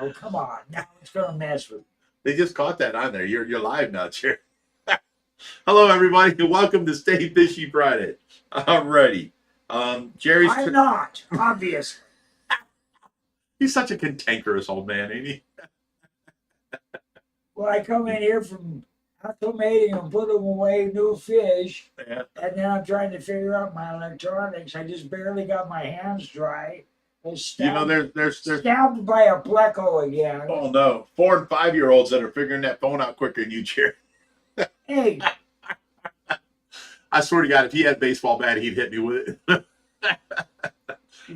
Oh, come on. Now it's going to mess with me. They just caught that on there. You're live now, Jerry. Hello, everybody, and welcome to Stay Fishy Friday. Alrighty. Jerry's... I'm not, obviously. He's such a cantankerous old man, ain't he? Well, I come in here from acclimating and put them away, new fish, Yeah. and then I'm trying to figure out my electronics. I just barely got my hands dry. There's Stabbed by a pleco again. oh no, 4 and 5 year olds that are figuring that phone out quicker than you, Jerry. Hey, I swear to God, if he had a baseball bat, he'd hit me with it. All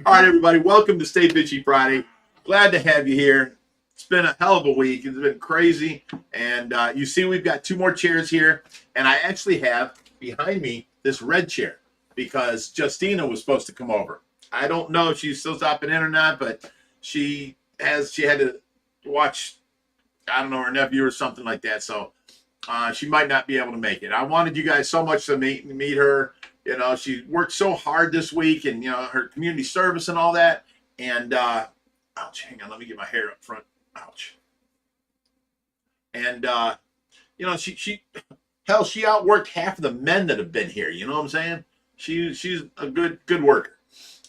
right, everybody, welcome to Stay Fishy Friday. Glad to have you here. It's been a hell of a week. It's been crazy. And you see we've got 2 more chairs here. And I actually have behind me this red chair because Justina was supposed to come over. I don't know if she's still stopping in or not, but she had to watch, I don't know, her nephew or something like that. So she might not be able to make it. I wanted you guys so much to meet her. You know, she worked so hard this week and, you know, her community service and all that. And, ouch, hang on, let me get my hair up front. Ouch. And, you know, she outworked half of the men that have been here. You know what I'm saying? She's a good worker.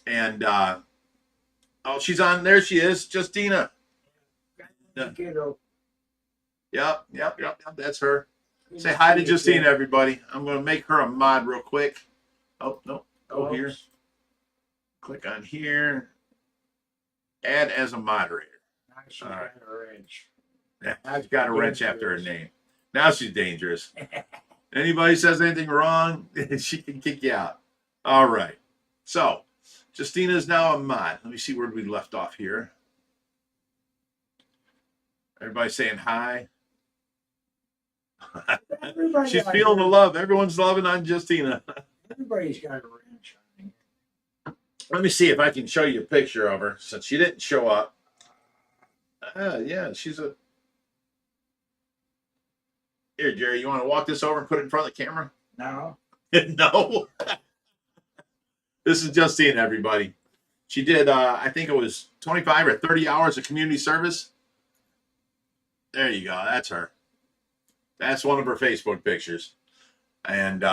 And, oh, she's on. There she is, Justina. Yep, that's her. Say hi to Justina, everybody. I'm going to make her a mod real quick. Oh, no, go here. Click on here. Add as a moderator. All right. A wrench. Yeah, she's got a wrench after her name. Now she's dangerous. Anybody says anything wrong, she can kick you out. All right. So, Justina is now a mod. Let me see where we left off here. Everybody saying hi. She's feeling the love. Everyone's loving on Justina. Everybody's got a wrench on here. Let me see if I can show you a picture of her since she didn't show up. Yeah, she's a... Here, Jerry, you want to walk this over and put it in front of the camera? No. No. This is Justina, everybody. She did, I think it was 25 or 30 hours of community service. There you go. That's her. That's one of her Facebook pictures. And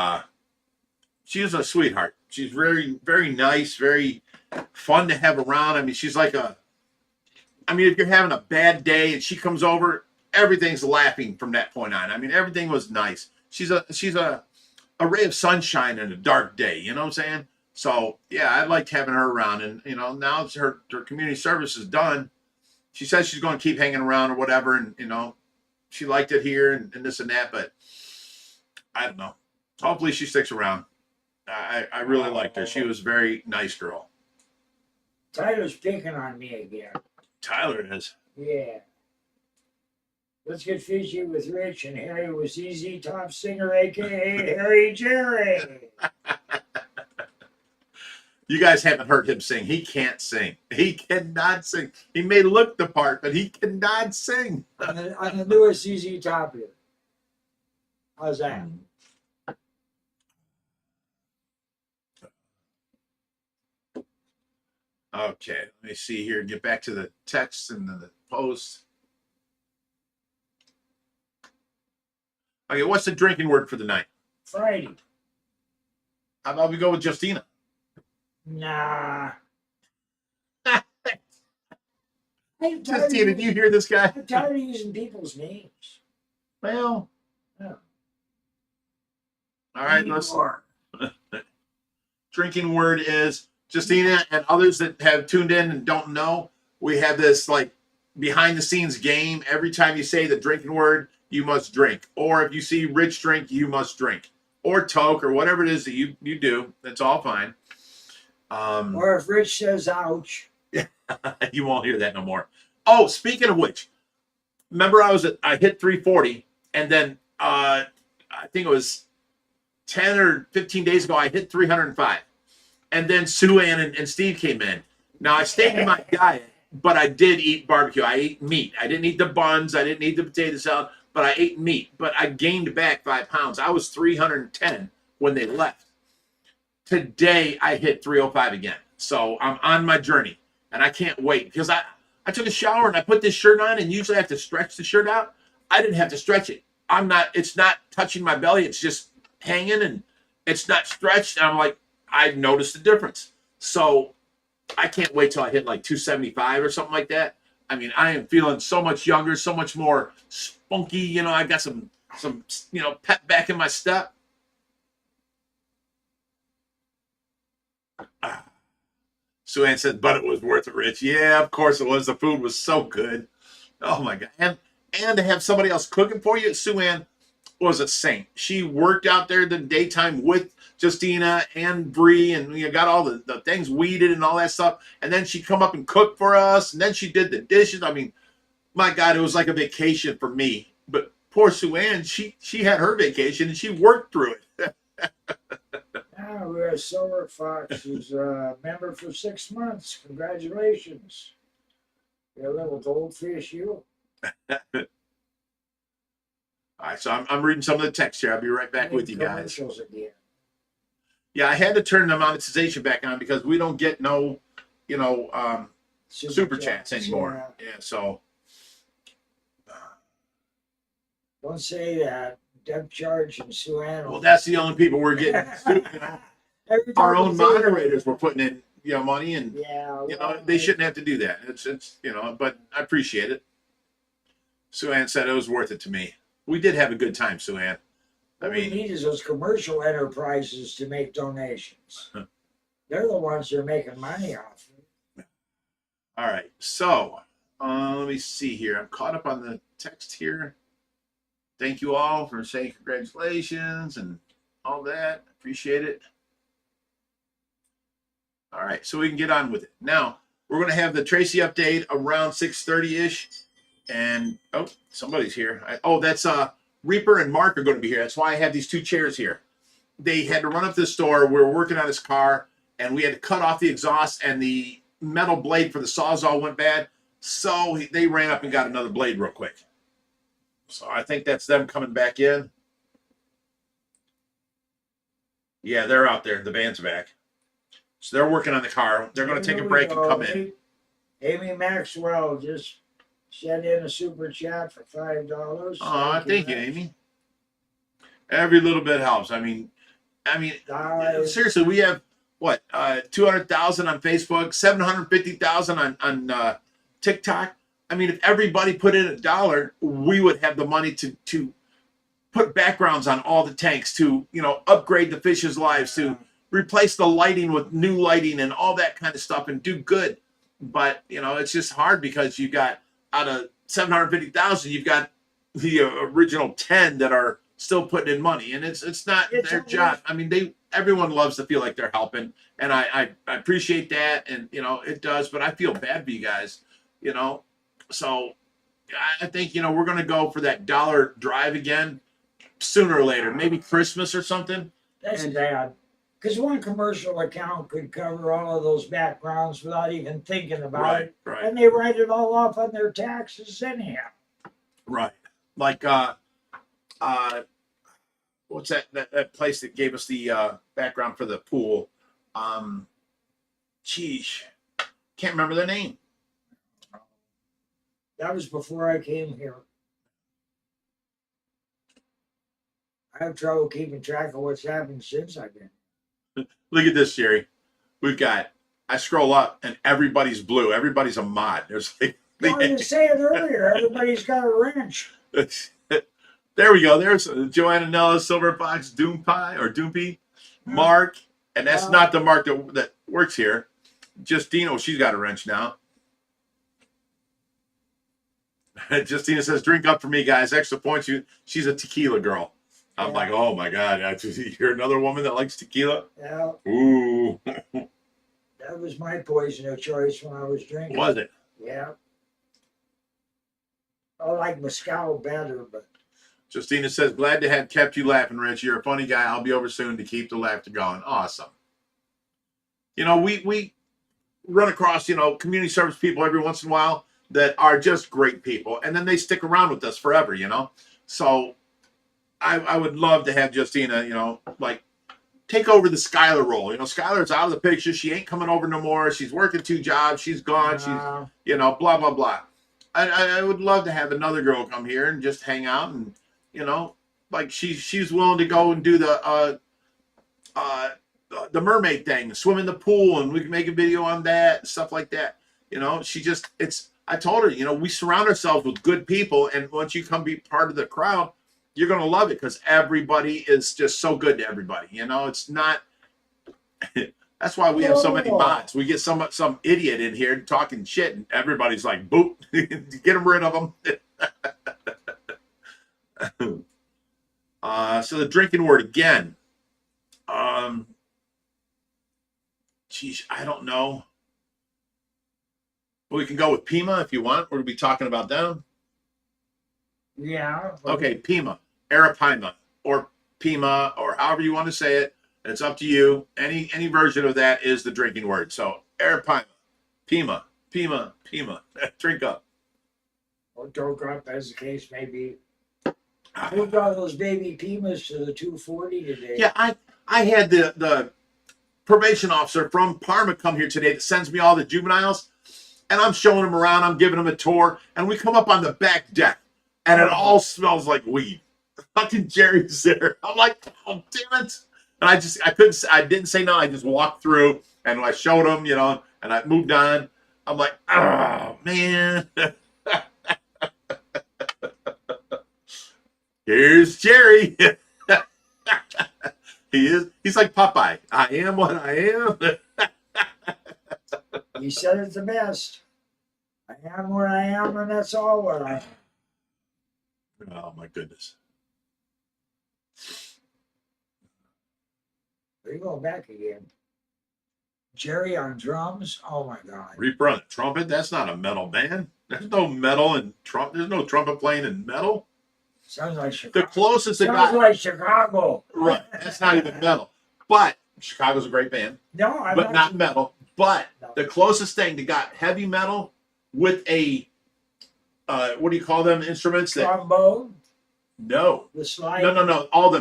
she's a sweetheart. She's very, very nice, very fun to have around. I mean, she's like a... I mean, if you're having a bad day and she comes over, everything's laughing from that point on. I mean, everything was nice. She's a ray of sunshine in a dark day. You know what I'm saying? So, yeah, I liked having her around. And, you know, now her community service is done. She says she's going to keep hanging around or whatever. And, you know, she liked it here and this and that. But I don't know. Hopefully she sticks around. I really liked her. She was a very nice girl. Tyler's picking on me again. Tyler is. Yeah. Let's get fishy with Rich and Harry was Easy Top Singer, a.k.a. Harry Jerry. You guys haven't heard him sing. He can't sing. He cannot sing. He may look the part, but he cannot sing. On the newest Easy Top here. How's that? Okay, let me see here. Get back to the text and the post. Okay, what's the drinking word for the night? Friday. How about we go with Justina? Nah. Justina, did you hear this guy? I'm tired of using people's names. Well, No. all right, let's... Drinking word is... Justina and others that have tuned in and don't know, we have this like behind the scenes game. Every time you say the drinking word, you must drink. Or if you see Rich drink, you must drink. Or toke or whatever it is that you do. That's all fine. Or if Rich says ouch. You won't hear that no more. Oh, speaking of which, remember I hit 340 and then I think it was 10 or 15 days ago, I hit 305. And then Sue Ann and Steve came in. Now, I stayed in my diet, but I did eat barbecue. I ate meat. I didn't eat the buns. I didn't eat the potato salad, but I ate meat. But I gained back 5 pounds. I was 310 when they left. Today, I hit 305 again. So I'm on my journey, and I can't wait because I took a shower and I put this shirt on, and usually I have to stretch the shirt out. I didn't have to stretch it. It's not touching my belly. It's just hanging and it's not stretched. And I'm like, I noticed the difference. So I can't wait till I hit like 275 or something like that. I mean, I am feeling so much younger, so much more spunky. You know, I got some pep back in my step. Sue Ann said, but it was worth it, Rich. Yeah, of course it was. The food was so good. Oh my God. And to have somebody else cooking for you, Sue Ann was a saint. She worked out there the daytime with Justina and Bree, and got all the things weeded and all that stuff. And then she'd come up and cook for us, and then she did the dishes. I mean, my God, it was like a vacation for me. But poor Sue Ann, she had her vacation and she worked through it. Now we're a Silver Fox who's a member for 6 months. Congratulations. You're a little goldfish, you. All right, so I'm reading some of the text here. I'll be right back with you guys. Again. Yeah, I had to turn the monetization back on because we don't get no, super chats anymore. Yeah, so. Don't say that. Deb Charge and Sue Ann. Well, that's the only people we're getting. Our own moderators were putting in, money, and they shouldn't have to do that. It's but I appreciate it. Sue Ann said it was worth it to me. We did have a good time, Sue Ann. What we need is those commercial enterprises to make donations. They're the ones that are making money off it. All right, so let me see here. I'm caught up on the text here. Thank you all for saying congratulations and all that. Appreciate it. All right, so we can get on with it. Now, we're going to have the Tracy update around 6:30-ish. And, oh, somebody's here. That's Reaper and Mark are going to be here. That's why I have these 2 chairs here. They had to run up to the store. We were working on his car, and we had to cut off the exhaust, and the metal blade for the Sawzall went bad. So they ran up and got another blade real quick. So I think that's them coming back in. Yeah, they're out there. The van's back. So they're working on the car. They're going to take a break and come in. Amy Maxwell just sent in a super chat for $5. Oh, thank you, Amy. Every little bit helps. I mean, seriously, we have what 200,000 on Facebook, 750,000 on TikTok. I mean, if everybody put in $1, we would have the money to put backgrounds on all the tanks, to upgrade the fish's lives, to replace the lighting with new lighting and all that kind of stuff, and do good. But it's just hard because you got, out of 750,000, you've got the original 10 that are still putting in money, and it's not their job. I mean, everyone loves to feel like they're helping, and I appreciate that, and it does. But I feel bad for you guys, So I think we're going to go for that $1 drive again sooner or later, maybe Christmas or something. That's bad. Because one commercial account could cover all of those backgrounds without even thinking about it. Right. And they write it all off on their taxes anyhow. Right. Like, what's that place that gave us the background for the pool? Geez, can't remember their name. That was before I came here. I have trouble keeping track of what's happened since I've been. Look at this, Jerry. I scroll up and everybody's blue. Everybody's a mod. There's like, I was just saying earlier, everybody's got a wrench. There we go. There's Joanna Nellis, Silver Fox, Doompy, Mark, and that's not the Mark that works here. Justino, she's got a wrench now. Justina says, drink up for me, guys. Extra points. She's a tequila girl. I'm like, oh my God, you're another woman that likes tequila? Yeah. Ooh. That was my poison of choice when I was drinking. Was it? Yeah. I like Moscow better, but. Justina says, glad to have kept you laughing, Rich. You're a funny guy. I'll be over soon to keep the laughter going. Awesome. We run across, community service people every once in a while that are just great people. And then they stick around with us forever, So I would love to have Justina, take over the Skylar role. You know, Skylar's out of the picture. She ain't coming over no more. She's working 2 jobs. She's gone. She's, you know, blah, blah, blah. I would love to have another girl come here and just hang out and, you know, like she's willing to go and do the mermaid thing, swim in the pool, and we can make a video on that and stuff like that. You know, I told her, you know, we surround ourselves with good people, and once you come be part of the crowd, you're going to love it because everybody is just so good to everybody. You know, it's not, that's why we have so many mods. We get some idiot in here talking shit, and everybody's like, boop, get them rid of them. So the drinking word again. Geez, I don't know. We can go with Pima if you want. We're going to be talking about them. Yeah. Okay, Pima, arapaima, or Pima, or however you want to say it. It's up to you. Any version of that is the drinking word. So arapaima, Pima, Pima, Pima. Drink up. Or drink up, as the case may be. Moved all those baby Pimas to the 240 today. Yeah, I had the probation officer from Parma come here today that sends me all the juveniles, and I'm showing them around. I'm giving them a tour, and we come up on the back deck, and it all smells like weed. Fucking Jerry's there. I'm like, oh damn it! And I didn't say no. I just walked through, and I showed them, you know, and I moved on. I'm like, oh man. Here's Jerry. He's like Popeye. I am what I am. You said it the best. I am what I am, and that's all what I am. Oh my goodness. There you go back again. Jerry on drums. Oh my God. Reaper on a trumpet. That's not a metal band. There's no metal in trumpet. There's no trumpet playing in metal. Sounds like Chicago. The closest it Sounds got. like Chicago. Right. That's not even metal. But Chicago's a great band. No, I'm but not metal. But no. The closest thing that got heavy metal with a what do you call them instruments? Trombone. No. The slide. No. All the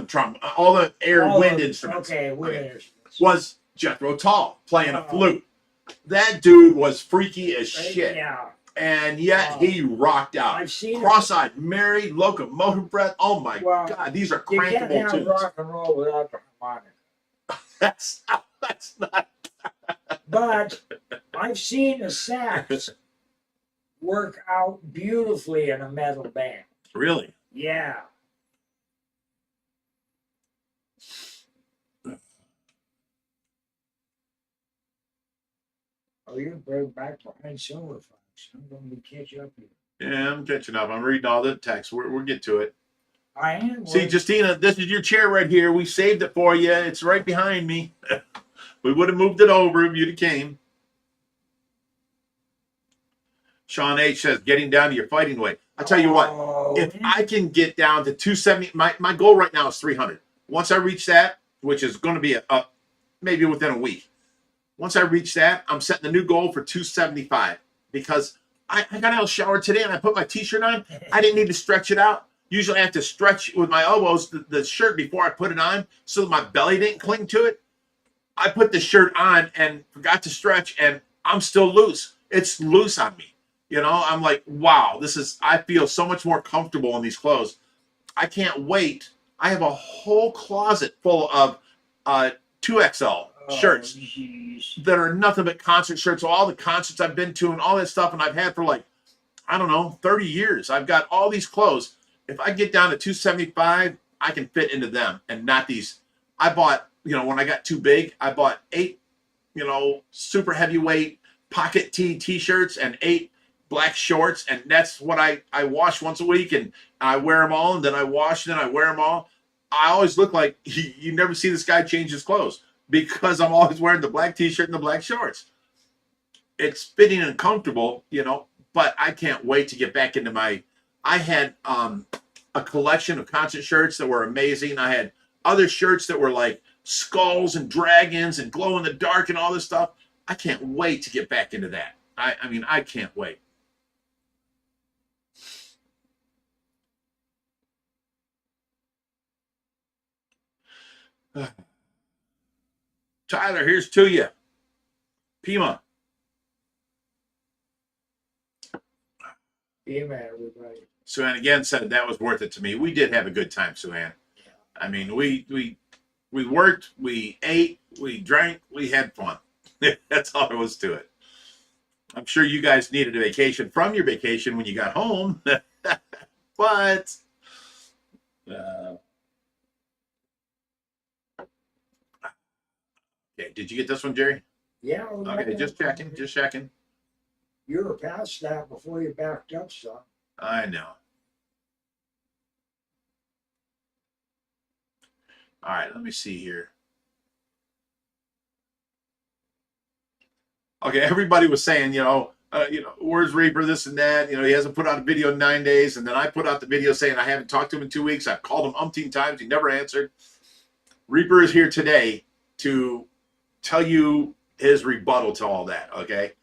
wind instruments. Okay, wind instruments. Was Jethro Tull playing a flute. That dude was freaky as shit. Yeah. And yet he rocked out. I've seen Cross-eyed, married, locomotive breath. Oh my God, these are crankable you can't have tunes. rock and roll without the harmonica. That's not. But I've seen the sax work out beautifully in a metal band. Really? Yeah. Oh, you're very back behind Silver Fox. I'm going to catch up here. Yeah, I'm catching up. I'm reading all the text. We'll get to it. I am. See, Justina, this is your chair right here. We saved it for you. It's right behind me. We would have moved it over if you'd have came. Sean H says, getting down to your fighting weight. I tell you what, if I can get down to 270, my goal right now is 300. Once I reach that, which is going to be a maybe within a week. Once I reach that, I'm setting a new goal for 275 because I got out of the shower today and I put my t-shirt on. I didn't need to stretch it out. Usually I have to stretch with my elbows the shirt before I put it on so that my belly didn't cling to it. I put the shirt on and forgot to stretch and I'm still loose. It's loose on me. You know, I'm like, wow, I feel so much more comfortable in these clothes. I can't wait. I have a whole closet full of 2XL shirts that are nothing but concert shirts. All the concerts I've been to and all that stuff, and I've had for like, I don't know, 30 years. I've got all these clothes. If I get down to 275, I can fit into them and not these. I bought, when I got too big, I bought 8, super heavyweight pocket t-shirts and 8 black shorts, and that's what I wash once a week, and I wear them all, and then I wash, and then I wear them all. I always look like you never see this guy change his clothes because I'm always wearing the black t-shirt and the black shorts. It's fitting and comfortable, but I can't wait to get back into I had a collection of concert shirts that were amazing. I had other shirts that were like skulls and dragons and glow in the dark and all this stuff. I can't wait to get back into that. I can't wait. Tyler, here's to you. Pima. Pima, everybody. Suhan again said that was worth it to me. We did have a good time, Suhan. I mean, we worked, we ate, we drank, we had fun. That's all there was to it. I'm sure you guys needed a vacation from your vacation when you got home, but okay. Did you get this one, Jerry? Yeah. Okay, just checking, just checking. You were past that before you backed up, son. I know. All right, let me see here. Okay, everybody was saying, where's Reaper, this and that. He hasn't put out a video in 9 days. And then I put out the video saying I haven't talked to him in 2 weeks. I've called him umpteen times. He never answered. Reaper is here today to tell you his rebuttal to all that, okay?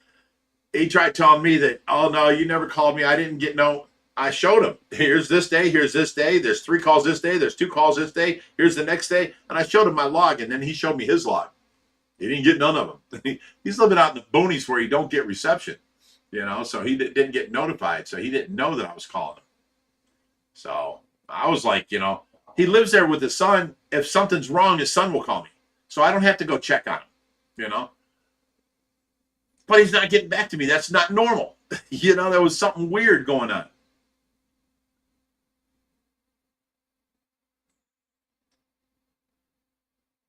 He tried telling me that, oh, no, you never called me. I didn't get no. I showed him. Here's this day. Here's this day. There's 3 calls this day. There's 2 calls this day. Here's the next day. And I showed him my log, and then he showed me his log. He didn't get none of them. He's living out in the boonies where he don't get reception, so he didn't get notified. So he didn't know that I was calling him. So I was like, he lives there with his son. If something's wrong, his son will call me. So I don't have to go check on him, But he's not getting back to me. That's not normal. There was something weird going on.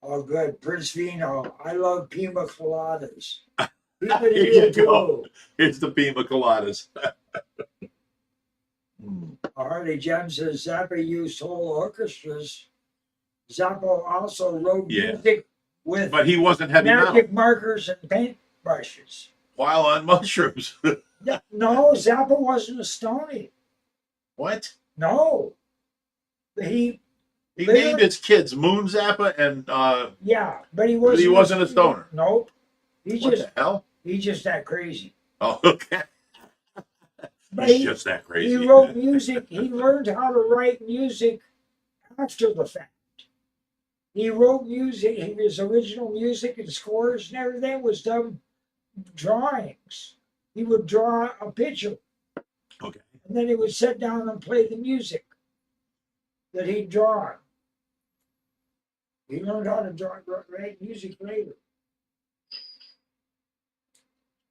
Oh, good. Prince Vino. I love Pima coladas. Here you go. It's the Pima coladas. Harley Jen says Zappa used whole orchestras. Zappa also wrote music with but he wasn't heavy metal. magic markers and paintbrushes. While on mushrooms. No, Zappa wasn't a stony. What? No. He named his kids Moon Zappa and yeah, but he wasn't a stoner. Nope. What the hell? He's just that crazy. Oh, okay. He's just that crazy. He wrote music. He learned how to write music after the fact. He wrote music. His original music and scores and everything was done drawings. He would draw a picture. Okay. And then he would sit down and play the music that he'd drawn. He learned how to write music later.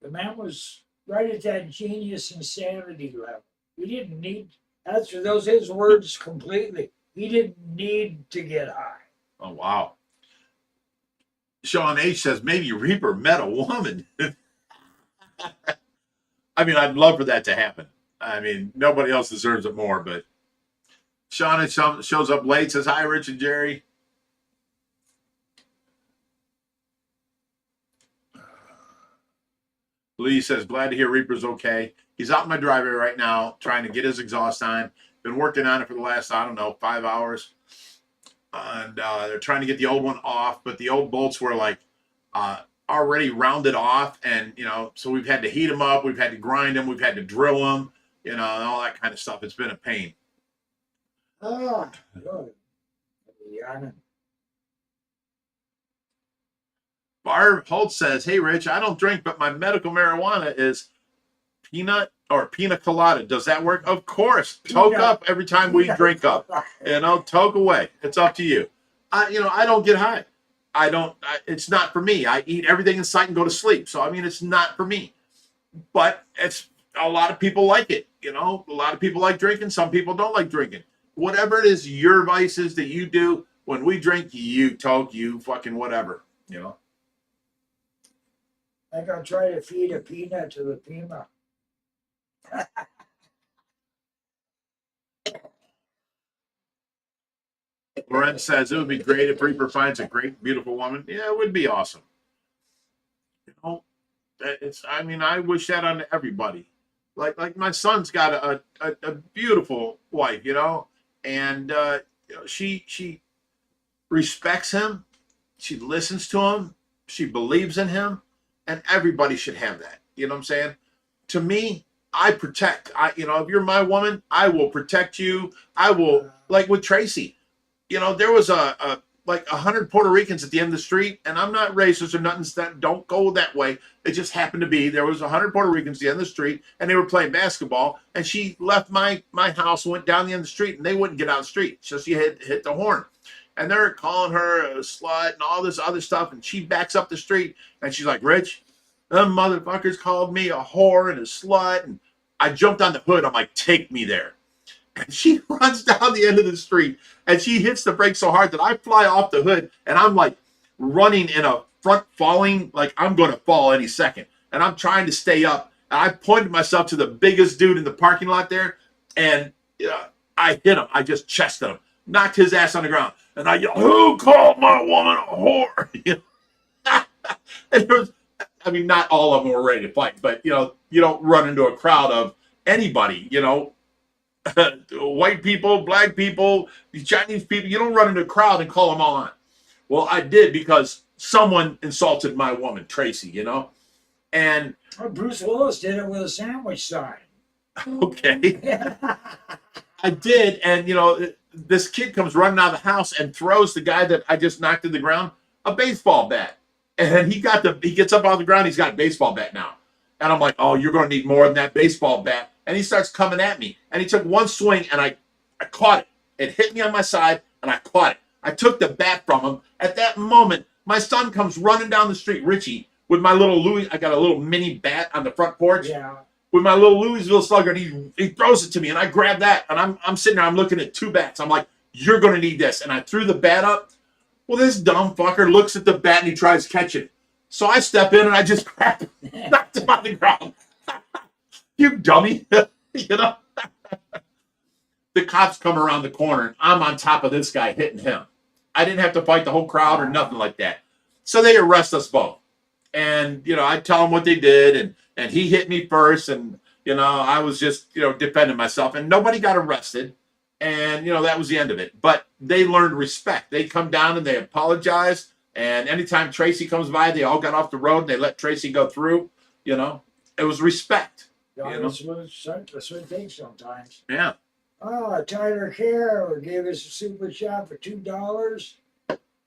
The man was right at that genius insanity level. He didn't need, those his words completely. He didn't need to get high. Oh, wow. Sean H. says, maybe Reaper met a woman. I mean, I'd love for that to happen. I mean, nobody else deserves it more, but Sean H. shows up late, says, hi, Rich and Jerry. Lee says, glad to hear Reaper's okay. He's out in my driveway right now trying to get his exhaust on. Been working on it for the last, 5 hours. And they're trying to get the old one off, but the old bolts were like already rounded off. And, so we've had to heat them up. We've had to grind them. We've had to drill them, and all that kind of stuff. It's been a pain. Oh, good. Yeah. Barb Holt says, hey, Rich, I don't drink, but my medical marijuana is peanut or pina colada. Does that work? Of course. Toke up every time we drink up. Toke away. It's up to you. I don't get high. It's not for me. I eat everything in sight and go to sleep. So, it's not for me. But a lot of people like it. A lot of people like drinking. Some people don't like drinking. Whatever it is, your vices that you do, when we drink, you toke, you fucking whatever, I think I'll try to feed a peanut to the Pima. Loren says it would be great if Reaper finds a great, beautiful woman. Yeah, it would be awesome. I wish that on everybody. Like my son's got a beautiful wife, and she respects him, she listens to him, she believes in him, and everybody should have that. You know what I'm saying? To me, I protect. If you're my woman, I will protect you. I will, like with Tracy. There was a like 100 Puerto Ricans at the end of the street, and I'm not racist or nothing. Don't go that way. It just happened to be there was 100 Puerto Ricans at the end of the street, and they were playing basketball. And she left my house, went down the end of the street, and they wouldn't get out of the street. So she hit the horn, and they're calling her a slut and all this other stuff. And she backs up the street, and she's like, "Rich, them motherfuckers called me a whore and a slut." And I jumped on the hood. I'm like, "Take me there." And she runs down the end of the street, and she hits the brake so hard that I fly off the hood, and I'm like running in a front falling, like I'm going to fall any second. And I'm trying to stay up. And I pointed myself to the biggest dude in the parking lot there, and I hit him. I just chested him, knocked his ass on the ground, and I yelled, "Who called my woman a whore?" And there was, I mean, not all of them were ready to fight, but you don't run into a crowd of anybody, white people, black people, Chinese people. You don't run into a crowd and call them all on. Well, I did because someone insulted my woman, Tracy, and Bruce Willis did it with a sandwich sign. okay. I did, and this kid comes running out of the house and throws the guy that I just knocked to the ground a baseball bat. And he gets up off the ground, he's got a baseball bat now. And I'm like, "Oh, you're going to need more than that baseball bat." And he starts coming at me. And he took one swing, and I caught it. It hit me on my side, and I caught it. I took the bat from him. At that moment, my son comes running down the street, Richie, with my little Louis. I got a little mini bat on the front porch. Yeah. With my little Louisville Slugger, and he throws it to me, and I grab that, and I'm sitting there, I'm looking at two bats. I'm like, "You're going to need this." And I threw the bat up. Well, this dumb fucker looks at the bat, and he tries to catch it. So I step in, and I just grab it, knocked him on the ground. You dummy. The cops come around the corner, and I'm on top of this guy hitting him. I didn't have to fight the whole crowd or nothing like that. So they arrest us both. And, I tell them what they did, and he hit me first, and, I was just, defending myself, and nobody got arrested. And, that was the end of it. But they learned respect. They come down and they apologize. And anytime Tracy comes by, they all got off the road and they let Tracy go through. It was respect. That's what it takes sometimes. Yeah. Tyler Care gave us a super chat for $2.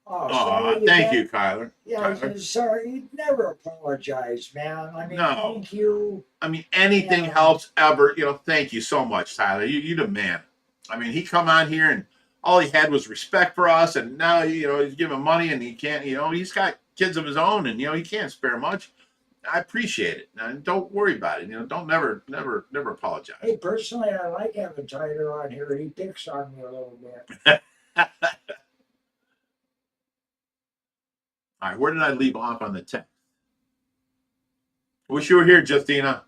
Oh, thank you, Kyler. Yeah, Tyler. sorry. You never apologize, man. I mean, No. thank you. I mean, anything helps ever. Thank you so much, Tyler. You the man. I mean, he come on here and all he had was respect for us, and now he's giving money, and he can't. He's got kids of his own, and he can't spare much. I appreciate it. Now, don't worry about it. Don't never apologize. Hey, personally, I like having Tyler on here. He picks on me a little bit. All right, where did I leave off on the text? Wish you were here, Justina.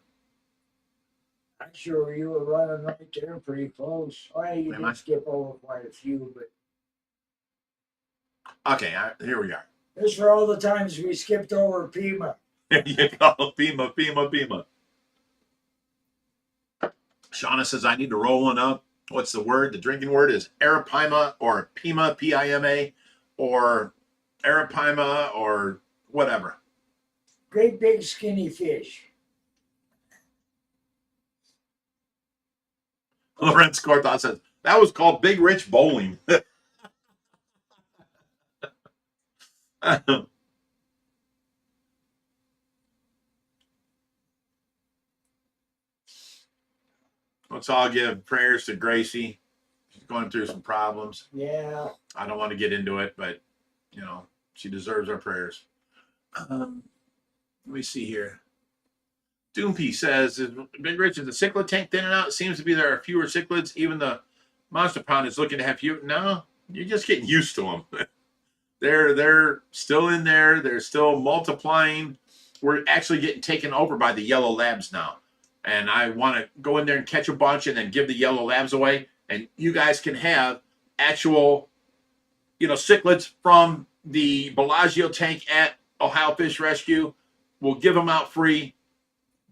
I'm sure you were running right there pretty close. You Am I? did skip over quite a few, but Okay, here we are. this for all the times we skipped over Pima. There you go. Pima. Shauna says, "I need to roll one up." What's the word? The drinking word is arapaima or Pima, Pima, or arapaima or whatever. Great big skinny fish. Lorenz Cortaz says, "That was called Big Rich Bowling." Let's all give prayers to Gracie. She's going through some problems. Yeah. I don't want to get into it, but she deserves our prayers. Let me see here. Doompy says, "Big Rich, is the cichlid tank thinning out? It seems to be there are fewer cichlids. Even the monster pond is looking to have fewer." No, you're just getting used to them. They're still in there. They're still multiplying. We're actually getting taken over by the yellow labs now. And I want to go in there and catch a bunch and then give the yellow labs away. And you guys can have actual, cichlids from the Bellagio tank at Ohio Fish Rescue. We'll give them out free.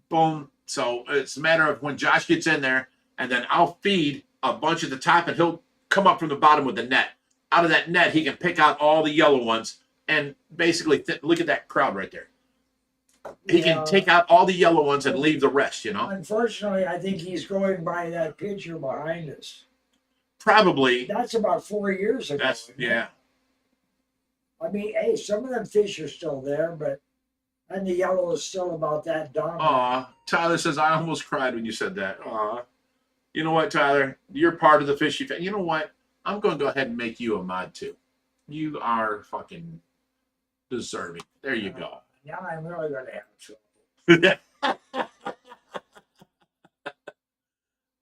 Boom. So it's a matter of when Josh gets in there, and then I'll feed a bunch at the top, and he'll come up from the bottom with the net. Out of that net, he can pick out all the yellow ones. And basically, look at that crowd right there. He can take out all the yellow ones and leave the rest, Unfortunately, I think he's going by that picture behind us. Probably. That's about 4 years ago. Yeah. I mean, hey, some of them fish are still there, but and the yellow is still about that dominant. Aw, Tyler says, I almost cried when you said that. Aw. You know what, Tyler? You're part of the fishy family. You know what? I'm going to go ahead and make you a mod too. You are fucking deserving. There you go. Now I'm really going to have trouble.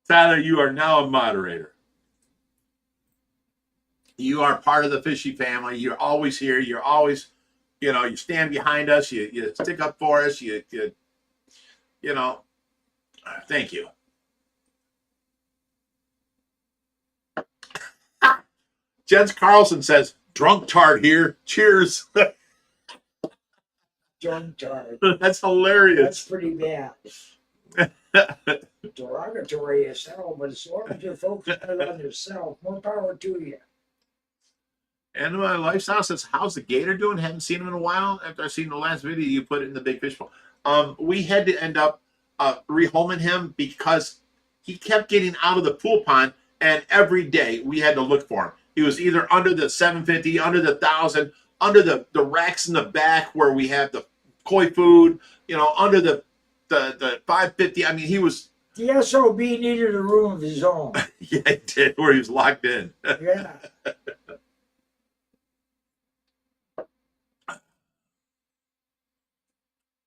Tyler, you are now a moderator. You are part of the fishy family. You're always here. You're always, you stand behind us. You stick up for us. You know, thank you. Jens Carlson says, drunk tart here. Cheers. Drunk tart. That's hilarious. That's pretty bad. Derogatory as hell, but as long as you're focused on yourself, more power to you. And my lifestyle says, how's the gator doing? Haven't seen him in a while. After I seen the last video, you put it in the big fish bowl. We had to end up rehoming him because he kept getting out of the pool pond, and every day we had to look for him. He was either under the 750, under the 1,000, under the racks in the back where we have the koi food, under the 550. I mean, he was. The SOB needed a room of his own. Yeah, he did, where he was locked in. Yeah.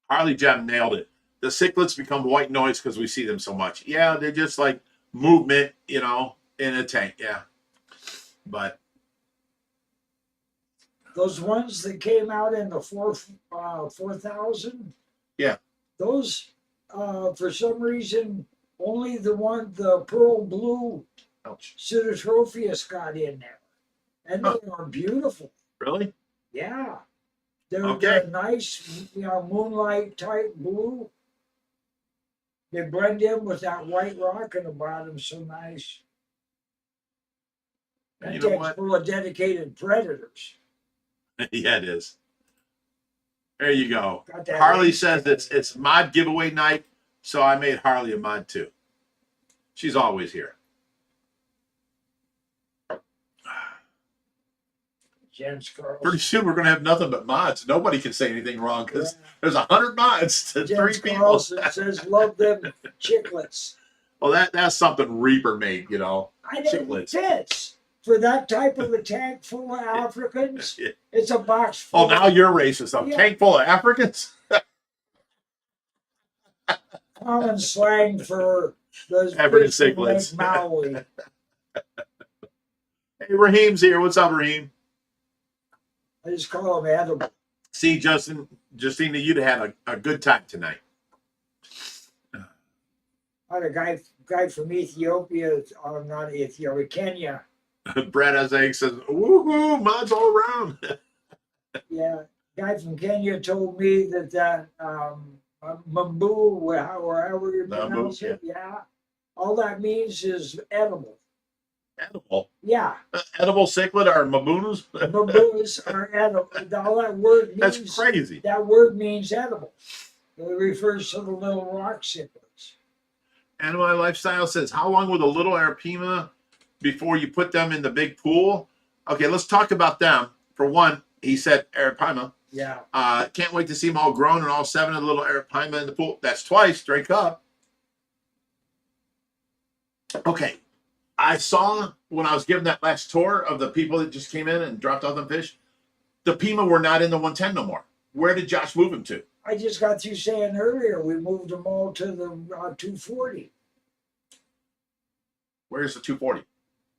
Harley Gem nailed it. The cichlids become white noise because we see them so much. Yeah, they're just like movement, in a tank. Yeah. But those ones that came out in the 4,000. Yeah. Those, for some reason, only the pearl blue Pseudotropheus got in there. And they are beautiful. Really? Yeah. They're nice, moonlight type blue. They blend in with that white rock in the bottom, so nice. That You know tank's what? full of dedicated predators. Yeah, it is. There you go. Got that Harley race says down. it's mod giveaway night, so I made Harley a mod too. She's always here. Jens Carlson. Pretty soon we're going to have nothing but mods. Nobody can say anything wrong because Yeah. there's 100 mods to Jens 3 people. Carlson says, love them cichlids. Well, that's something Reaper made, I know it Cichlids. fits. For that type of a tank full of Africans, Yeah. it's a box full Oh, now you're racist. A Yeah. tank full of Africans? of common slang for those African fish from Lake cichlids. Maui. Hey, Raheem's here. What's up, Raheem? I just call them edible. See, Justina, you'd have had a good time tonight. I had a guy from Ethiopia, not Ethiopia, Kenya. Brad Azeg says, woohoo, mods all around. Yeah, guy from Kenya told me that mambu, however you pronounce it, yeah, all that means is edible. Edible. Yeah, Edible cichlid are mabunus? mambus are edible. All that word means. That's crazy. That word means edible. It refers to the little rock cichlids. Animal Lifestyle says, how long will the little arapaima before you put them in the big pool? Okay, let's talk about them. For one, he said arapaima. Yeah. Can't wait to see them all grown and all 7 of the little arapaima in the pool. That's twice. Drink up. Okay. I saw when I was giving that last tour of the people that just came in and dropped off them fish, the Pima were not in the 110 no more. Where did Josh move them to? I just got through saying earlier, we moved them all to the 240. Where's the 240?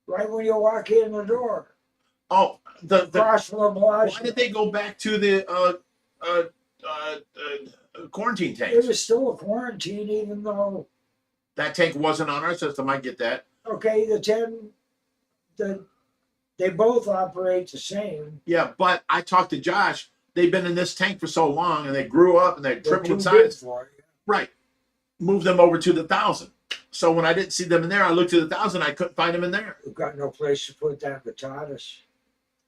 Right when you walk in the door. Oh, Across from the why Blanche. did they go back to the quarantine It tanks? was still a quarantine, even though, That tank wasn't on our system. I get that. okay, they both operate the same. Yeah, but I talked to Josh. They've been in this tank for so long, and they grew up and they They're tripled too in big size. for it. Right. Move them over to the 1,000. So when I didn't see them in there, I looked at the 1,000. I couldn't find them in there. We've got no place to put that batatas.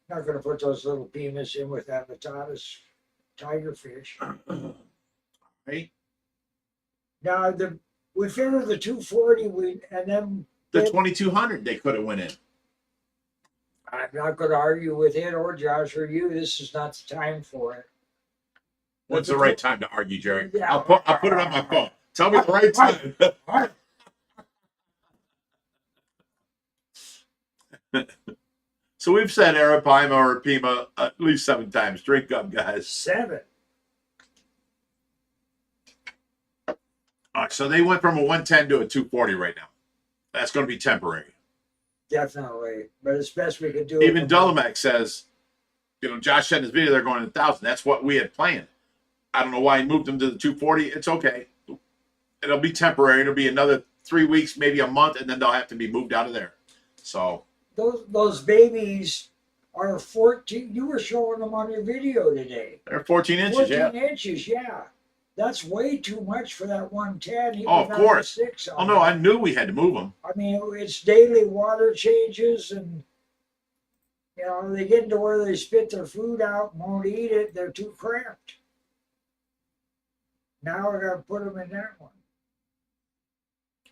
Not going to put those little pimas in with that batatas tiger fish. Right. Now we figured the 240, and then The 2,200 they could have went in. I'm not going to argue with it or Josh or you. This is not the time for it. What's the right time to argue, Jerry? Yeah. I'll put it on my phone. Tell me the right time. So we've said arapaima or pima at least 7 times. Drink up, guys. 7. All right, so they went from a 110 to a 240 right now. That's going to be temporary. Definitely. But it's best we could do. Even Dolomac says, you know, Josh said in his video they're going to 1,000. That's what we had planned. I don't know why he moved them to the 240. It's okay. It'll be temporary. It'll be another 3 weeks, maybe a month, and then they'll have to be moved out of there. So those babies are 14. You were showing them on your video today. they're 14 inches. 14 inches, yeah. That's way too much for that 110. Oh, of course. 6 Oh, no, I knew we had to move them. I mean, it's daily water changes, and you know, they get into where they spit their food out and won't eat it. They're too cramped. Now I got to put them in that one.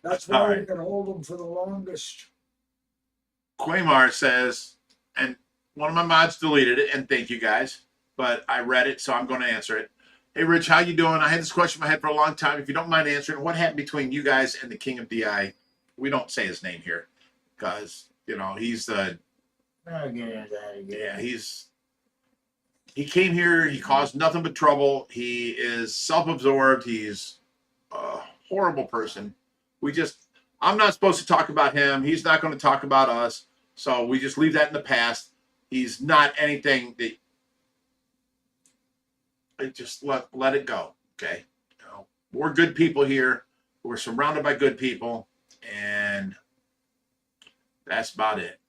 That's why we can hold them for the longest. Quaymar says, and one of my mods deleted it, and thank you guys, but I read it, so I'm going to answer it. Hey, Rich, how you doing? I had this question in my head for a long time. If you don't mind answering, what happened between you guys and the King of DI? We don't say his name here because, you know, he's the... I'll get into that again. Yeah, he came here. He caused nothing but trouble. He is self-absorbed. He's a horrible person. I'm not supposed to talk about him. He's not going to talk about us. So we just leave that in the past. He's not anything that... Just let it go, okay? You know, we're good people here. We're surrounded by good people, and that's about it.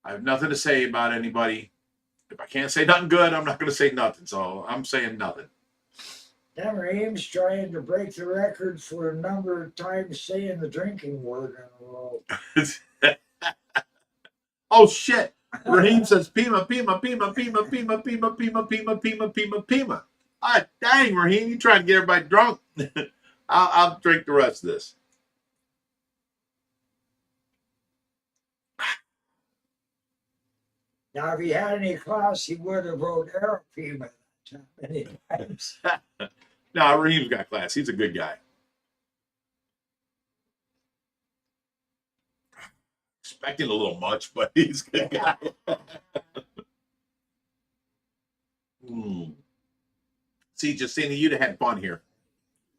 I have nothing to say about anybody. If I can't say nothing good, I'm not going to say nothing. So I'm saying nothing. Raheem's trying to break the record for a number of times saying the drinking word in a row. Oh, shit. Raheem says, Pima, Pima, Pima, Pima, Pima, Pima, Pima, Pima, Pima, Pima, Pima. Ah, dang, Raheem, you trying to get everybody drunk. I'll drink the rest of this. Now, if he had any class, he would have wrote arapaima many times. No, Raheem's got class. He's a good guy. Expecting a little much, but he's a good guy. See, Justina, you'd have had fun here.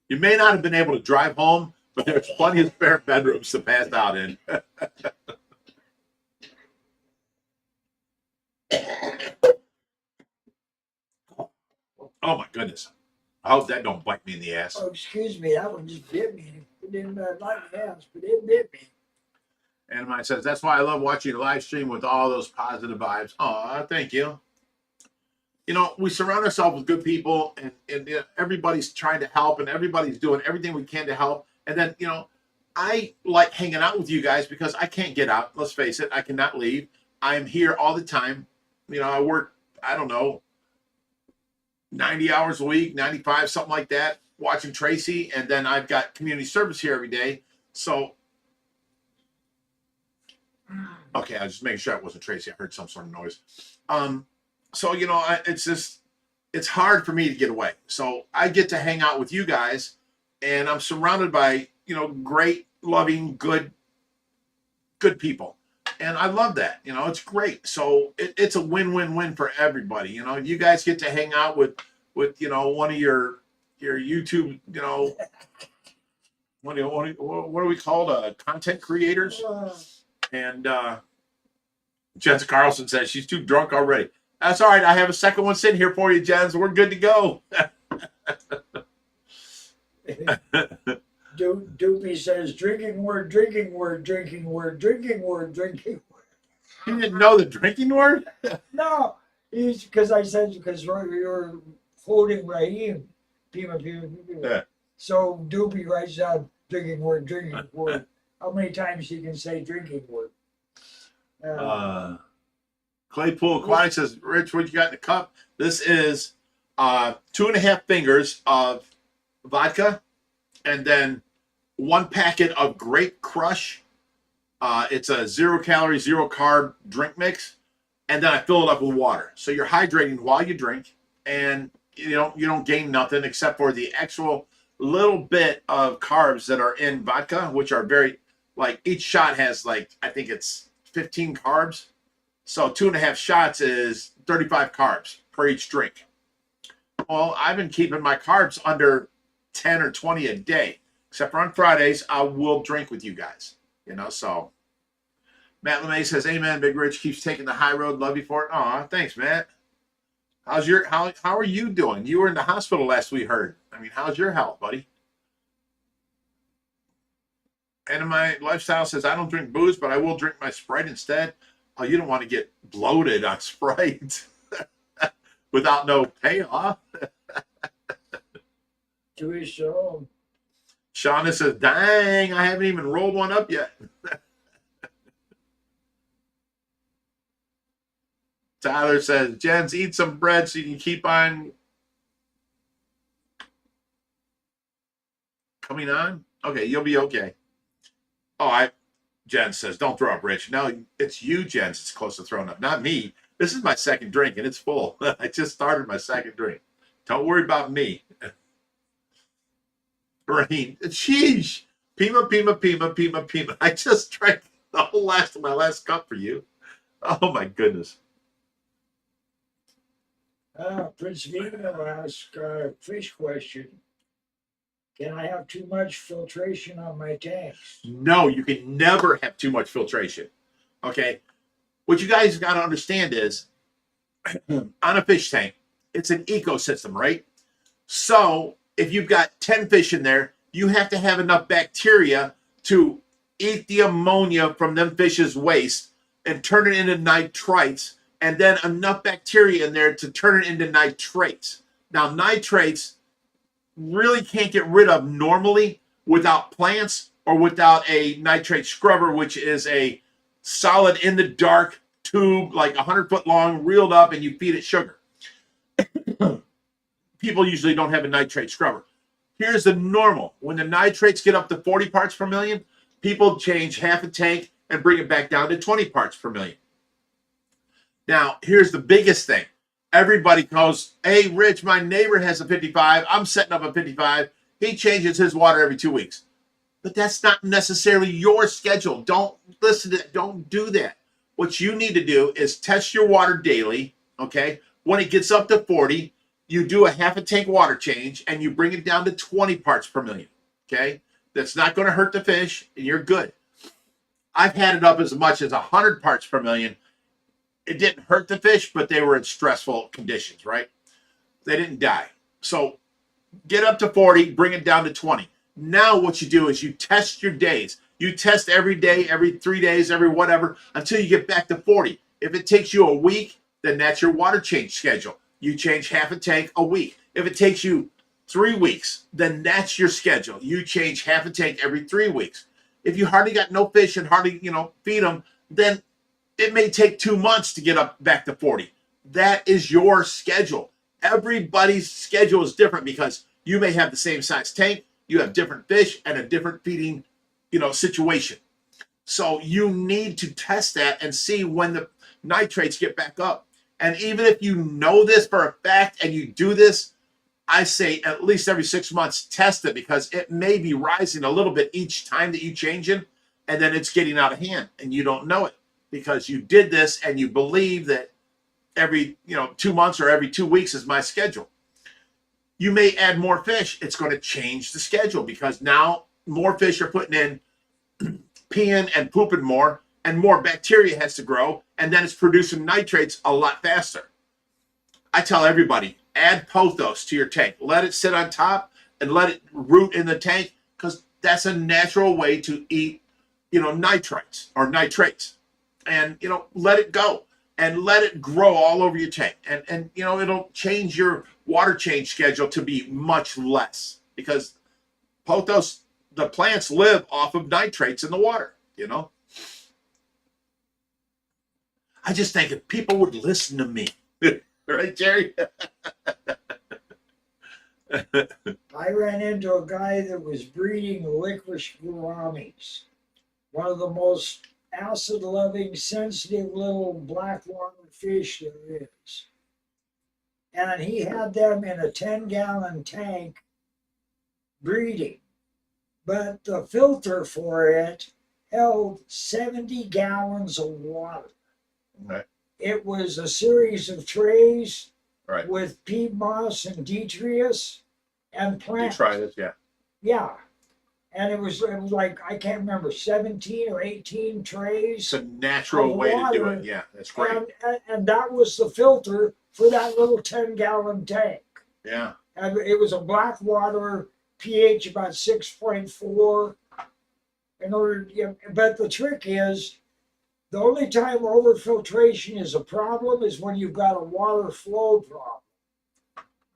You may not have been able to drive home, but there's plenty of spare bedrooms to pass out in. Oh my goodness. I hope that don't bite me in the ass. Oh, excuse me, that one just bit me. It didn't like the ass, but it bit me. And mine says, that's why I love watching a live stream with all those positive vibes. Oh, thank you. You know, we surround ourselves with good people, and you know, everybody's trying to help, and everybody's doing everything we can to help. And then, you know, I like hanging out with you guys because I can't get out. Let's face it, I cannot leave. I'm here all the time. You know, I work, I don't know, 90 hours a week, 95, something like that, watching Tracy. And then I've got community service here every day. So, okay, I was just making sure it wasn't Tracy. I heard some sort of noise. So, you know, it's hard for me to get away. So I get to hang out with you guys, and I'm surrounded by, you know, great, loving, good people. And I love that. You know, it's great. So it's a win-win-win for everybody. You know, you guys get to hang out with you know, one of your YouTube, you know, what are we called? Content creators. And Jens Carlson says she's too drunk already. That's all right. I have a second one sitting here for you, Jens. We're good to go. Doopy says, drinking word, drinking word, drinking word, drinking word, drinking word. You didn't know the drinking word? No, because I said, because you're quoting Raheem. Pima. Yeah. So Doopy writes down drinking word, drinking word. How many times he can say drinking word? Claypool Aquatic says, Rich, what you got in the cup? This is 2.5 fingers of vodka, and then 1 packet of Great Crush It's a 0 calorie, 0 carb drink mix, and then I fill it up with water. So you're hydrating while you drink, and you don't gain nothing except for the actual little bit of carbs that are in vodka, which are very, like, each shot has, like, I think it's 15 carbs. So 2.5 shots is 35 carbs per each drink. Well, I've been keeping my carbs under 10 or 20 a day, except for on Fridays. I will drink with you guys, so. Matt LeMay says, amen, Big Rich keeps taking the high road. Love you for it. Aw, thanks, Matt. How are you doing? You were in the hospital last we heard. I mean, how's your health, buddy? And my lifestyle says, I don't drink booze, but I will drink my Sprite instead. Oh, you don't want to get bloated on Sprite without no payoff. To his own. Shauna says, dang, I haven't even rolled one up yet. Tyler says, Jens, eat some bread so you can keep on coming on. Okay, you'll be okay. Oh, Jen says, don't throw up, Rich. No, it's you, Jens. It's close to throwing up, not me. This is my second drink, and it's full. I just started my second drink. Don't worry about me. Rain. Sheesh. Pima, Pima, Pima, Pima, Pima. I just drank the whole last of my last cup for you. Oh, my goodness. Prince Vino asked a fish question. Can I have too much filtration on my tanks? No, you can never have too much filtration. Okay? What you guys got to understand is, on a fish tank, it's an ecosystem, right? So, if you've got 10 fish in there, you have to have enough bacteria to eat the ammonia from them fish's waste and turn it into nitrites, and then enough bacteria in there to turn it into nitrates. Now, nitrates really can't get rid of normally without plants or without a nitrate scrubber, which is a solid in the dark tube, like 100-foot long, reeled up, and you feed it sugar. People usually don't have a nitrate scrubber. Here's the normal. When the nitrates get up to 40 parts per million, people change half a tank and bring it back down to 20 parts per million. Now, here's the biggest thing. Everybody goes, hey, Rich, my neighbor has a 55. I'm setting up a 55. He changes his water every 2 weeks. But that's not necessarily your schedule. Don't listen to that. Don't do that. What you need to do is test your water daily, okay? When it gets up to 40, you do a half a tank water change, and you bring it down to 20 parts per million, okay? That's not going to hurt the fish, and you're good. I've had it up as much as 100 parts per million. It didn't hurt the fish, but they were in stressful conditions, right? They didn't die. So get up to 40, bring it down to 20. Now what you do is you test your days. You test every day, every 3 days, every whatever, until you get back to 40. If it takes you a week, then that's your water change schedule. You change half a tank a week. If it takes you 3 weeks, then that's your schedule. You change half a tank every 3 weeks. If you hardly got no fish and hardly, feed them, then it may take 2 months to get up back to 40. That is your schedule. Everybody's schedule is different because you may have the same size tank, you have different fish and a different feeding, situation. So you need to test that and see when the nitrates get back up. And even if you know this for a fact and you do this, I say at least every 6 months, test it, because it may be rising a little bit each time that you change it, and then it's getting out of hand and you don't know it because you did this and you believe that every 2 months or every 2 weeks is my schedule. You may add more fish. It's going to change the schedule because now more fish are putting in, peeing and pooping more, and more bacteria has to grow, and then it's producing nitrates a lot faster. I tell everybody, add pothos to your tank. Let it sit on top and let it root in the tank, because that's a natural way to eat, nitrites or nitrates. And, let it go and let it grow all over your tank. And it'll change your water change schedule to be much less, because pothos, the plants live off of nitrates in the water, I just think if people would listen to me, right, Jerry? I ran into a guy that was breeding licorice gouramis, one of the most acid-loving, sensitive little black water fish there is. And he had them in a 10-gallon tank breeding. But the filter for it held 70 gallons of water. Right. It was a series of trays Right. with peat moss and detritus and plants. Detritus, yeah. Yeah. And it was like, I can't remember, 17 or 18 trays. It's a natural way to do it. Yeah, that's great. And that was the filter for that little 10-gallon tank. Yeah. And it was a black water pH about 6.4. But the trick is, the only time overfiltration is a problem is when you've got a water flow problem.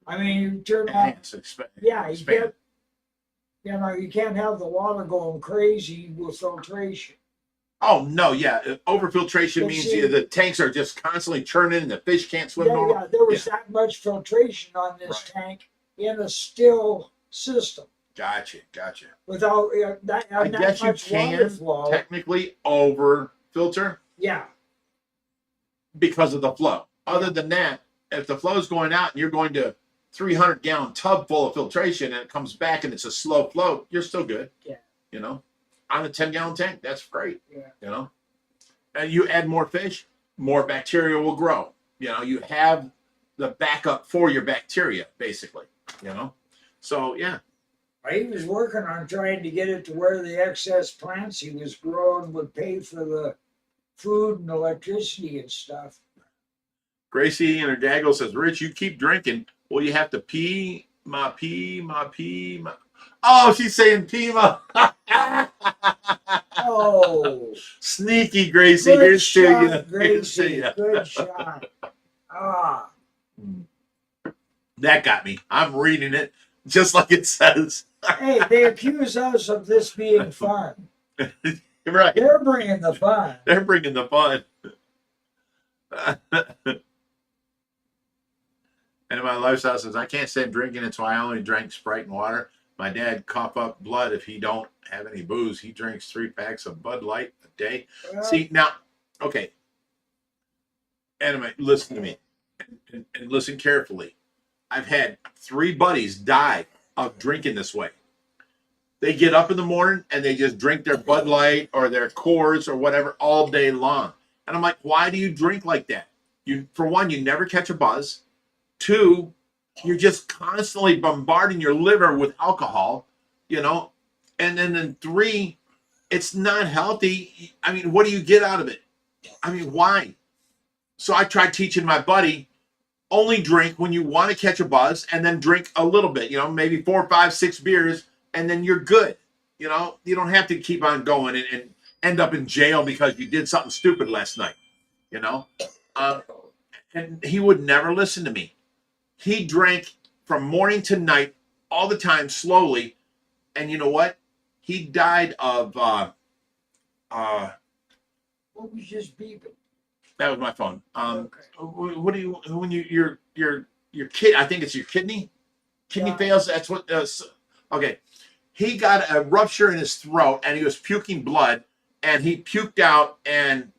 I mean, you turn on, yeah, you can't have the water going crazy with filtration. Oh no, yeah, overfiltration But means see- the tanks are just constantly churning, and the fish can't swim Yeah, normal. yeah, there was that much filtration on this tank in a still system Gotcha. without that I guess you much water can flow. technically over filter Yeah, because of the flow. Other than that, if the flow is going out and you're going to 300-gallon tub full of filtration and it comes back and it's a slow flow, you're still good. Yeah. You know, on a 10-gallon tank, that's great. Yeah. You know, and you add more fish, more bacteria will grow. You know, you have the backup for your bacteria, basically. You know, so yeah. he was working on trying to get it to where the excess plants he was growing would pay for the food and electricity and stuff. Gracie and her gaggle says, Rich, you keep drinking. Well, you have to pee. Oh, she's saying pee ma. Oh, Sneaky, Gracie. good Here's to you. shot, Here's to Gracie. you. Good shot. Ah, That got me. I'm reading it just like it says. hey, they accuse us of this being fun. Right. They're bringing the fun. They're bringing the fun. And my lifestyle says, I can't stand drinking it, so I only drank Sprite and water. My dad cough up blood if he don't have any booze. He drinks 3 packs of Bud Light a day. Well, See, now, okay. Anyway, listen to me and listen carefully. I've had 3 buddies die of drinking this way. They get up in the morning and they just drink their Bud Light or their Coors or whatever all day long. And I'm like, why do you drink like that? For one, you never catch a buzz. 2, you're just constantly bombarding your liver with alcohol, you know. And then 3, it's not healthy. I mean, what do you get out of it? I mean, why? So I tried teaching my buddy, only drink when you want to catch a buzz, and then drink a little bit, you know, maybe 4, 5, 6 beers, and then you're good. You know, you don't have to keep on going and end up in jail because you did something stupid last night, you know. And he would never listen to me. He drank from morning to night all the time, slowly. And you know what? He died of, what was just beeping? that was my phone. Okay. What do you, when your kid, I think it's your kidney Yeah. fails. That's what, okay. He got a rupture in his throat and he was puking blood and he puked out and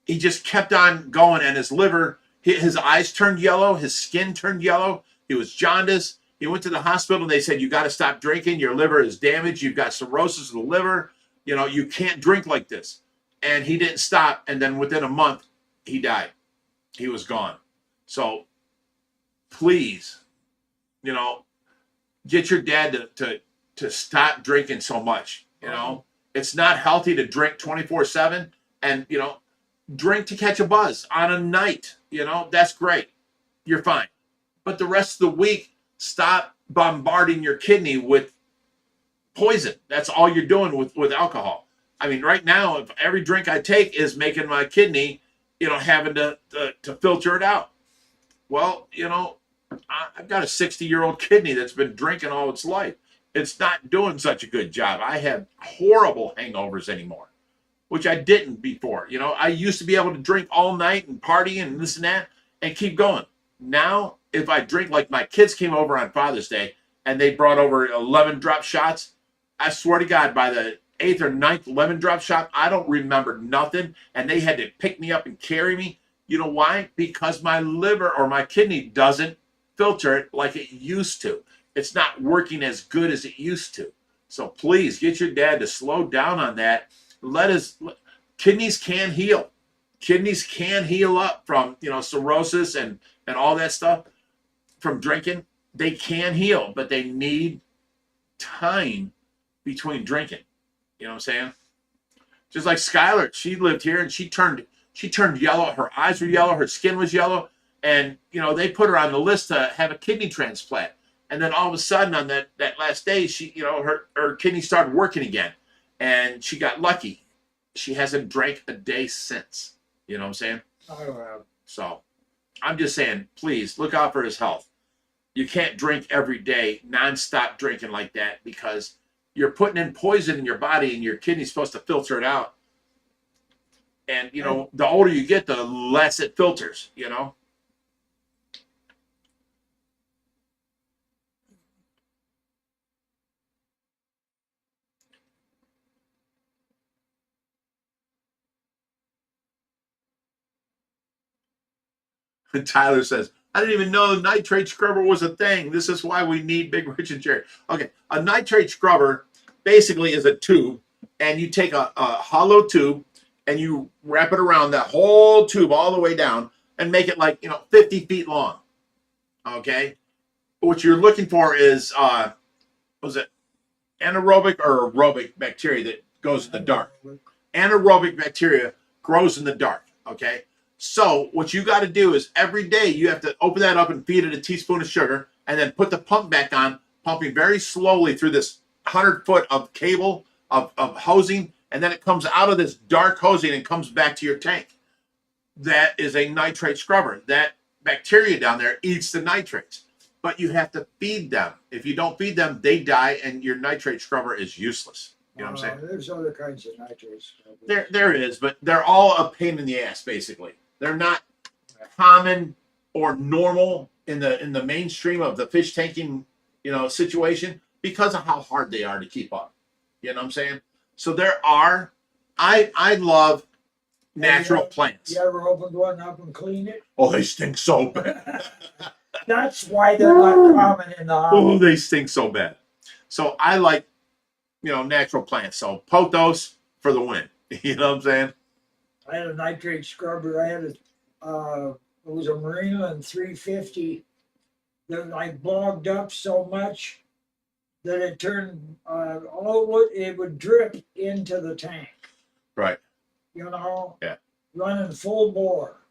he just kept on going, and his liver, his eyes turned yellow, his skin turned yellow. He was jaundiced. He went to the hospital and they said, you got to stop drinking. Your liver is damaged. You've got cirrhosis of the liver. You know, you can't drink like this. And he didn't stop. And then within a month, he died. He was gone. So please, you know, get your dad to stop drinking so much. You know, it's not healthy to drink 24/7 and, you know, drink to catch a buzz on a night. You know, that's great. You're fine. But the rest of the week, stop bombarding your kidney with poison. That's all you're doing with alcohol. I mean, right now, if every drink I take is making my kidney, you know, having to filter it out. Well, you know, I've got a 60-year-old kidney that's been drinking all its life. It's not doing such a good job. I have horrible hangovers anymore, which I didn't before. You know, I used to be able to drink all night and party and this and that and keep going. Now, if I drink, like my kids came over on Father's Day and they brought over 11 drop shots, I swear to God, by the 8th or 9th lemon drop shop. I don't remember nothing. And they had to pick me up and carry me. You know why? Because my liver or my kidney doesn't filter it like it used to. It's not working as good as it used to. So please get your dad to slow down on that. Kidneys can heal. Kidneys can heal up from, cirrhosis and all that stuff from drinking. They can heal, but they need time between drinking. You know what I'm saying? Just like Skylar, she lived here and she turned yellow. Her eyes were yellow. Her skin was yellow. And, they put her on the list to have a kidney transplant. And then all of a sudden on that last day, she, her kidney started working again. And she got lucky. She hasn't drank a day since. You know what I'm saying? Oh, So I'm just saying, please look out for his health. You can't drink every day, nonstop drinking like that, because you're putting in poison in your body and your kidney's supposed to filter it out. And, the older you get, the less it filters, And Tyler says, I didn't even know the nitrate scrubber was a thing. This is why we need Big Rich and Jerry. Okay, a nitrate scrubber basically is a tube, and you take a hollow tube and you wrap it around that whole tube all the way down and make it like, 50 feet long. Okay? What you're looking for is, was it anaerobic or aerobic bacteria that goes in the dark? Anaerobic bacteria grows in the dark. Okay? So what you got to do is every day you have to open that up and feed it a teaspoon of sugar and then put the pump back on, pumping very slowly through this 100-foot of cable of hosing, and then it comes out of this dark hosing and comes back to your tank. That is a nitrate scrubber. That bacteria down there eats the nitrates, but you have to feed them. If you don't feed them, they die and your nitrate scrubber is useless. You know what I'm saying? There's other kinds of nitrate scrubbers. There is, but they're all a pain in the ass, basically. They're not common or normal in the mainstream of the fish tanking, situation because of how hard they are to keep up. You know what I'm saying? So there are, I love natural plants. You ever opened one up and clean it? Oh, they stink so bad. That's why they're not common in the hobby. Oh, they stink so bad. So I like, natural plants. So pothos for the win. You know what I'm saying? I had a nitrate scrubber. I had it was a Marineland 350 that I bogged up so much that it turned it would drip into the tank. Right. Yeah. Running full bore.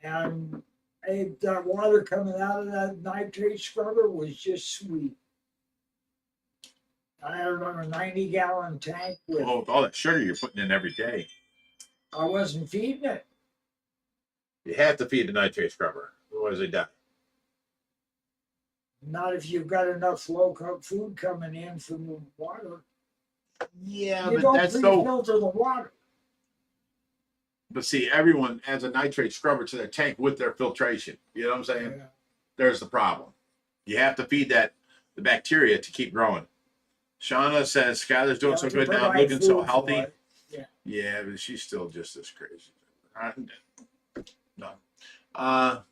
And that water coming out of that nitrate scrubber was just sweet. I had it on a 90-gallon tank with. Oh, with all that sugar you're putting in every day. I wasn't feeding it. You have to feed the nitrate scrubber, otherwise they die. Not if you've got enough low-carb food coming in from the water. Yeah, You but that's don't so. filter the water. But see, everyone adds a nitrate scrubber to their tank with their filtration. You know what I'm saying? Yeah. There's the problem. You have to feed the bacteria to keep growing. Shauna says, Skylar's doing so good now, looking so healthy. Yeah, but she's still just as crazy. No.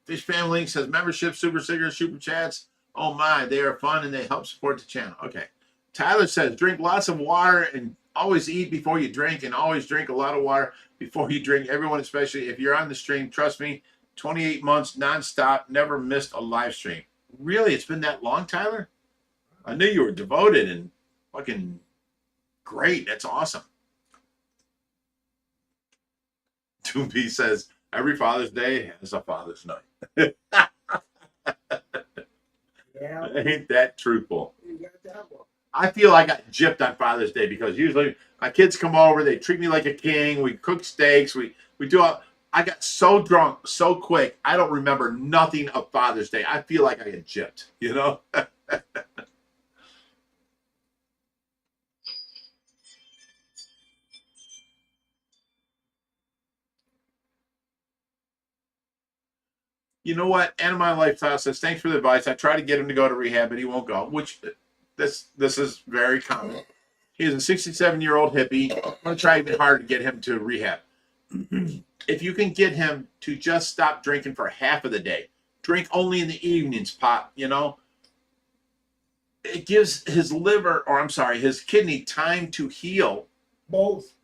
Fish Family says, membership, super stickers, super chats. Oh my, they are fun and they help support the channel. Okay. Tyler says, drink lots of water and always eat before you drink, and always drink a lot of water before you drink. Everyone, especially if you're on the stream, trust me, 28 months nonstop, never missed a live stream. Really? It's been that long, Tyler? I knew you were devoted and fucking great. That's awesome. 2B says, every Father's Day has a Father's Night. Yeah. Ain't that truthful? You got that one. I feel I got gypped on Father's Day because usually my kids come over, they treat me like a king, we cook steaks, we do all. I got so drunk so quick, I don't remember nothing of Father's Day. I feel like I get gypped, you know? You know what? Animal Lifestyle says, thanks for the advice. I try to get him to go to rehab, but he won't go, which this is very common. He is a 67-year-old hippie. I'm going to try even harder to get him to rehab. If you can get him to just stop drinking for half of the day, drink only in the evenings, Pop, you know, it gives his liver, or I'm sorry, his kidney time to heal. Both.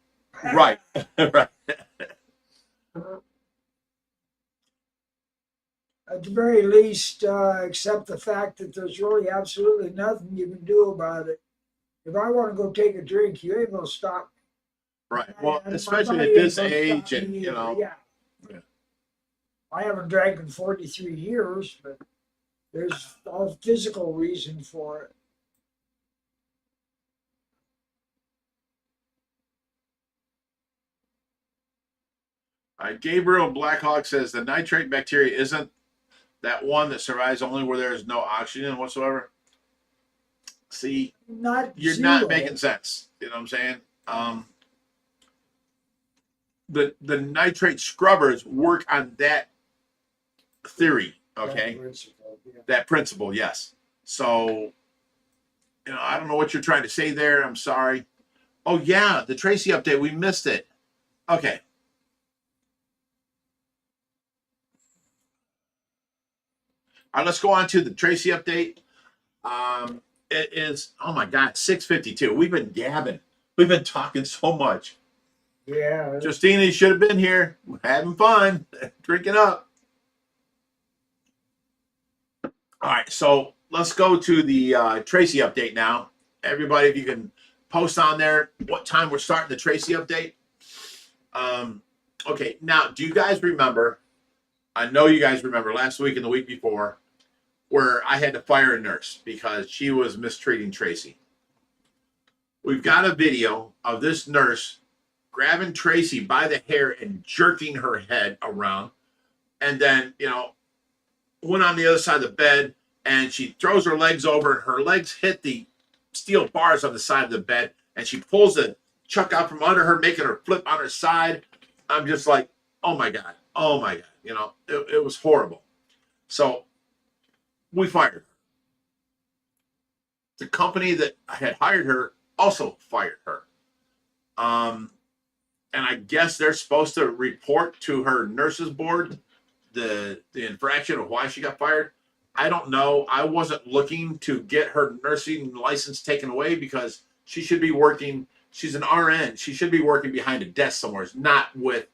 Right. Right. At the very least, accept the fact that there's really absolutely nothing you can do about it. If I want to go take a drink, you ain't gonna stop me. Right. Well, And my especially body at this ain't gonna age, stop and me you either. know, Yeah. Yeah. I haven't drank in 43 years, but there's a physical reason for it. Gabriel Blackhawk says the nitrate bacteria isn't that one that survives only where there is no oxygen whatsoever. See, Not you're zero. not making sense. You know what I'm saying? The nitrate scrubbers work on that theory. Okay, that principle, yes. So, you know, I don't know what you're trying to say there. I'm sorry. Oh yeah, the Tracy update. We missed it. Okay. All right, let's go on to the Tracy update. It is, oh my God, 6:52. We've been gabbing. We've been talking so much. Yeah. Justina, you should have been here. We're having fun, drinking up. All right, so let's go to the Tracy update now. Everybody, if you can post on there what time we're starting the Tracy update. Okay, now, do you guys remember? I know you guys remember last week and the week before where I had to fire a nurse because she was mistreating Tracy. We've got a video of this nurse grabbing Tracy by the hair and jerking her head around. And then, you know, went on the other side of the bed and she throws her legs over and her legs hit the steel bars on the side of the bed. And she pulls the chuck out from under her, making her flip on her side. I'm just like, oh my God. Oh my God. You know, it was horrible. So we fired her. The company that had hired her also fired her. And I guess they're supposed to report to her nurses board the infraction of why she got fired. I don't know. I wasn't looking to get her nursing license taken away because she should be working. She's an RN. She should be working behind a desk somewhere, not with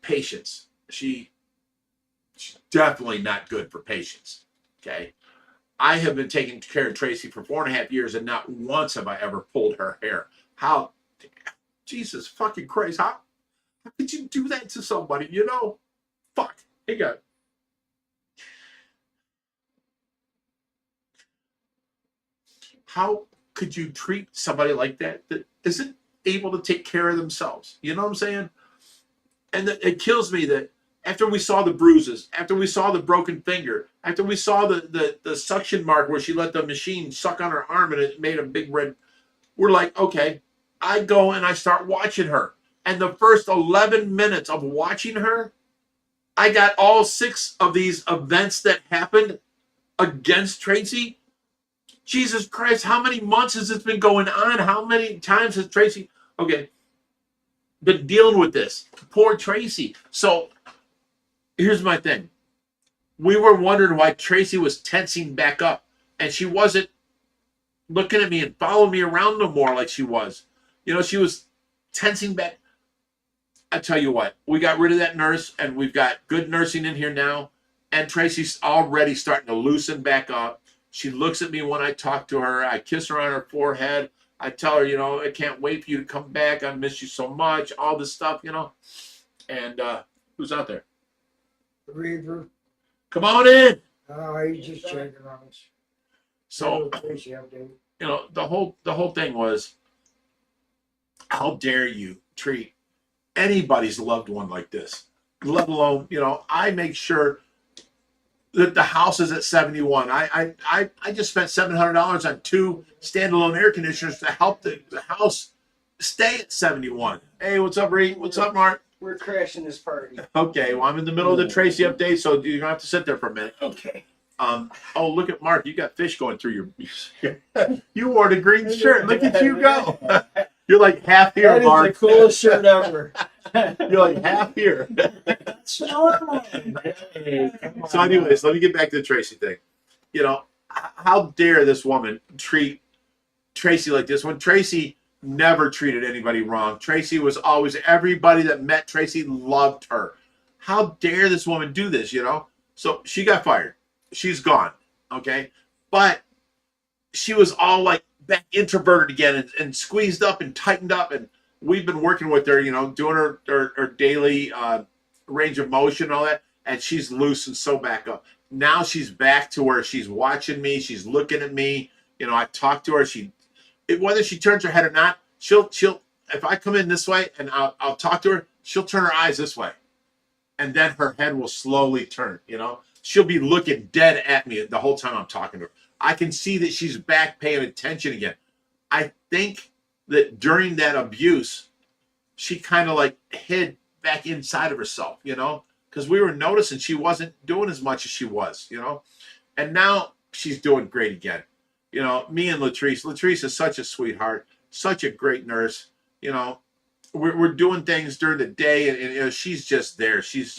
patients. She's definitely not good for patients. Okay. I have been taking care of Tracy for 4.5 years, and not once have I ever pulled her hair. How, Jesus fucking Christ, how could you do that to somebody? You know, fuck. Hey, God. How could you treat somebody like that isn't able to take care of themselves? You know what I'm saying? And it kills me that after we saw the bruises, after we saw the broken finger, after we saw the suction mark where she let the machine suck on her arm and it made a big red, we're like, okay, I go and I start watching her. And the first 11 minutes of watching her, I got all 6 of these events that happened against Tracy. Jesus Christ, how many months has this been going on? How many times has Tracy, okay, been dealing with this? Poor Tracy. So here's my thing. We were wondering why Tracy was tensing back up, and she wasn't looking at me and following me around no more like she was. You know, she was tensing back. I tell you what, we got rid of that nurse, and we've got good nursing in here now, and Tracy's already starting to loosen back up. She looks at me when I talk to her. I kiss her on her forehead. I tell her, you know, I can't wait for you to come back. I miss you so much. All this stuff, you know. And who's out there? The Reaver. Come on in. Oh, he's just checking on us. So, you know, the whole thing was, how dare you treat anybody's loved one like this? Let alone, you know, I make sure that the house is at 71. I just spent $700 on 2 standalone air conditioners to help the house stay at 71. Hey, what's up, Reed? What's up, Mark? We're crashing this party. Okay, well, I'm in the middle of the Tracy update, so you're gonna have to sit there for a minute. Okay. Oh, look at Mark. You got fish going through your. You wore the green shirt. Look at you go. You're like half here, That is Mark. the coolest shirt ever. You're like half here. That's normal. Hey, come So, on. anyways, let me get back to the Tracy thing. You know, how dare this woman treat Tracy like this when Tracy never treated anybody wrong. Tracy was always, everybody that met Tracy loved her. How dare this woman do this, you know? So she got fired. She's gone. Okay. But she was all like back introverted again and squeezed up and tightened up. And we've been working with her, you know, doing her daily range of motion and all that. And she's loose and so back up. Now she's back to where she's watching me. She's looking at me. You know, I talk to her. Whether she turns her head or not, she'll if I come in this way and I'll talk to her, she'll turn her eyes this way. And then her head will slowly turn, you know. She'll be looking dead at me the whole time I'm talking to her. I can see that she's back paying attention again. I think that during that abuse, she kind of like hid back inside of herself, you know, because we were noticing she wasn't doing as much as she was, you know. And now she's doing great again. You know, me and Latrice. Latrice is such a sweetheart, such a great nurse. You know, we're doing things during the day, and you know, she's just there. She's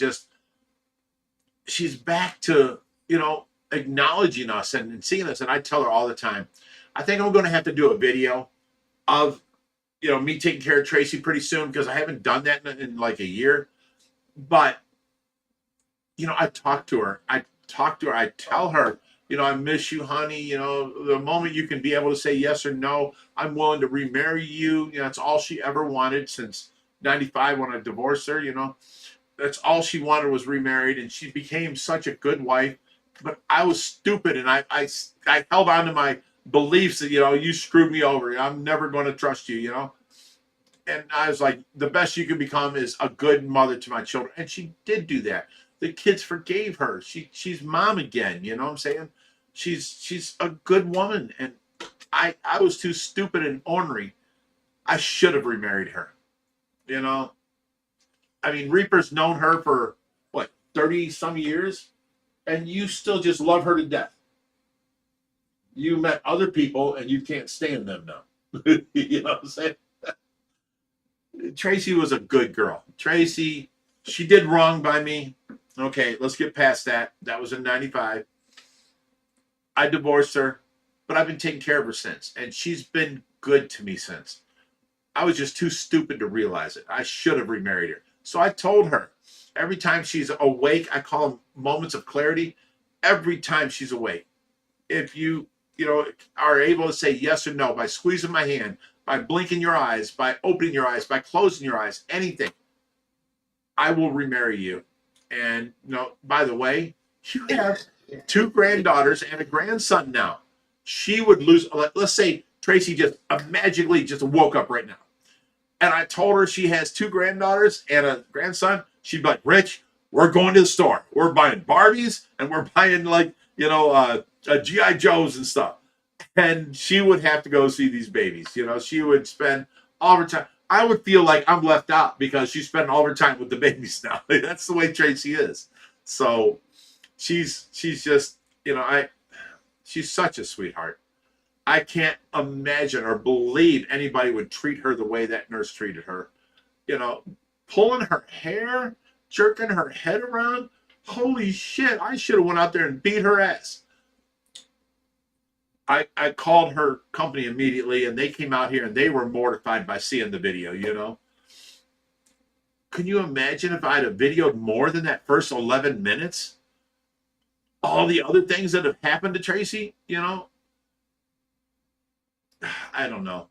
back to, you know, acknowledging us and seeing us. And I tell her all the time, I think I'm going to have to do a video of, you know, me taking care of Tracy pretty soon because I haven't done that in like a year. But, you know, I talk to her. I tell her, you know, I miss you, honey. You know, the moment you can be able to say yes or no, I'm willing to remarry you. You know, that's all she ever wanted since 95 when I divorced her, you know. That's all she wanted was remarried, and she became such a good wife. But I was stupid, and I held on to my beliefs that, you know, you screwed me over. I'm never going to trust you, you know. And I was like, the best you can become is a good mother to my children. And she did do that. The kids forgave her. She's mom again, you know what I'm saying? She's a good woman. And I was too stupid and ornery. I should have remarried her, you know. I mean, Reaper's known her for, what, 30 some years? And you still just love her to death. You met other people and you can't stand them now. You know what I'm saying? Tracy was a good girl. Tracy, she did wrong by me. Okay, let's get past that. That was in 95. I divorced her, but I've been taking care of her since. And she's been good to me since. I was just too stupid to realize it. I should have remarried her. So I told her, every time she's awake, I call them moments of clarity. Every time she's awake, if you know, are able to say yes or no by squeezing my hand, by blinking your eyes, by opening your eyes, by closing your eyes, anything, I will remarry you. And, you know, by the way, you have 2 granddaughters and a grandson now. She would lose, let's say Tracy just magically just woke up right now. And I told her she has 2 granddaughters and a grandson. She'd be like, Rich, we're going to the store. We're buying Barbies and we're buying, like, you know, G.I. Joes and stuff. And she would have to go see these babies. You know, she would spend all her time. I would feel like I'm left out because she's spending all her time with the babies now. That's the way Tracy is. So she's just, you know, she's such a sweetheart. I can't imagine or believe anybody would treat her the way that nurse treated her. You know, pulling her hair, jerking her head around. Holy shit, I should have went out there and beat her ass. I called her company immediately, and they came out here, and they were mortified by seeing the video, you know. Can you imagine if I'd have videoed more than that first 11 minutes? All the other things that have happened to Tracy, you know? I don't know.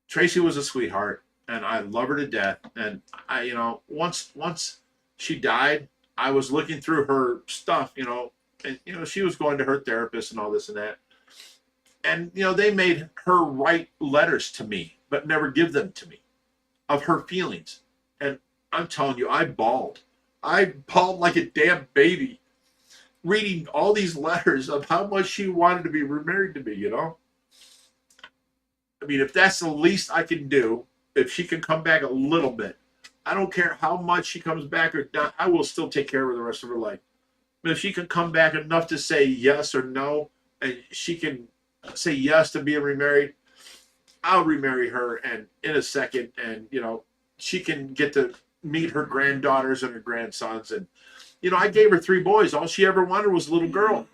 Tracy was a sweetheart, and I love her to death. And I, you know, once she died, I was looking through her stuff, you know, and, you know, she was going to her therapist and all this and that. And, you know, they made her write letters to me, but never give them to me of her feelings. And I'm telling you, I bawled. I bawled like a damn baby reading all these letters of how much she wanted to be remarried to me, you know? I mean, if that's the least I can do, if she can come back a little bit, I don't care how much she comes back or not. I will still take care of her the rest of her life. But if she can come back enough to say yes or no, and she can say yes to being remarried, I'll remarry her and in a second, and she can get to meet her granddaughters and her grandsons. And I gave her 3 boys. All she ever wanted was a little girl.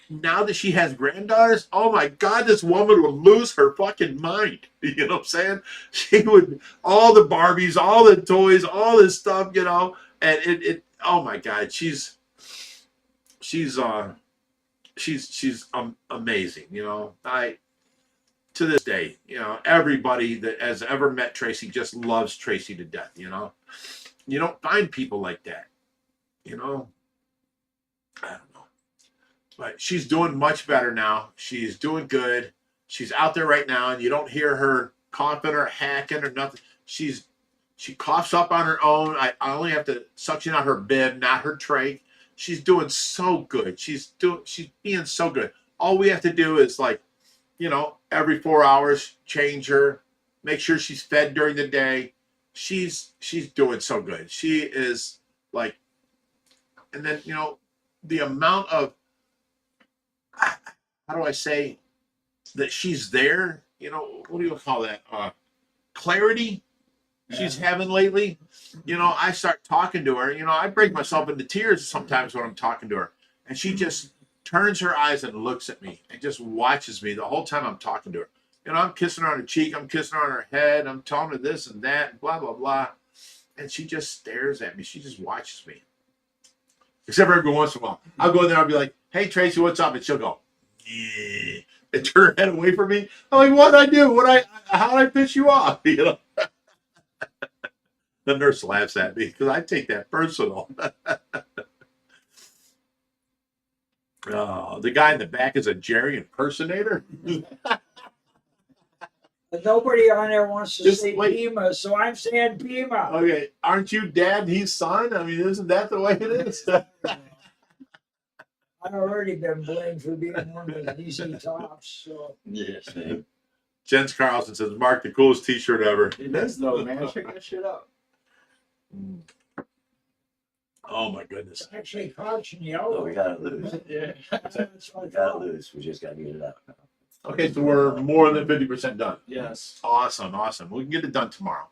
Now that she has granddaughters, oh my God, this woman would lose her fucking mind. You know what I'm saying? She would, all the Barbies, all the toys, all this stuff, and it oh my God, she's amazing. To this day, everybody that has ever met Tracy just loves Tracy to death. You don't find people like that. I don't know. But she's doing much better now. She's doing good. She's out there right now, and you don't hear her coughing or hacking or nothing. She coughs up on her own. I only have to suction out her bib, not her trach. She's doing so good. She's being so good. All we have to do is every 4 hours, change her, make sure she's fed during the day. She's doing so good. She is and then the amount of, how do I say that she's there? What do you call that? Clarity she's having lately. I start talking to her. I break myself into tears sometimes when I'm talking to her, and she just turns her eyes and looks at me and just watches me the whole time I'm talking to her. I'm kissing her on her cheek, I'm kissing her on her head, I'm telling her this and that, blah, blah, blah. And she just stares at me. She just watches me. Except for every once in a while. I'll go in there, I'll be like, hey, Tracy, what's up? And she'll go, yeah, and turn her head away from me. I'm like, what'd I do? How'd I piss you off? The nurse laughs at me because I take that personal. Oh, the guy in the back is a Jerry impersonator. But nobody on there wants to Just say wait. Pima, so I'm saying Pima. Okay, aren't you dad and he's son? I mean, isn't that the way it is? I've already been blamed for being one of the DC tops. So. Yes, man. Jens Carlson says, Mark, the coolest t-shirt ever. It is though, man. Check that shit out. Oh my goodness. It's actually couch and Oh, yellow. we gotta lose. Yeah. That's what I We gotta thought. lose. We just gotta get it out. Okay, so we're more than 50% done. Yes. Awesome. We can get it done tomorrow.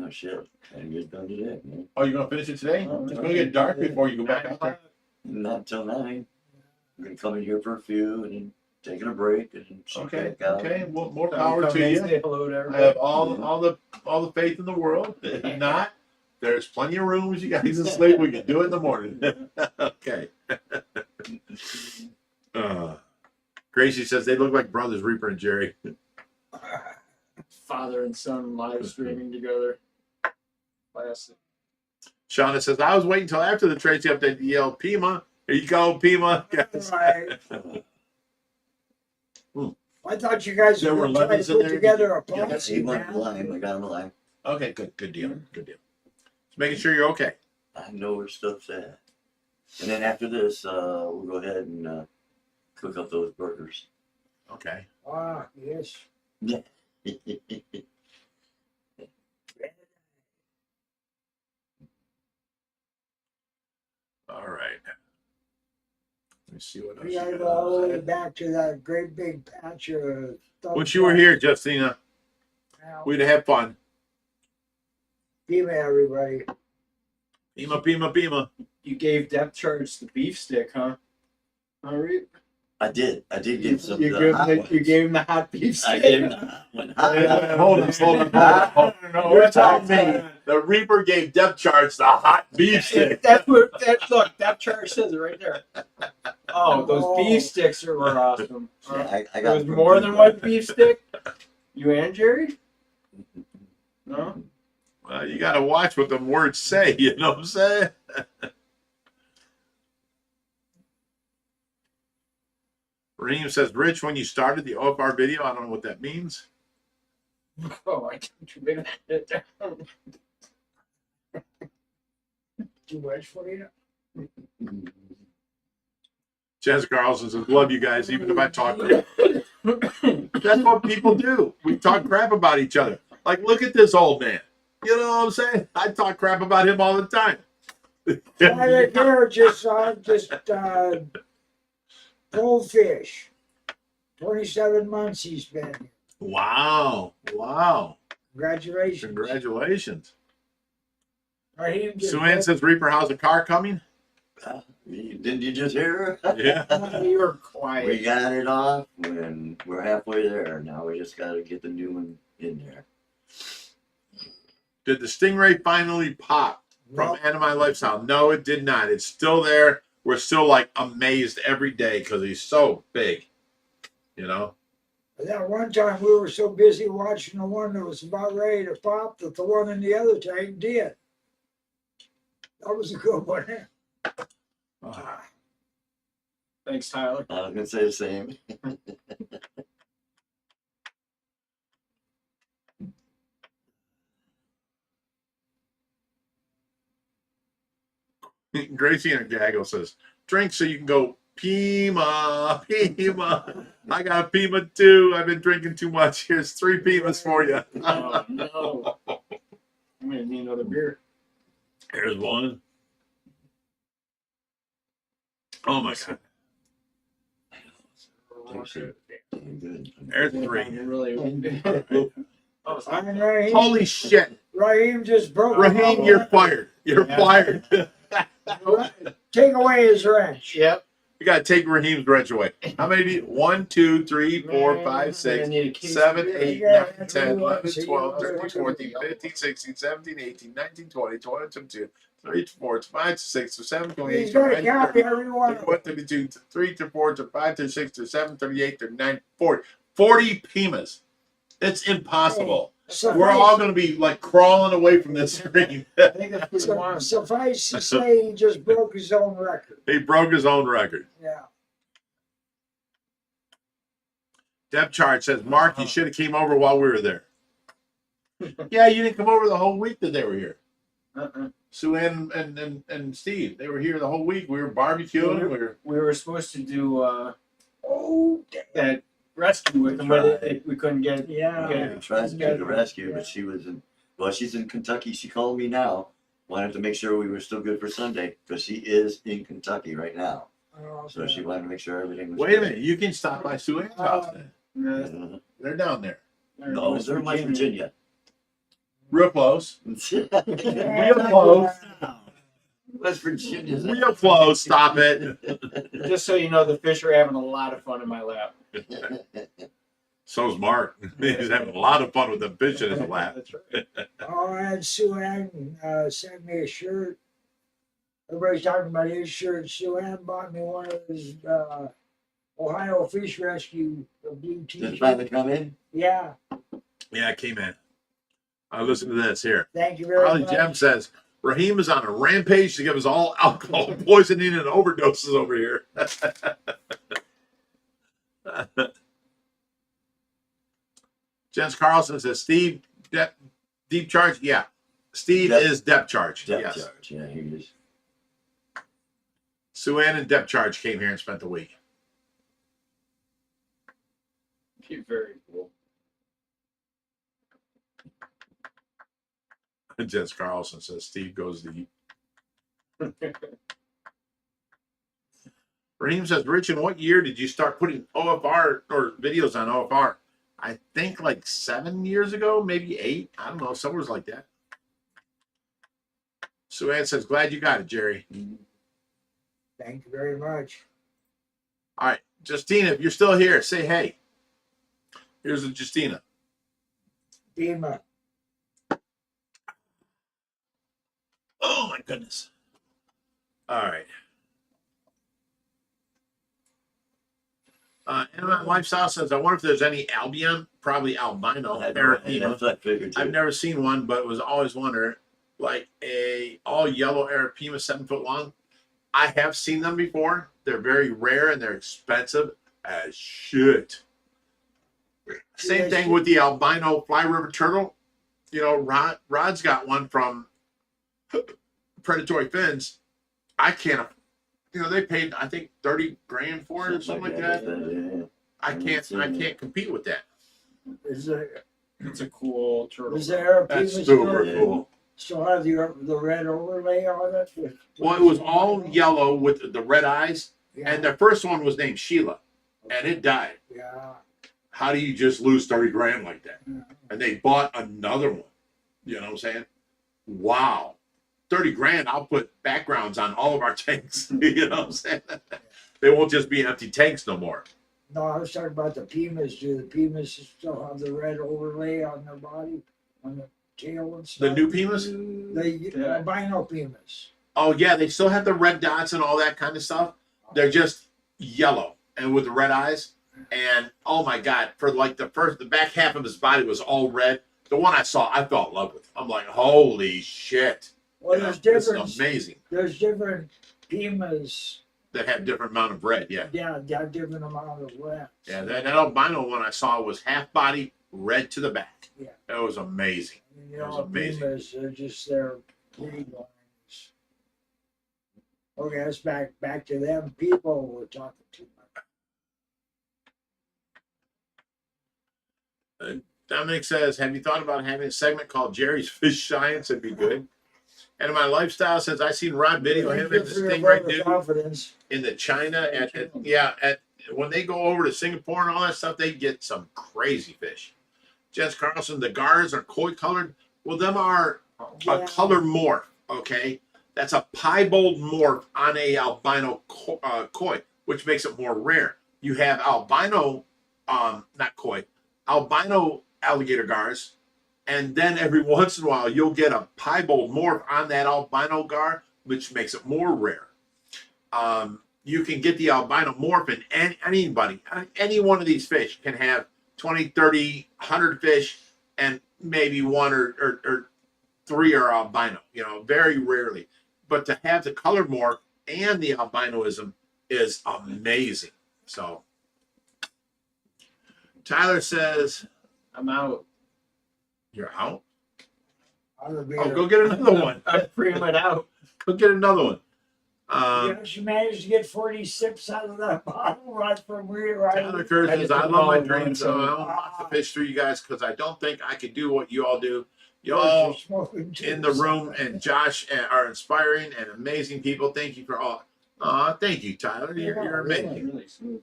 Oh shit. Gotta get it done today, man. Oh, you're going to finish it today? Oh, It's going to get dark before you go back out there. Not until 9. I'm gonna come in here for a few and then taking a break and then check Okay, back out. okay. Well, more power to you. Say hello to I everybody. have all the faith in the world. If not, there's plenty of rooms you guys can sleep. We can do it in the morning. Okay. Gracie says they look like brothers, Reaper and Jerry. Father and son live streaming together. Classic. Shauna says, I was waiting until after the Tracy update to yell, Pima. Here you go, Pima. Right. I thought you guys There were were going to lemons in put there? together a Yeah, policy. He went man. blind. I got him alive. Okay, good deal. Good deal. Just making sure you're okay. I know where stuff's at. And then after this, we'll go ahead and cook up those burgers. Okay. Ah, yes. All right. Let me see what else. We you gotta got. go all the way back to that great big patch of stuff. Once you were here, Justina, Now, we'd have fun. Pima, everybody. Pima. You gave depth charge the beef stick, huh? All right. I did give some. You of the hot gave ones. him the hot beef I stick. gave him the hot one. Hold on. I don't know You're what telling that's me the Reaper gave depth charge the hot beef stick. That's what that look. Depth charge says it right there. Oh, those beef sticks were awesome. Yeah, I There got was it from more than Big one Brother. beef stick. You and Jerry? No. Well, you got to watch what the words say. You know what I'm saying? Reem says, Rich, when you started the OFR video, I don't know what that means. Oh, I can't you make that down. Too much for you? Jess Carlson says, love you guys, even if I talk crap. That's what people do. We talk crap about each other. Like, look at this old man. You know what I'm saying? I talk crap about him all the time. Private here, just goldfish. 27 months he's been here. Wow. Wow. Congratulations. Congratulations. Raheem just Sue Ann says, Reaper, how's the car coming? Didn't you just hear? Yeah. You were quiet. We got it off, and we're halfway there. Now we just got to get the new one in there. Did the Stingray finally pop from Nope. Anime Lifestyle? No, it did not. It's still there. We're still like amazed every day because he's so big. You know? That one time we were so busy watching the one that was about ready to pop that the one in the other tank did. That was a good one. Thanks, Tyler. I was gonna say the same. Gracie and Gaggle says, drink so you can go Pima, Pima. I got a Pima too. I've been drinking too much. Here's 3 Pimas for you. Oh, no. I'm going to need another beer. Here's one. Oh my God. Damn good. There's 3. Really. Oh, And Raheem, Holy shit. Raheem just broke Raheem, you're fired. You're Yeah. fired. Take away his wrench. Yep. We got to take Raheem's wrench away. How many do you? 1, 2, 3, 4, 5, 6, 7, 8, 9, 10, 11, 12, 13, 14, 15, 16, 17, 18, 19, 20, 21, 22, 3, 4, 5, 6, 7, 28, He's going to 29, copy everyone. 31, 32, 33, 34, 35, 36, 37, 38, 39, 40. 40 Pimas. It's impossible. We're all going to be like crawling away from this screen. I think that's what he wants. Suffice to say, he just broke his own record. He broke his own record. Yeah. Depth charge says, Mark, you should have came over while we were there. Yeah, you didn't come over the whole week that they were here. Sue Ann and Steve, they were here the whole week. We were barbecuing. We were supposed to do Oh, that rescue with them, but we couldn't get. yeah. Okay. We tried to do the rescue, but she was in. Well, she's in Kentucky. She called me now. Wanted to make sure we were still good for Sunday because she is in Kentucky right now. Oh, So she wanted to make sure everything was. Wait a good. minute, you can stop by Sue Ann's house then. Uh, They're down there. no, they're in West Virginia. Real close. Real Real close. West Virginia. Real close. Stop it. Just so you know, the fish are having a lot of fun in my lap. So's Mark. He's having a lot of fun with the fish in his lap. That's right. Oh, and Sue Ann sent me a shirt. Everybody's talking about his shirt. Sue Ann bought me one of his Ohio Fish Rescue blue Did it t-shirt. finally come in? Yeah, Yeah, it came in. Listen to this here. thank you very Holly much. Jem says, Raheem is on a rampage to give us all alcohol poisoning and overdoses over here. Jens Carlson says, Steve, deep charge? Yeah. Steve Depth- is depth charge. Depth Yes. charge. Yeah, he is. Sue Ann and depth charge came here and spent the week. Very cool. Jens Carlson says, Steve goes deep. Raheem says, Rich, in what year did you start putting OFR or videos on OFR? I think like 7 years ago, maybe 8. I don't know, somewhere like that. Sue Ann says, glad you got it, Jerry. Thank you very much. All right, Justina, if you're still here, say hey. Here's a Justina. Dima. Oh my goodness. All right. Animal Lifestyle says, I wonder if there's any Albion, probably albino, arapaima. That's what I figured too. I've never seen one, but was always wondering, like a all yellow arapaima, 7 foot long. I have seen them before. They're very rare and they're expensive as shit. Same thing with the albino fly river turtle. You know, Rod's got one from Predatory Fins. I can't, you know, they paid I think 30 grand for it or something like that. Yeah. I can't compete with that. Is It's a cool turtle. Is there That's people super still, cool. still have the red overlay on it? Well, it was all yellow with the red eyes, Yeah, and the first one was named Sheila, and it died. yeah. How do you just lose 30 grand like that? Yeah. And they bought another one. You know what I'm saying? Wow. 30 grand, I'll put backgrounds on all of our tanks. You know what I'm saying? They won't just be empty tanks no more. No, I was talking about the Pumas. Do the Pumas still have the red overlay on their body, on the tail and The stuff? new Pumas? The albino Pumas. Oh, yeah, they still have the red dots and all that kind of stuff. They're just yellow and with the red eyes. And oh my God, for like the back half of his body was all red. The one I saw, I fell in love with. I'm like, holy shit. Well, You know, there's this different. is amazing. There's different Pumas. That have different amount of red, yeah. Yeah, got different amount of red. Yeah, that albino one I saw was half body, red to the back. Yeah. That was amazing. You That was know, amazing. Pumas, they're just their breed lines. Okay, let's back to them. People were talking too much. Dominic says, have you thought about having a segment called Jerry's Fish Science? It'd be good. And my lifestyle says, I seen Rod video of him and the stingray dude Confidence. in the China at when they go over to Singapore and all that stuff, they get some crazy fish. Jess Carlson, the gars are koi colored. Well, them are a Yeah. color morph, okay? That's a piebald morph on a albino koi, which makes it more rare. You have albino, not koi, albino alligator gars, and then every once in a while you'll get a piebald morph on that albino gar, which makes it more rare. You can get the albino morph in anybody, any one of these fish can have 20, 30, 100 fish, and maybe one or three are albino, you know, very rarely. But to have the color morph and the albinoism is amazing. So Tyler says, I'm out. you're out? I'll be Oh, go get another one. I'm pretty much out. Go get another one. She managed to get 40 sips out of that bottle right from where Tyler Kerr I says, just I took love my all dreams, one, so so- I don't want to fish through you guys because I don't think I could do what you all do. You're Y'all smoking too. in the room and Josh are inspiring and amazing people. Thank you for all. Thank you, Tyler. You're amazing. Really smooth.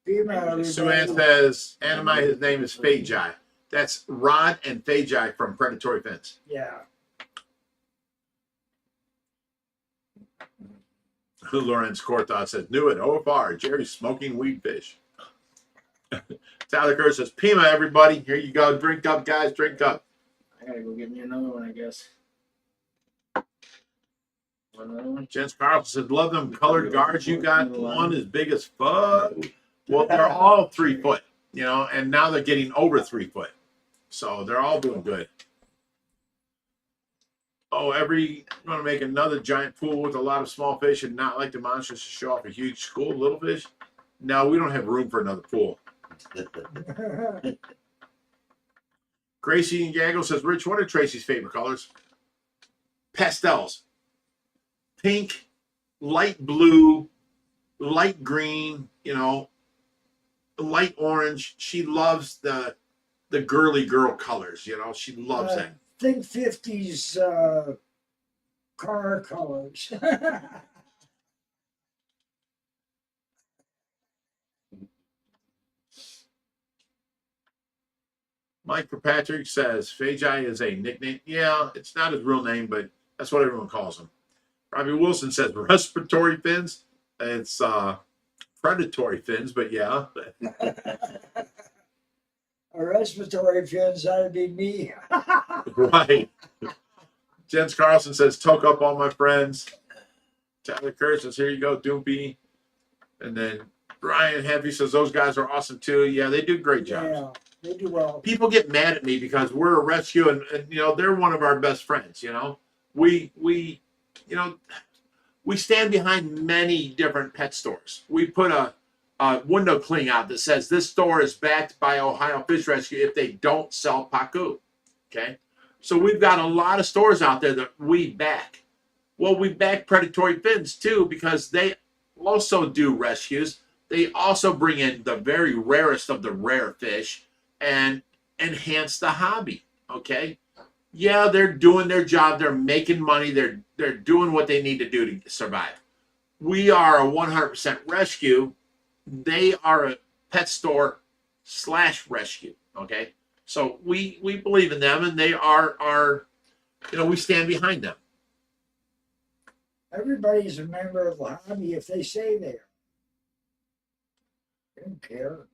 Female, Sue Ann everybody. says, Anime, his name is Fajai. That's Rod and Fajai from Predatory Fins. Yeah. Lawrence Corthot says, knew it, OFR, Jerry's smoking weed fish. Tyler Kerr says, Pima, everybody. Here you go. Drink up, guys. Drink up. I gotta go get me another one, I guess. Another one? Jens Carlson says, love them colored guards. You got one as big as fuck. Well, they're all 3 foot, you know, and now they're getting over 3 foot. So they're all doing good. Oh, going to make another giant pool with a lot of small fish and not like the monsters to show off a huge school of little fish? No, we don't have room for another pool. Gracie and Gaggle says, Rich, what are Tracy's favorite colors? Pastels. Pink, light blue, light green, you know, light orange. She loves the girly girl colors, you know. She loves that. Think 50s car colors. Mike Kirkpatrick says Fajai is a nickname. Yeah, it's not his real name, but that's what everyone calls him. Robbie Wilson says respiratory fins. It's predatory fins, but yeah. A respiratory fins, that'd be me. Right. Jens Carlson says, toke up all my friends. Tyler Kerr says, here you go, Doompy. And then Brian Heavy says, those guys are awesome too. Yeah, they do great jobs. Yeah, they do well. People get mad at me because we're a rescue and you know, they're one of our best friends, you know. We you know, we stand behind many different pet stores. We put a window cling out that says this store is backed by Ohio Fish Rescue if they don't sell pacu. Okay. So we've got a lot of stores out there that we back. Well, we back predatory fins too because they also do rescues. They also bring in the very rarest of the rare fish. and enhance the hobby. Okay. Yeah, they're doing their job. They're making money. They're doing what they need to do to survive. We are a 100% rescue. They are a pet store / rescue. Okay. So we believe in them, and they are we stand behind them. Everybody's a member of the hobby if they say they are. They don't care.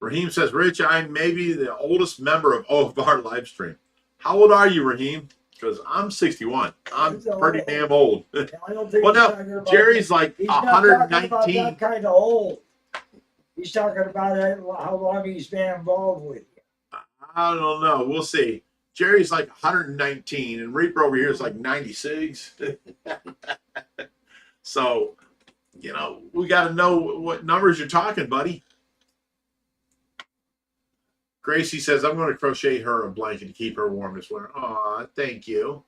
Raheem says, Rich, I'm maybe the oldest member of our live stream. How old are you, Raheem? Because I'm 61. I'm pretty damn old. I don't think Well, he's no, talking about Jerry's like he's not talking about 119. that kind of old. He's talking about how long he's been involved with you. I don't know. We'll see. Jerry's like 119, and Reaper over here is like 96. So, we got to know what numbers you're talking, buddy. Gracie says, I'm going to crochet her a blanket to keep her warm this winter. Aw, thank you.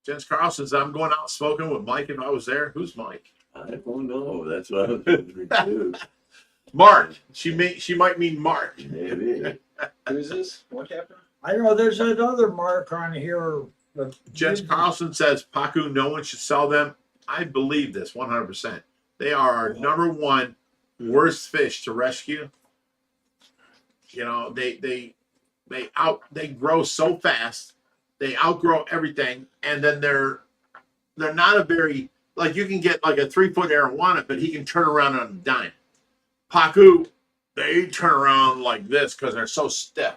Jens Carlson says, I'm going out smoking with Mike if I was there. Who's Mike? I don't know. That's what I was wondering too. Mark. She might mean Mark. Maybe. Who's this? What happened? I know there's another mark on here. Jens Carlson says, Pacu, no one should sell them. I believe this 100%. They are our #1 worst fish to rescue. They grow so fast. They outgrow everything, and then they're not a very, like, you can get like a 3-foot arowana, but he can turn around on a dime. Pacu, they turn around like this because they're so stiff.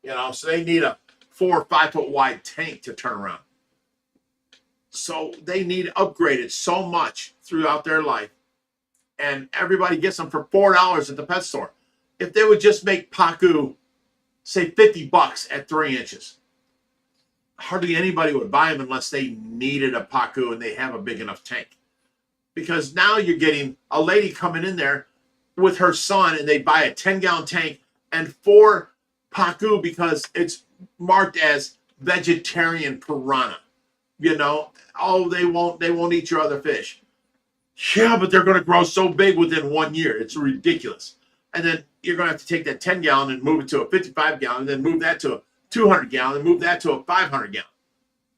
So they need a 4 or 5 foot wide tank to turn around. So they need upgraded so much throughout their life. And everybody gets them for $4 at the pet store. If they would just make Pacu, say $50 at 3 inches, hardly anybody would buy them unless they needed a Pacu and they have a big enough tank. Because now you're getting a lady coming in there with her son and they buy a 10-gallon tank and 4 Pacu because it's marked as vegetarian piranha. They won't eat your other fish. Yeah, but they're going to grow so big within 1 year. It's ridiculous. And then you're going to have to take that 10-gallon and move it to a 55-gallon, and then move that to a 200-gallon, and move that to a 500-gallon.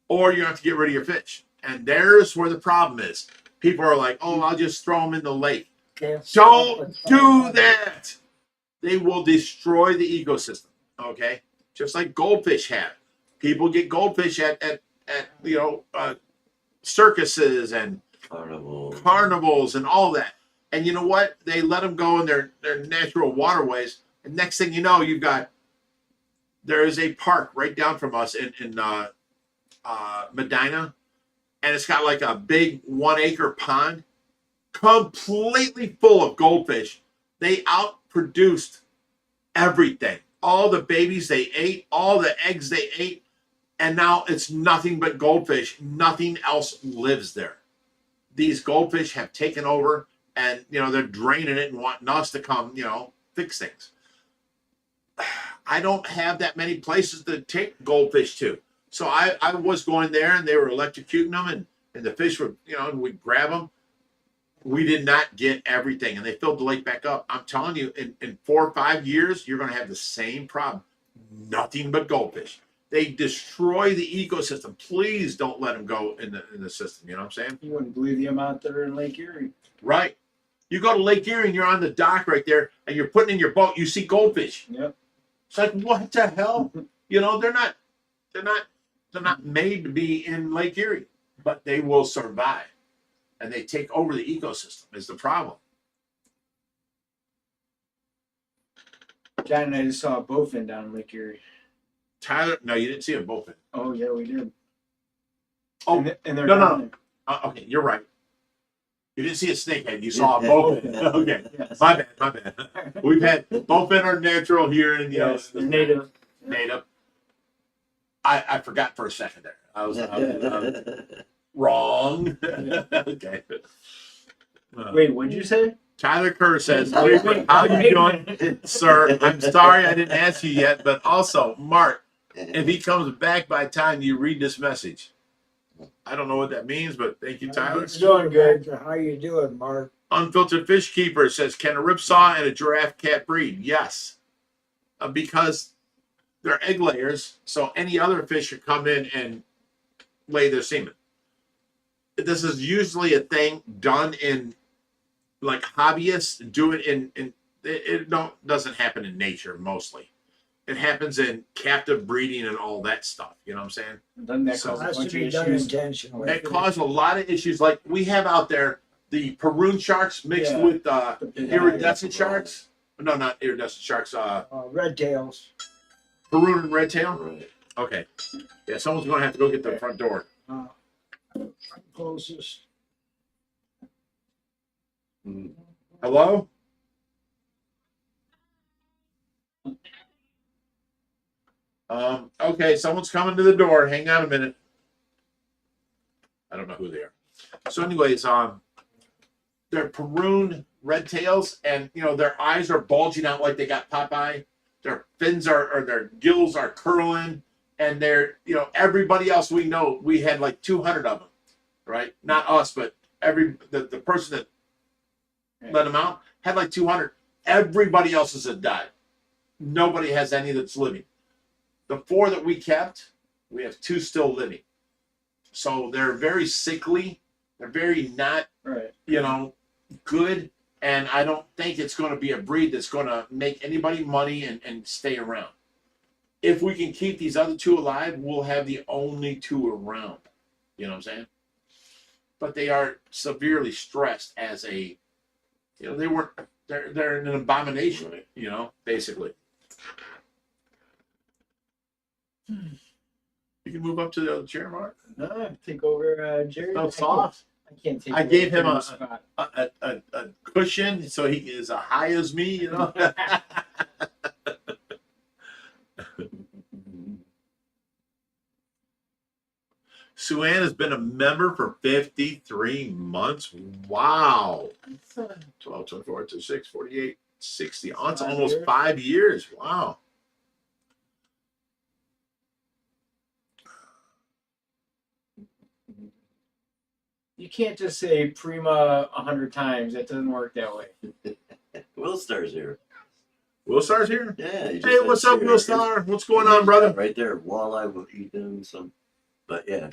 Or you're going to have to get rid of your fish. And there's where the problem is. People are like, oh, I'll just throw them in the lake. Don't do that. They will destroy the ecosystem, okay? Just like goldfish have. People get goldfish at circuses and carnivals and all that. And you know what? They let them go in their natural waterways. And next thing you know, there is a park right down from us in Medina. And it's got like a big 1-acre pond completely full of goldfish. They outproduced everything. All the babies they ate, all the eggs they ate. And now it's nothing but goldfish. Nothing else lives there. These goldfish have taken over and, they're draining it and wanting us to come, fix things. I don't have that many places to take goldfish to. So I was going there and they were electrocuting them and the fish were, and we'd grab them. We did not get everything and they filled the lake back up. I'm telling you, in 4 or 5 years, you're going to have the same problem. Nothing but goldfish. They destroy the ecosystem. Please don't let them go in the system. You know what I'm saying? You wouldn't believe the amount that are in Lake Erie. Right. You go to Lake Erie and you're on the dock right there and you're putting in your boat. You see goldfish. Yep. It's like, what the hell? They're not made to be in Lake Erie, but they will survive. And they take over the ecosystem is the problem. John and I just saw a bowfin down in Lake Erie. Tyler, no, you didn't see a bowfin. Oh, yeah, we did. Oh, and they're no. down Okay, you're right. You didn't see a snakehead. You saw a bowfin. Okay, Yes. my bad. We've had bowfin are natural here in Yes, they're native. Native. I forgot for a second there. I was wrong. Okay. Wait, what'd you say? Tyler Kerr says, how you doing, sir? I'm sorry I didn't ask you yet, but also, Mark, if he comes back by the time you read this message. I don't know what that means, but thank you, Tyler. He's doing good. How you doing, Mark? Unfiltered Fish Keeper says, can a ripsaw and a giraffe cat breed? Yes. Because they're egg layers, so any other fish can come in and lay their semen. This is usually a thing done in, like, hobbyists do it in it doesn't happen in nature mostly. It happens in captive breeding and all that stuff. You know what I'm saying? Doesn't that So- cause It a has to bunch of be done issues? intentionally. It caused a lot of issues. Like we have out there, the Peroon sharks mixed Yeah. with Yeah. iridescent sharks. No, not iridescent sharks. Red tails. Peroon and red tail. Right. Okay. Yeah, someone's going to have to go get the front door. Closest. Hello? Okay, someone's coming to the door. Hang on a minute. I don't know who they are. So, anyways, they're Peroon red tails, and their eyes are bulging out like they got Popeye. Their fins or their gills are curling, and they're everybody else we know. We had like 200 of them, right? Not us, but the person that let them out had like 200. Everybody else has died. Nobody has any that's living. The 4 that we kept, we have 2 still living. So they're very sickly. They're very not, Right. good. And I don't think it's going to be a breed that's going to make anybody money and stay around. If we can keep these other 2 alive, we'll have the only 2 around. You know what I'm saying? But they are severely stressed as a, they're an abomination, basically. You can move up to the other chair, Mark. No, take over Jerry. So soft. I can't take I over gave him Jerry's spot. a cushion so he is as high as me, Sue Ann has been a member for 53 months. Wow. 12, 24, 26, 48, 60. Oh, it's 5 almost years. 5 years. Wow. You can't just say Prima 100 times. That doesn't work that way. Will Star's here. Will Star's here? Yeah. he just Hey, said what's up, share. Will Star? What's going on, brother? Right there, walleye will eat them some, but yeah.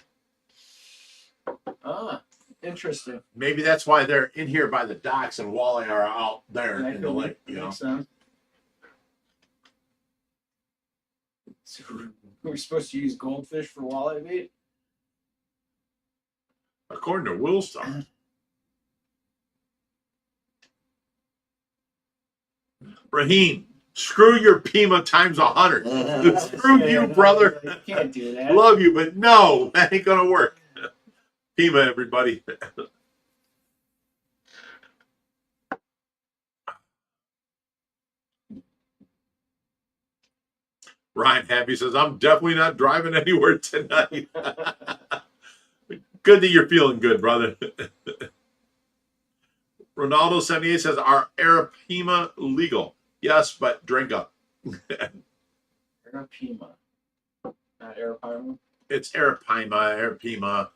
Ah, interesting. Maybe that's why they're in here by the docks and walleye are out there That in the could lake, make sense. So, we're supposed to use goldfish for walleye bait? According to Will Star. Raheem, screw your Pima times 100. Screw you, brother. You can't do that. Love you, but no, that ain't gonna work. Pima, everybody. Ryan Happy says, I'm definitely not driving anywhere tonight. Good that you're feeling good, brother. Ronaldo 78 says, are arapaima legal? Yes, but drink up. Arapima. Not arapaima. It's arapaima,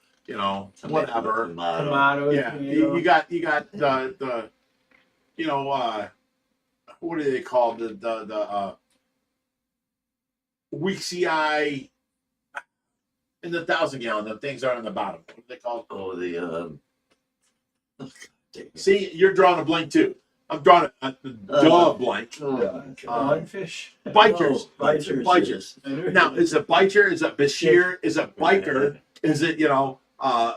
whatever. Tomato. Tomatoes. Yeah, you got the what do they call the Weeksy eye in the 1,000-gallon? The things are on the bottom. What are they called? Oh, the See, you're drawing a blank too. I'm drawing a duh blank. Lungfish. Bikers. Bikers. Now, is it biter? Is it bashir? Is it biker? Is it I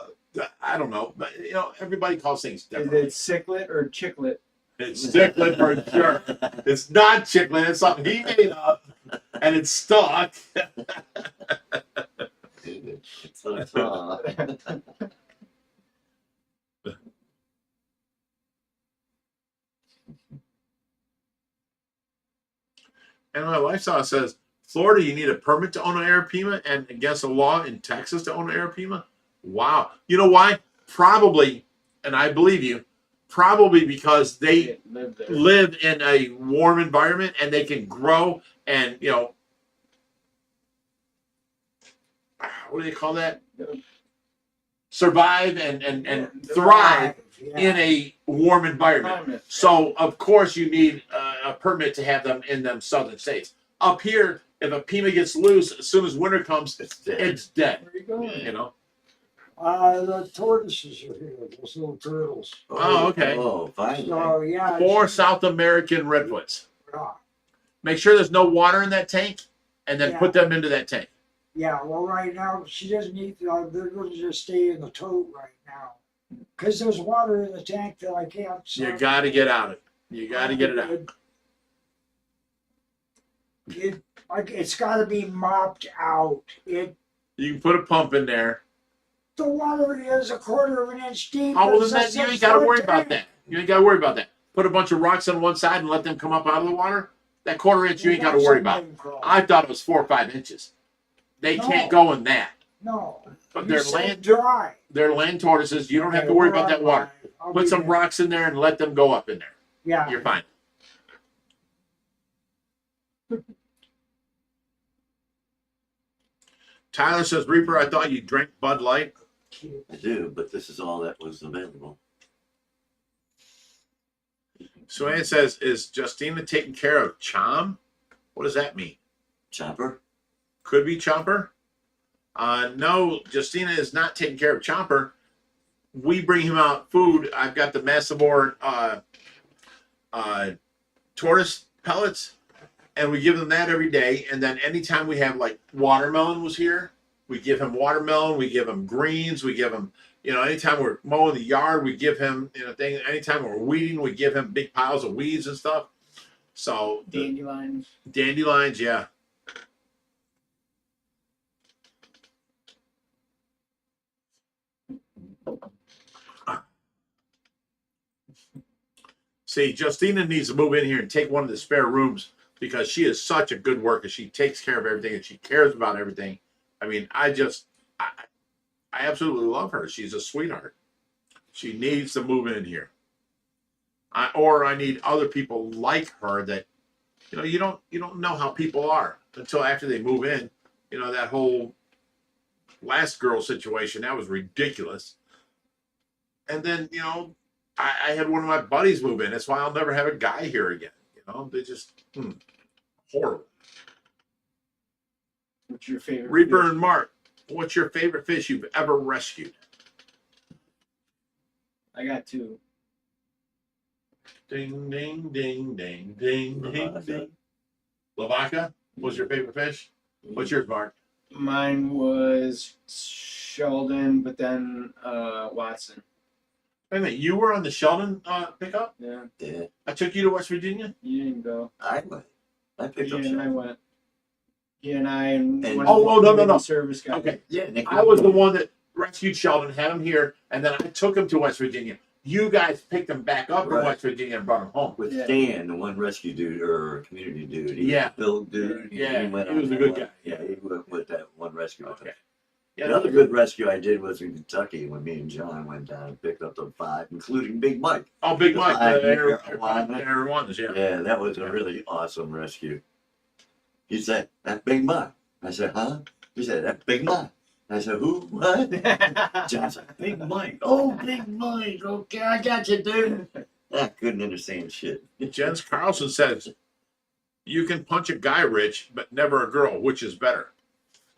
don't know, but everybody calls things Is different. it cichlid or chiclet? It's cichlid for sure. It's not chiclet. It's something he made up, and it's stuck. And my lifestyle says, Florida, you need a permit to own an arapaima, and against the law in Texas to own an arapaima. Wow. You know why? Probably, and I believe you, probably because they live there. live in a warm environment and they can grow and, what do they call that? Survive and thrive Yeah. in a warm environment. So of course you need a permit to have them in them southern states. Up here, if a pima gets loose, as soon as winter comes, It's dead. it's dead. Where you going? You know. The tortoises are here, those little turtles. Oh, okay. Oh, finally. So yeah. 4 South American redwoods. Yeah. Make sure there's no water in that tank, and then Yeah. put them into that tank. Yeah, well, right now she doesn't need. They're going to just stay in the tote right now, because there's water in the tank that I can't. You got to get out of it. You got to get it out. It's got to be mopped out. You can put a pump in there. The water is a quarter of an inch deep. Oh, well, It's then a that, you ain't 6 got to foot worry about tank. that. You ain't got to worry about that. Put a bunch of rocks on one side and let them come up out of the water. That quarter inch, you ain't got to worry about. I thought it was 4 or 5 inches. They can't go in that. No. But You said dry. they're land tortoises. You don't have to worry about that water. Put some rocks in there and let them go up in there. Yeah. You're fine. Tyler says, Reaper, I thought you drank Bud Light. I do, but this is all that was available. So Ann says, is Justina taking care of Chom? What does that mean? Chopper? Could be Chomper. No, Justina is not taking care of Chomper. We bring him out food. I've got the Massivore tortoise pellets, and we give him that every day. And then anytime we have, like, watermelon was here, we give him watermelon, we give him greens, we give him, anytime we're mowing the yard, we give him, thing. Anytime we're weeding, we give him big piles of weeds and stuff. So dandelions, yeah. See, Justina needs to move in here and take one of the spare rooms because she is such a good worker. She takes care of everything and she cares about everything. I mean, I absolutely love her. She's a sweetheart. She needs to move in here. I need other people like her that, you don't know how people are until after they move in. That whole last girl situation, that was ridiculous. And then, I had one of my buddies move in. That's why I'll never have a guy here again. They just horrible. What's your favorite? Reaper fish? and Mark, what's your favorite fish you've ever rescued? I got 2. Ding, ding, ding, ding, ding, ding, ding. Lavaca was your favorite fish? What's yours, Mark? Mine was Sheldon, but then Watson. Wait a minute, you were on the Sheldon pickup? Yeah, Yeah. I took you to West Virginia? you didn't go. I went. I picked He up and I some. went. He and I and And- one Oh, of the no. service guys. Okay. Yeah, Nick. I was the one that rescued Sheldon, had him here, and then I took him to West Virginia. You guys picked him back up Right. in West Virginia and brought him home. With Yeah. Stan, the one rescue dude or community dude. He Yeah. was a Bill dude. Yeah, went he on was a that good one. guy. Yeah, he went with that one rescue. with Okay. him. Yeah, Another good rescue I did was in Kentucky when me and John went down and picked up the 5, including Big Mike. Oh, Big Mike, Arowanas. Arowanas, yeah. Yeah, that was a really awesome rescue. He said, "That's Big Mike." I said, "Huh?" He said, "That's Big Mike." I said, "Who? What?" John said, "Big Mike." "Oh, Big Mike. Okay, I got you, dude." I couldn't understand shit. Jens Carlson says, you can punch a guy, Rich, but never a girl. Which is better?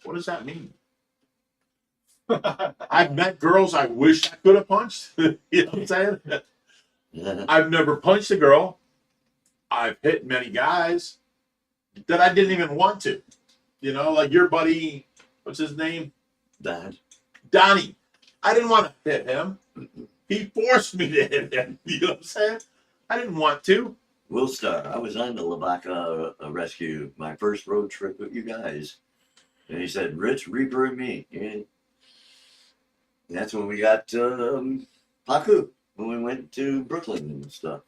What does that mean? I've met girls I wish I could have punched. You know what I'm saying? Yeah. I've never punched a girl. I've hit many guys that I didn't even want to. Like your buddy, what's his name? Dad. Donnie. I didn't want to hit him. He forced me to hit him. You know what I'm saying? I didn't want to. Will Star. I was on the Lavaca rescue, my first road trip with you guys. And he said, "Rich, Reaper, and me." And that's when we got Paku, when we went to Brooklyn and stuff.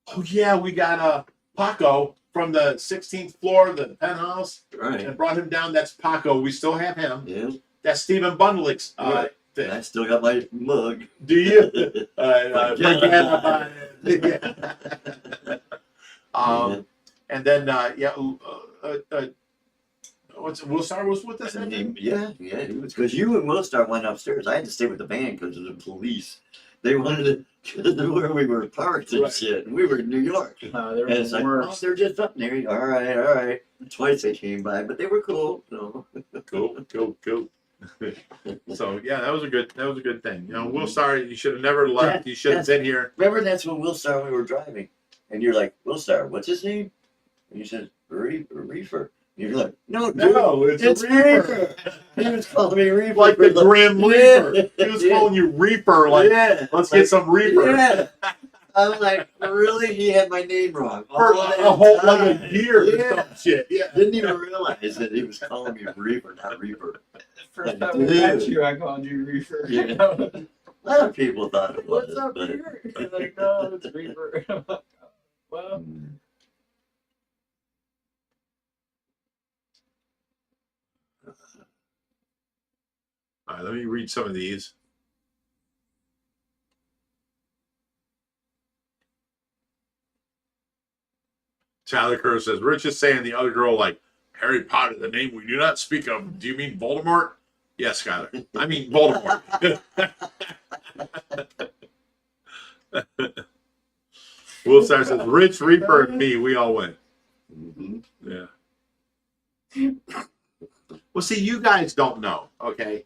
Oh, yeah, we got Paco from the 16th floor of the penthouse Right. and brought him down. That's Paco. We still have him. Yeah. That's Stephen Bundlick's Right. thing. I still got my mug. Do you? Forget about And then, Will Star was with us? Yeah, it was because you and Will Star went upstairs. I had to stay with the van because of the police. They wanted to, because of where we were parked and shit. We were in New York. They're And it's like, oh, worse. they're just up there. All right. Twice they came by, but they were cool. Cool. So yeah, that was a good thing. You know, Will Star, you should have never left. You should have been here. Remember, that's when Will Star we were driving, and you're like, Will Star, what's his name? And you said Reefer. And you're like, no, dude, it's Reefer. He was calling me Reefer, like the Grim Reaper. Yeah. He was calling you Reaper. Like, let's get some Reaper. Yeah. I was like, really? He had my name wrong. For a whole like a year or some shit. Yeah. Didn't even realize that he was calling me Reaper, not Reaper. First time we met you, I called you Reefer. Yeah. A lot of people thought it was. What's up, but... Reefer? He's like, no, it's Reefer. Well, All right, let me read some of these. Tyler Kerr says, Rich is saying the other girl, like, Harry Potter, the name we do not speak of. Do you mean Voldemort? Yes, Skyler. I mean Voldemort. Will Star says, Rich, Reaper, and me, we all win. Yeah. Well, see, you guys don't know, okay?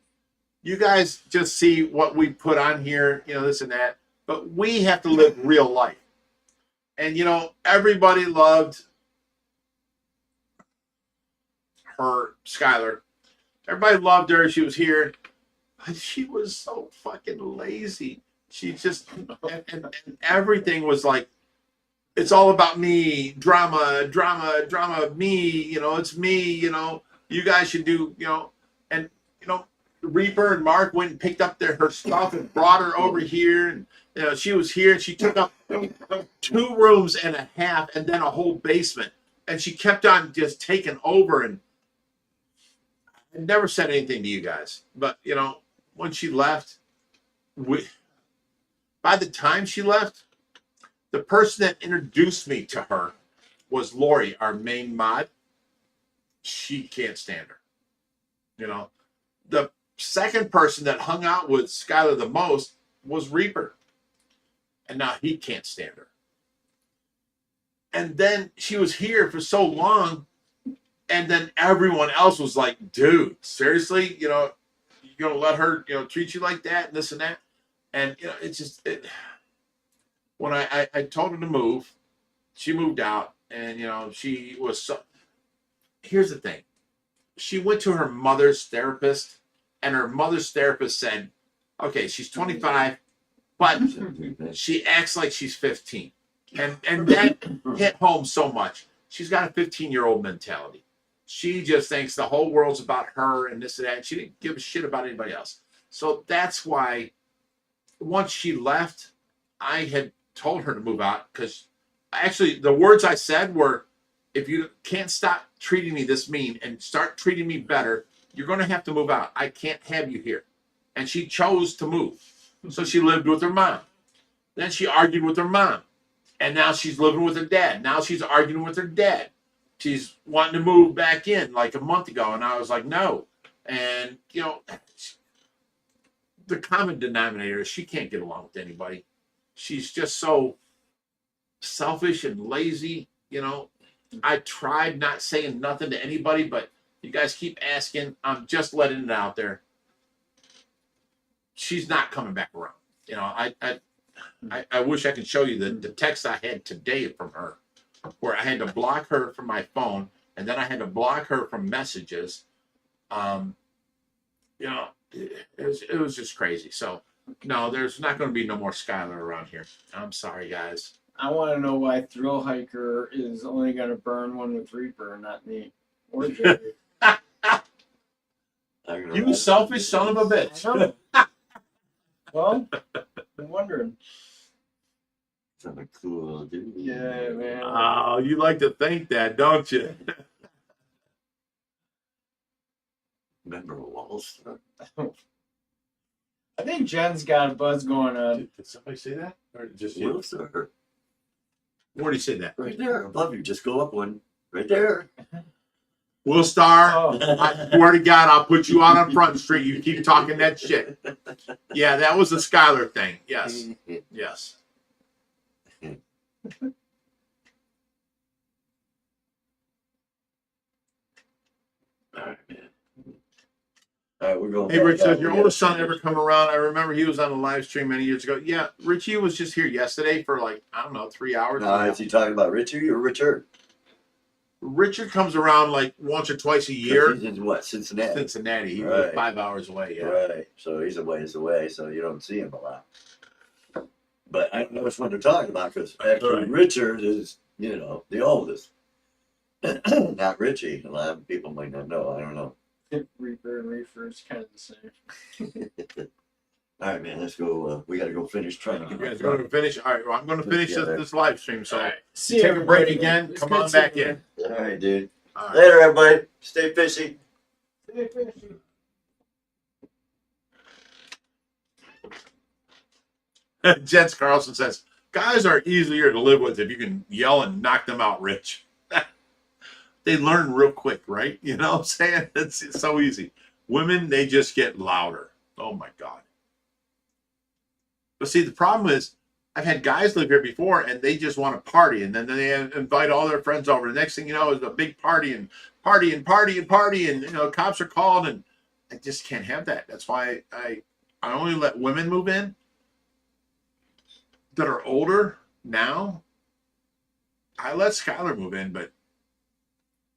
You guys just see what we put on here, you know, this and that. But we have to live real life. And, you know, everybody loved her, Skylar. Everybody loved her. She was here. But she was so fucking lazy. She just, and everything was like, it's all about me, drama, me, you know, it's me, you know, you guys should do, you know, and, you know, Reaper and Mark went and picked up her stuff and brought her over here. And, you know, she was here and she took up 2 rooms and a half and then a whole basement. And she kept on just taking over. And I never said anything to you guys. But, you know, when she left, by the time she left, the person that introduced me to her was Lori, our main mod. She can't stand her. You know, the second person that hung out with Skylar the most was Reaper. And now he can't stand her. And then she was here for so long. And then everyone else was like, dude, seriously? You know, you're going to let her, you know, treat you like that and this and that? And, you know, it's just... When I told her to move, she moved out, and, you know, she was so... Here's the thing. She went to her mother's therapist, and her mother's therapist said, okay, she's 25, but she acts like she's 15. And that hit home so much. She's got a 15-year-old mentality. She just thinks the whole world's about her and this and that, and she didn't give a shit about anybody else. So that's why once she left, I had told her to move out, because actually the words I said were, if you can't stop treating me this mean and start treating me better, you're going to have to move out. I can't have you here. And she chose to move. So she lived with her mom. Then she argued with her mom. And now she's living with her dad. Now she's arguing with her dad. She's wanting to move back in like a month ago. And I was like, no. And, you know, the common denominator is she can't get along with anybody. She's just so selfish and lazy, you know. I tried not saying nothing to anybody, but you guys keep asking. I'm just letting it out there. She's not coming back around. You know, I wish I could show you the text I had today from her, where I had to block her from my phone, and then I had to block her from messages. You know, it was just crazy. So, no, there's not going to be no more Skylar around here. I'm sorry, guys. I want to know why Thrill Hiker is only going to burn one with Reaper and not me. Or Jerry. You selfish son of a bitch. I know. Well, I'm wondering. Kind of cool, dude. Yeah, man. Oh, you like to think that, don't you? Remember Wallstar? I think Jen's got a buzz going on. Did somebody say that? Or just you? Wallstar. Where did he say that? Right there, above you. Just go up one. Right there. Will Star, Oh. I swear to God, I'll put you out on Front Street. You keep talking that shit. Yeah, that was the Skylar thing. Yes. Yes. All right, man. All right, we're going. Hey, back Rich, out. does We your gotta oldest son finish. ever come around? I remember he was on a live stream many years ago. Yeah, Richie was just here yesterday for like, I don't know, 3 hours. Now, is he talking about Richie or Richard? Richard comes around like once or twice a year. He's in what, Cincinnati? Cincinnati. He was Right. 5 hours away. Yeah. Right. So he's a ways away, so you don't see him a lot. But I don't know which one they're talking about because actually Right. Richard is, you know, the oldest. Not Richie. A lot of people might not know. I don't know. Reaper and Reefer is kind of the same. All right, man. Let's go. We got to go finish trying to You get guys going to finish? All right. Well, I'm going to finish Together. this live stream. So All right. See take a break everybody. again. It's Come good on seeing back you, in. All right, dude. All right. Later, everybody. Stay fishy. Jens Carlson says, guys are easier to live with if you can yell and knock them out, Rich. They learn real quick, right? You know what I'm saying? It's so easy. Women, they just get louder. Oh my God. But see, the problem is, I've had guys live here before and they just want to party, and then they invite all their friends over. The next thing you know is a big party and party and party and party, and you know, cops are called, and I just can't have that. That's why I only let women move in that are older now. I let Skylar move in, but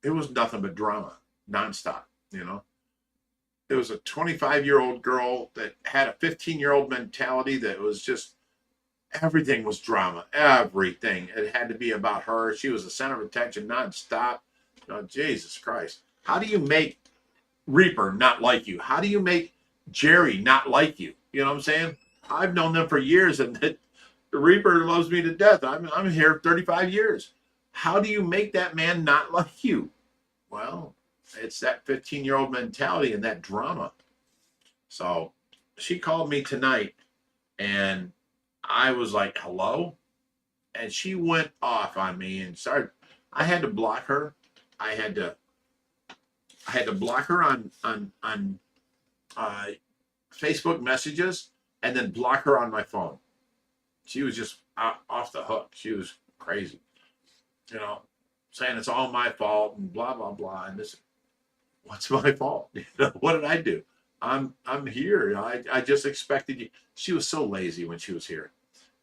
it was nothing but drama, nonstop, you know. It was a 25-year-old girl that had a 15-year-old mentality that was just, everything was drama, everything. It had to be about her. She was the center of attention nonstop. Oh, Jesus Christ. How do you make Reaper not like you? How do you make Jerry not like you? You know what I'm saying? I've known them for years, and the Reaper loves me to death. I'm here 35 years. How do you make that man not like you? Well, it's that 15-year-old mentality and that drama. So she called me tonight, and I was like, hello? And she went off on me and started, I had to block her. I had to block her on Facebook messages, and then block her on my phone. She was just off the hook. She was crazy, you know, saying it's all my fault and blah blah blah. And this, what's my fault? You know, what did I do? I'm here. I just expected you. She was so lazy when she was here.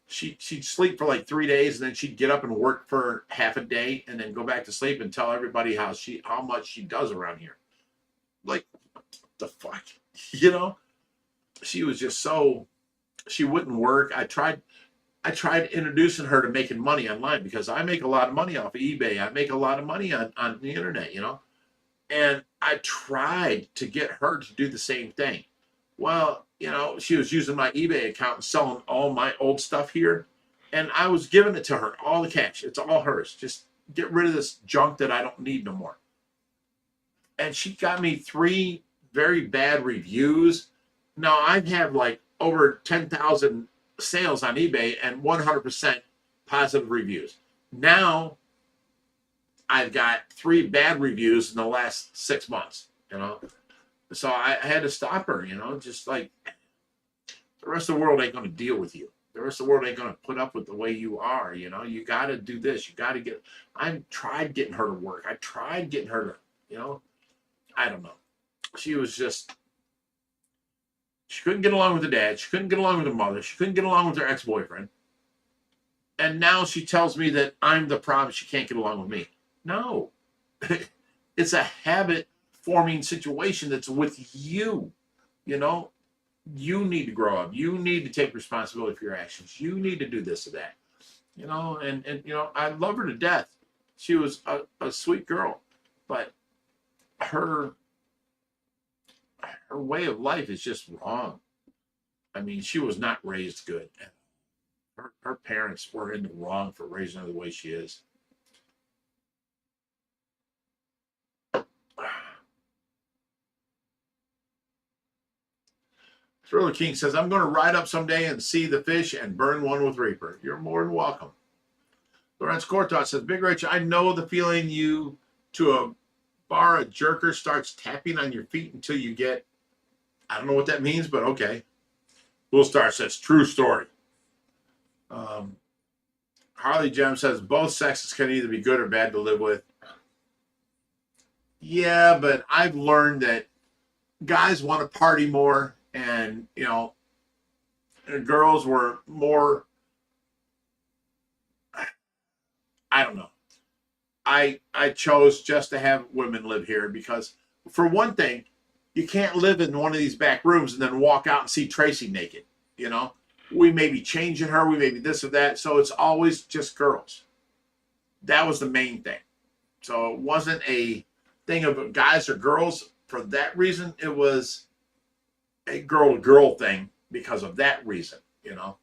She'd sleep for like 3 days, and then she'd get up and work for half a day, and then go back to sleep and tell everybody how much she does around here. Like, what the fuck, you know? She was just so, she wouldn't work. I tried introducing her to making money online, because I make a lot of money off of eBay. I make a lot of money on the internet, you know? And I tried to get her to do the same thing. Well, you know, she was using my eBay account and selling all my old stuff here. And I was giving it to her, all the cash. It's all hers. Just get rid of this junk that I don't need no more. And she got me 3 very bad reviews. Now, I have like over 10,000 sales on eBay and 100% positive reviews. Now, I've got 3 bad reviews in the last 6 months, you know. So I had to stop her, you know, just like, the rest of the world ain't going to deal with you. The rest of the world ain't going to put up with the way you are, you know. You got to do this. You got to get, I tried getting her to work. I tried getting her to, you know, I don't know. She was just, she couldn't get along with her dad. She couldn't get along with her mother. She couldn't get along with her ex-boyfriend. And now she tells me that I'm the problem. She can't get along with me. No. It's a habit-forming situation that's with you. You know, you need to grow up. You need to take responsibility for your actions. You need to do this or that. You know, and you know, I love her to death. She was a sweet girl. But her way of life is just wrong. I mean, she was not raised good. Her parents were in the wrong for raising her the way she is. Thriller King says, I'm going to ride up someday and see the fish and burn one with Reaper. You're more than welcome. Lorenz Cortot says, Big Rich, I know the feeling you to a bar, a jerker starts tapping on your feet until you get, I don't know what that means, but okay. Will Star says, true story. Harley Gem says, both sexes can either be good or bad to live with. Yeah, but I've learned that guys want to party more, and, you know, girls were more, I don't know. I chose just to have women live here because, for one thing, you can't live in one of these back rooms and then walk out and see Tracy naked. You know, we may be changing her, we may be this or that. So it's always just girls. That was the main thing. So it wasn't a thing of guys or girls for that reason. It was a girl to girl thing because of that reason, you know.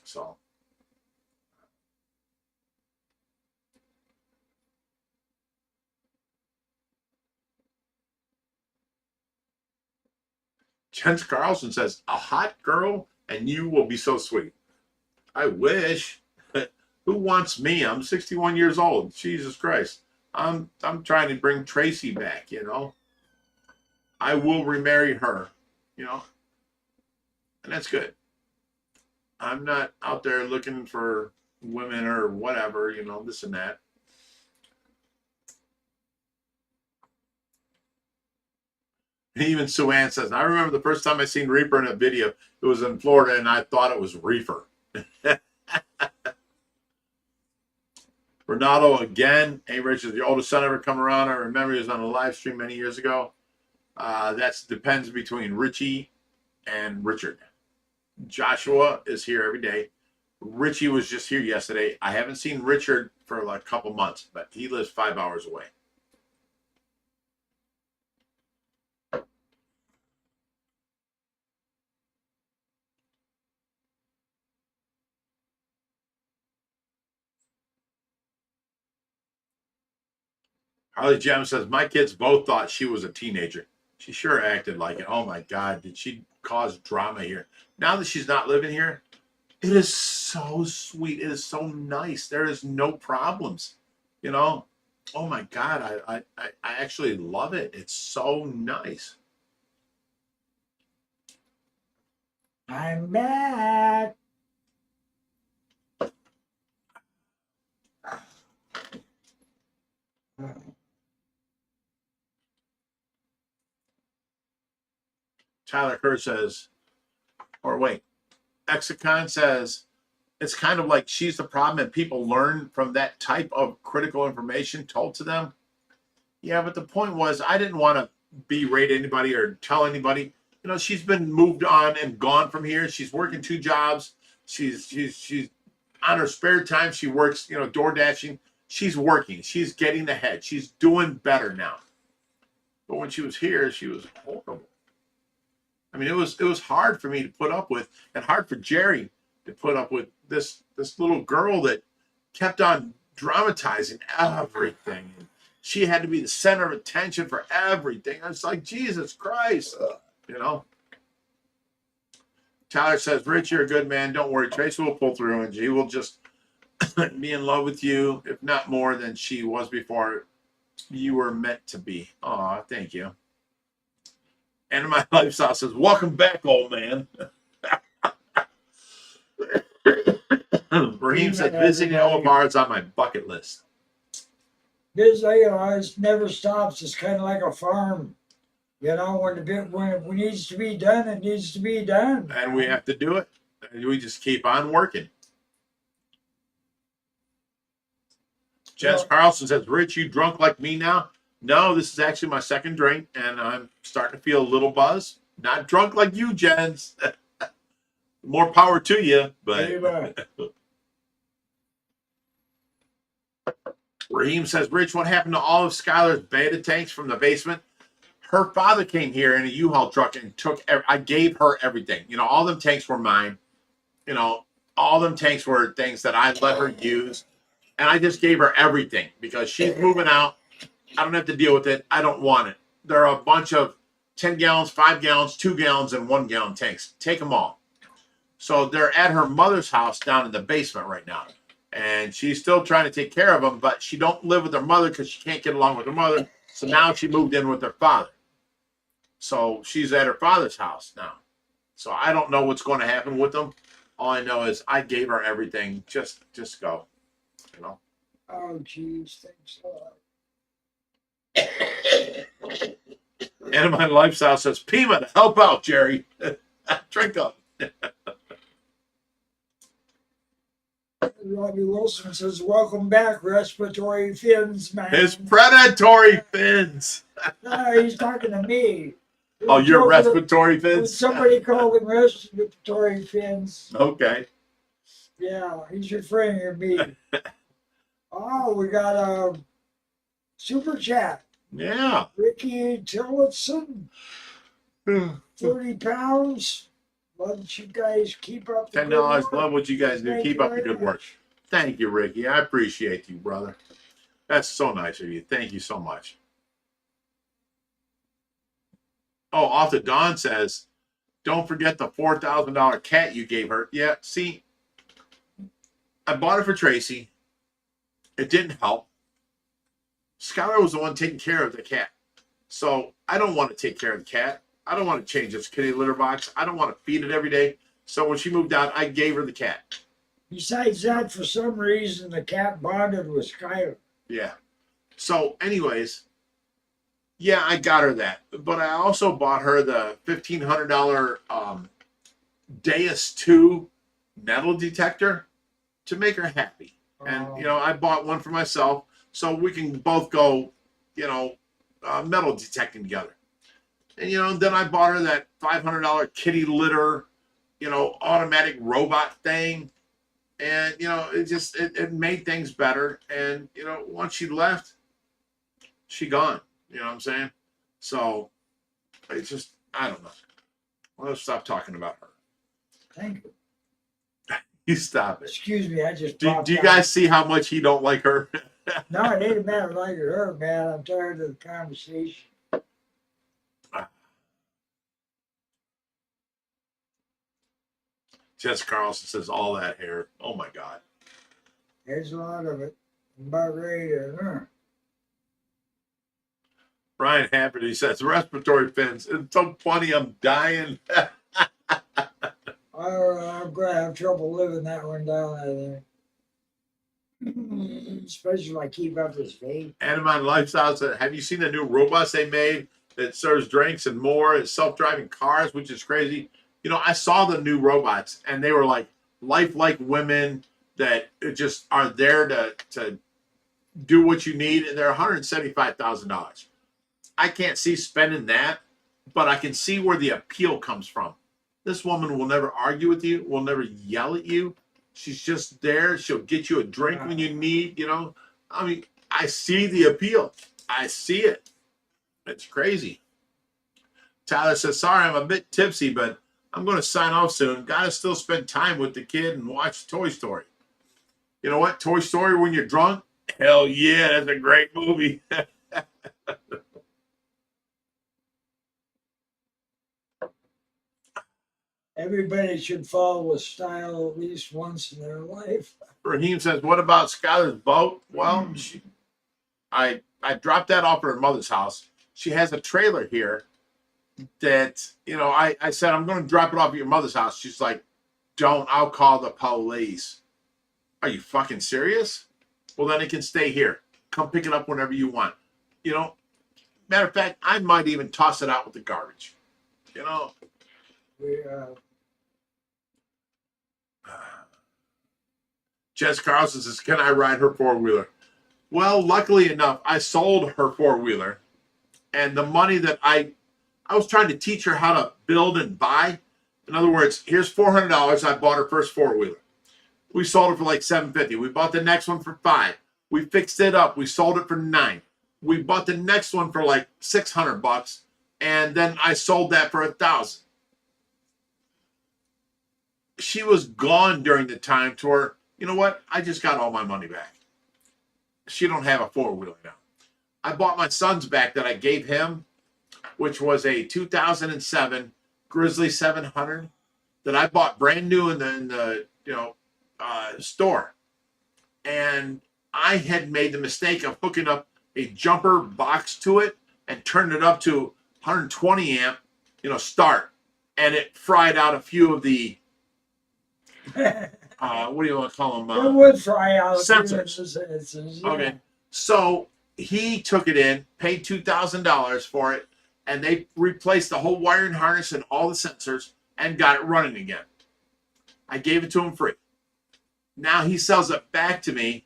So. Jens Carlson says, a hot girl and you will be so sweet. I wish. Who wants me? I'm 61 years old. Jesus Christ. I'm trying to bring Tracy back, you know. I will remarry her, you know. And that's good. I'm not out there looking for women or whatever, you know, this and that. Even Sue Ann says, I remember the first time I seen Reaper in a video, it was in Florida, and I thought it was Reefer. Renato again. Hey, Richard, the oldest son ever come around. I remember he was on a live stream many years ago. That depends between Richie and Richard. Joshua is here every day. Richie was just here yesterday. I haven't seen Richard for like a couple months, but he lives 5 hours away. Harley Gem says, my kids both thought she was a teenager. She sure acted like it. Oh my God, did she cause drama here? Now that she's not living here, it is so sweet. It is so nice. There is no problems, you know? Oh my God, I actually love it. It's so nice. I'm back. Tyler Kerr says, or wait, Exicon says, it's kind of like she's the problem and people learn from that type of critical information told to them. Yeah, but the point was, I didn't want to berate anybody or tell anybody. You know, she's been moved on and gone from here. She's working 2 jobs. She's on her spare time. She works, you know, door dashing. She's working. She's getting ahead. She's doing better now. But when she was here, she was horrible. I mean, it was hard for me to put up with, and hard for Jerry to put up with this little girl that kept on dramatizing everything. She had to be the center of attention for everything. I was like, Jesus Christ, you know. Tyler says, Rich, you're a good man. Don't worry. Tracy will pull through, and she will just be in love with you, if not more than she was before you were meant to be. Aw, thank you. And my lifestyle says, welcome back, old man. Raheem said, visiting all bars on my bucket list. This, you know, it never stops. It's kind of like a farm. You know, when it needs to be done, it needs to be done. And we have to do it. And we just keep on working. Jess Carlson says, Rich, you drunk like me now? No, this is actually my second drink, and I'm starting to feel a little buzz. Not drunk like you, Jens. More power to you, but Raheem says, Rich, what happened to all of Skylar's beta tanks from the basement? Her father came here in a U-Haul truck and I gave her everything. You know, all them tanks were mine. You know, all them tanks were things that I let her use. And I just gave her everything because she's moving out. I don't have to deal with it. I don't want it. There are a bunch of 10 gallons, 5 gallons, 2 gallons, and 1 gallon tanks. Take them all. So they're at her mother's house down in the basement right now. And she's still trying to take care of them, but she don't live with her mother because she can't get along with her mother. So now she moved in with her father. So she's at her father's house now. So I don't know what's going to happen with them. All I know is I gave her everything. Just go, you know. Oh, geez, thanks a lot. And my lifestyle says, Pima, to help out, Jerry. Drink up. Robbie Wilson says, welcome back, respiratory fins, man. His predatory fins. No, he's talking to me. Oh, your Joker- respiratory fins? Somebody called him respiratory fins. Okay. Yeah, he's referring to me. Oh, we got a super chat. Yeah. Ricky Tillotson, 30 pounds. Love that you guys keep up the good $10. work. Love what you guys do. Thank Keep you up the very good work. much. Thank you, Ricky. I appreciate you, brother. That's so nice of you. Thank you so much. Oh, off the Dawn says, don't forget the $4,000 cat you gave her. Yeah, see, I bought it for Tracy. It didn't help. Skylar was the one taking care of the cat. So I don't want to take care of the cat. I don't want to change its kitty litter box. I don't want to feed it every day. So when she moved out, I gave her the cat. Besides that, for some reason, the cat bonded with Skylar. Yeah. So anyways, yeah, I got her that. But I also bought her the $1,500 Deus 2 metal detector to make her happy. And, you know, I bought one for myself so we can both go, you know, metal detecting together. And, you know, then I bought her that $500 kitty litter, you know, automatic robot thing. And, you know, it made things better. And, you know, once she left, she gone. You know what I'm saying? So it's just, I don't know. Let's stop talking about her. Thank you. You stop it. Excuse me, I just Do popped you out. guys see how much he don't like her? No, it ain't a matter of liking her, man. I'm tired of the conversation. Jess Carlson says all that hair. Oh my God. There's a lot of it. I'm about ready to. Brian Hampton, he says respiratory fins. It's so funny. I'm dying. I'm going to have trouble living that one down, I think. Especially if I keep up this vape. Animal Lifestyle said, have you seen the new robots they made that serves drinks and more? It's self-driving cars, which is crazy. You know, I saw the new robots and they were like lifelike women that just are there to do what you need. And they're $175,000. I can't see spending that, but I can see where the appeal comes from. This woman will never argue with you, will never yell at you. She's just there. She'll get you a drink when you need, you know. I mean, I see the appeal. I see it. It's crazy. Tyler says, sorry, I'm a bit tipsy, but I'm going to sign off soon. Got to still spend time with the kid and watch Toy Story. You know what? Toy Story when you're drunk? Hell yeah, that's a great movie. Everybody should follow a style at least once in their life. Raheem says, what about Skylar's boat? Well, I dropped that off at her mother's house. She has a trailer here that, you know, I said, I'm going to drop it off at your mother's house. She's like, don't, I'll call the police. Are you fucking serious? Well, then it can stay here. Come pick it up whenever you want. You know, matter of fact, I might even toss it out with the garbage. You know, We, Jess Carlson says, can I ride her four-wheeler? Well, luckily enough, I sold her four-wheeler. And the money that I was trying to teach her how to build and buy. In other words, here's $400. I bought her first four-wheeler. We sold it for like $750. We bought the next one for $5. We fixed it up. We sold it for $9. We bought the next one for like $600. And then I sold that for $1,000. She was gone during the time to where, you know what? I just got all my money back. She don't have a four-wheeler now. I bought my son's back that I gave him, which was a 2007 Grizzly 700 that I bought brand new in the store. And I had made the mistake of hooking up a jumper box to it and turned it up to 120 amp, start, and it fried out a few of the what do you want to call them? It would fry out. Sensors. Yeah. Okay, so he took it in, paid $2,000 for it, and they replaced the whole wiring harness and all the sensors and got it running again. I gave it to him free. Now he sells it back to me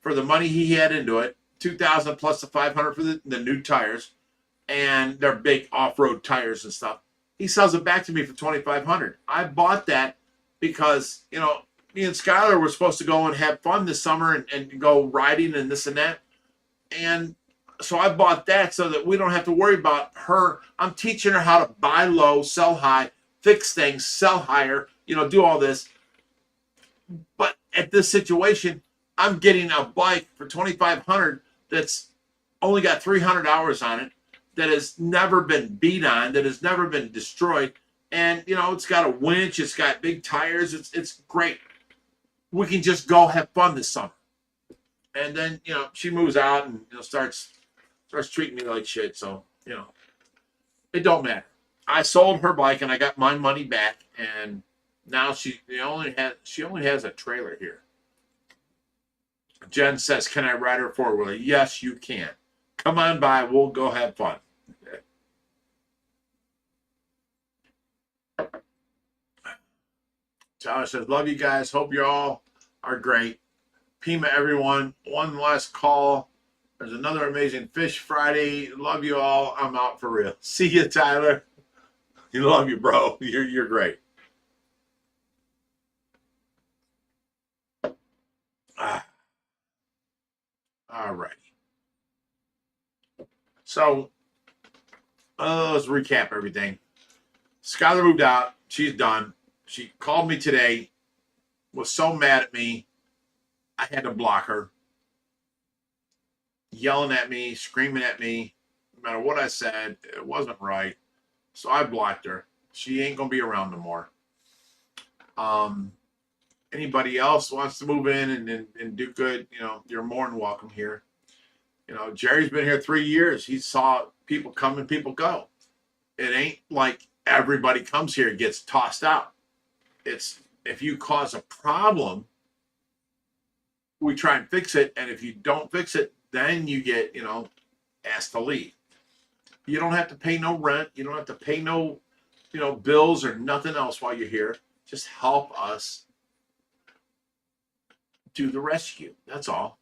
for the money he had into it, $2,000 plus the $500 for the new tires, and they're big off-road tires and stuff. He sells it back to me for $2,500. I bought that because, me and Skylar were supposed to go and have fun this summer and go riding and this and that. And so I bought that so that we don't have to worry about her. I'm teaching her how to buy low, sell high, fix things, sell higher, do all this. But at this situation, I'm getting a bike for $2,500 that's only got 300 hours on it, that has never been beat on, that has never been destroyed. And, it's got a winch, it's got big tires, it's great. We can just go have fun this summer. And then, she moves out and starts treating me like shit. So, it don't matter. I sold her bike and I got my money back, and now she only has a trailer here. Jen says, "Can I ride her four-wheeler?" Yes, you can. Come on by. We'll go have fun. Tyler says, "Love you guys. Hope you all are great. Pima, everyone. One last call. There's another amazing Fish Friday. Love you all. I'm out for real. See you, Tyler. You love you, bro. You're great." All right. So let's recap everything. Skylar moved out. She's done. She called me today, was so mad at me, I had to block her. Yelling at me, screaming at me, no matter what I said, it wasn't right. So I blocked her. She ain't going to be around no more. Anybody else wants to move in and do good, you're more than welcome here. Jerry's been here 3 years. He saw people come and people go. It ain't like everybody comes here and gets tossed out. It's if you cause a problem, we try and fix it. And if you don't fix it, then you get, asked to leave. You don't have to pay no rent. You don't have to pay no, bills or nothing else while you're here. Just help us do the rescue. That's all.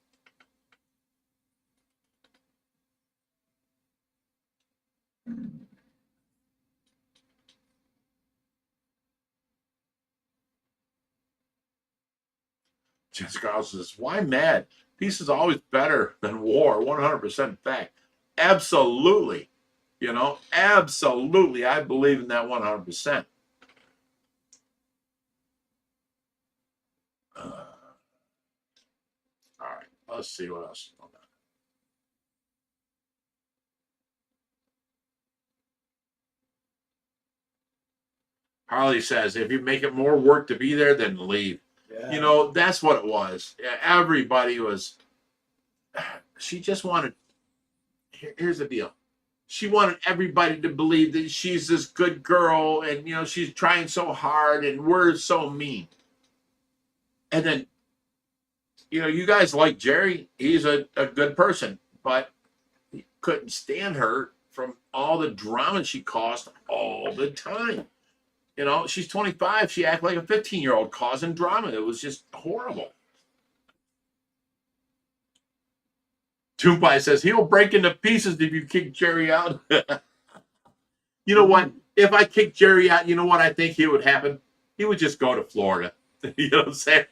Jessica also says, "Why mad? Peace is always better than war." 100% fact. Absolutely. Absolutely. I believe in that 100%. All right. Let's see what else is going on. Harley says, "If you make it more work to be there, then leave." Yeah. That's what it was. Everybody was, she just wanted, here's the deal. She wanted everybody to believe that she's this good girl and, she's trying so hard and we're so mean. And then, you guys like Jerry. He's a good person, but he couldn't stand her from all the drama she caused all the time. She's 25. She acted like a 15-year-old causing drama. It was just horrible. Tupai says, "He'll break into pieces if you kick Jerry out." You know what? If I kick Jerry out, you know what I think he would happen? He would just go to Florida. You know what I'm saying?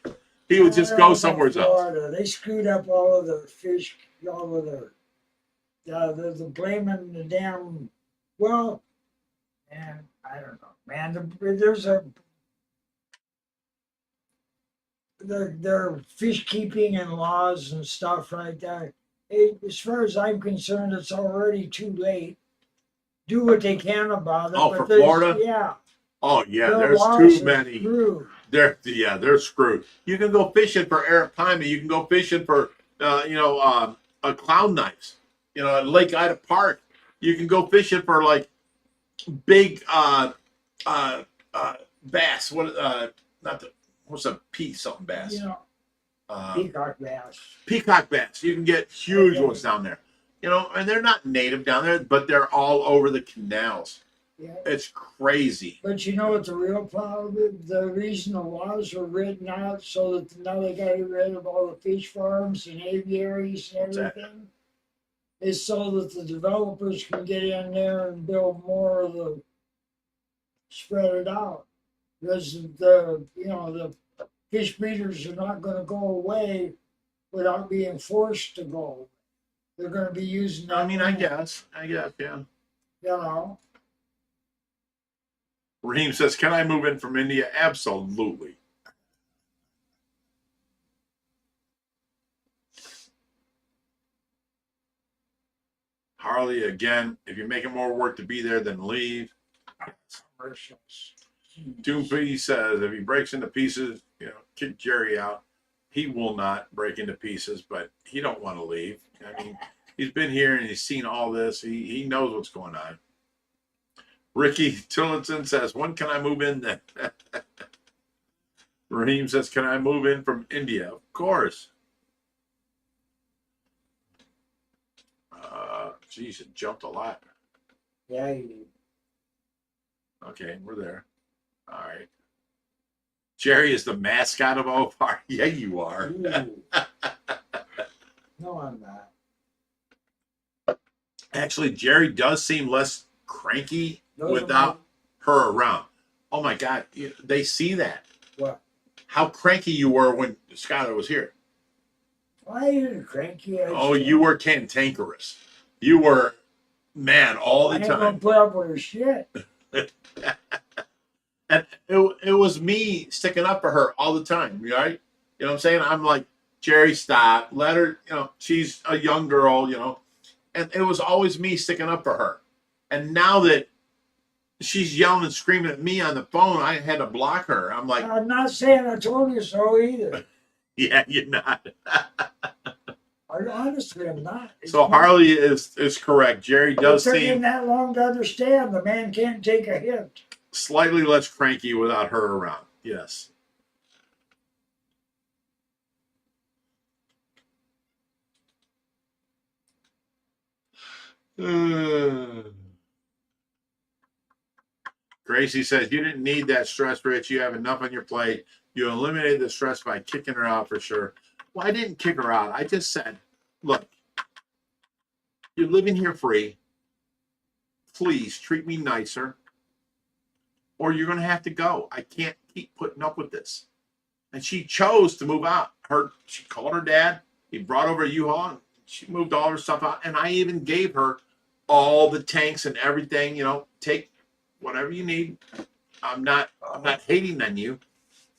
He would just go somewhere else. They screwed up all of the fish, all of the blaming the damn, well, man, I don't know. Man, there's their fish keeping and laws and stuff like that. As far as I'm concerned, it's already too late. Do what they can about it. Oh, but for there's- Florida? Yeah. Oh yeah, Their there's laws too are many. screwed. They're screwed. You can go fishing for arapaima. You can go fishing for clown knives. You know, at Lake Ida Park, you can go fishing for like big bass. What not the what's a pea something bass? You know, Uh, peacock bass. peacock bass. You can get huge Okay. ones down there. You know, and they're not native down there, but they're all over the canals. Yeah. It's crazy. But you know what the real problem is? The reason the laws were written out so that now they got rid of all the fish farms and aviaries and What's that? everything is so that the developers can get in there and build more of the spread it out. Because the fish breeders are not going to go away without being forced to go. They're going to be using that I mean, I land, guess, yeah. you know. Raheem says, "Can I move in from India?" Absolutely. Harley, again, if you're making more work to be there, then leave. Commercials. Doom P says, if he breaks into pieces, you know, kick Jerry out. He will not break into pieces, but he don't want to leave. I mean, he's been here and he's seen all this. He knows what's going on. Ricky Tillotson says, when can I move in then? Raheem says, can I move in from India? Of course. Geez, it jumped a lot. Yeah, you Okay, we're there. All right. Jerry is the mascot of OFR. Yeah, you are. Ooh. No, I'm not. Actually, Jerry does seem less cranky Those are without her around. Oh my God, they see that. What? How cranky you were when Skylar was here. Why are you cranky? Oh, you were cantankerous. You were, man, all the I ain't gonna time. put up with her shit. And it was me sticking up for her all the time, right? You know what I'm saying? I'm like, Jerry, stop. Let her, you know, she's a young girl, you know. And it was always me sticking up for her. And now that she's yelling and screaming at me on the phone, I had to block her. I'm like, I'm not saying I told you so either. yeah, you're not. Honestly, I'm not. So Harley is correct. Jerry does It took him seem that long to understand. The man can't take a hint. slightly less cranky without her around. Yes. Gracie says, you didn't need that stress, Rich. You have enough on your plate. You eliminated the stress by kicking her out for sure. Well, I didn't kick her out. I just said, look, you're living here free. Please treat me nicer, or you're going to have to go. I can't keep putting up with this. And she chose to move out. She called her dad. He brought over a U-Haul. She moved all her stuff out. And I even gave her all the tanks and everything, you know, take whatever you need. I'm not hating on you.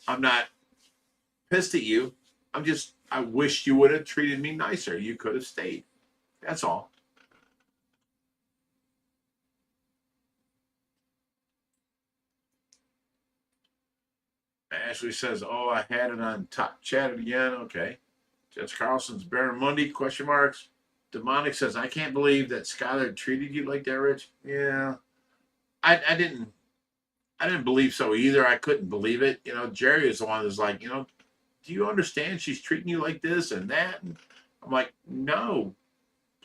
I'm not pissed at you. I wish you would have treated me nicer. You could have stayed. That's all. Ashley says, oh, I had it on top chat again. Okay. Jess Carlson's Barramundi, question marks. Demonic says, I can't believe that Skylar treated you like that, Rich. Yeah. I didn't believe so either. I couldn't believe it. You know, Jerry is the one that's like, you know, do you understand she's treating you like this and that? And I'm like, no,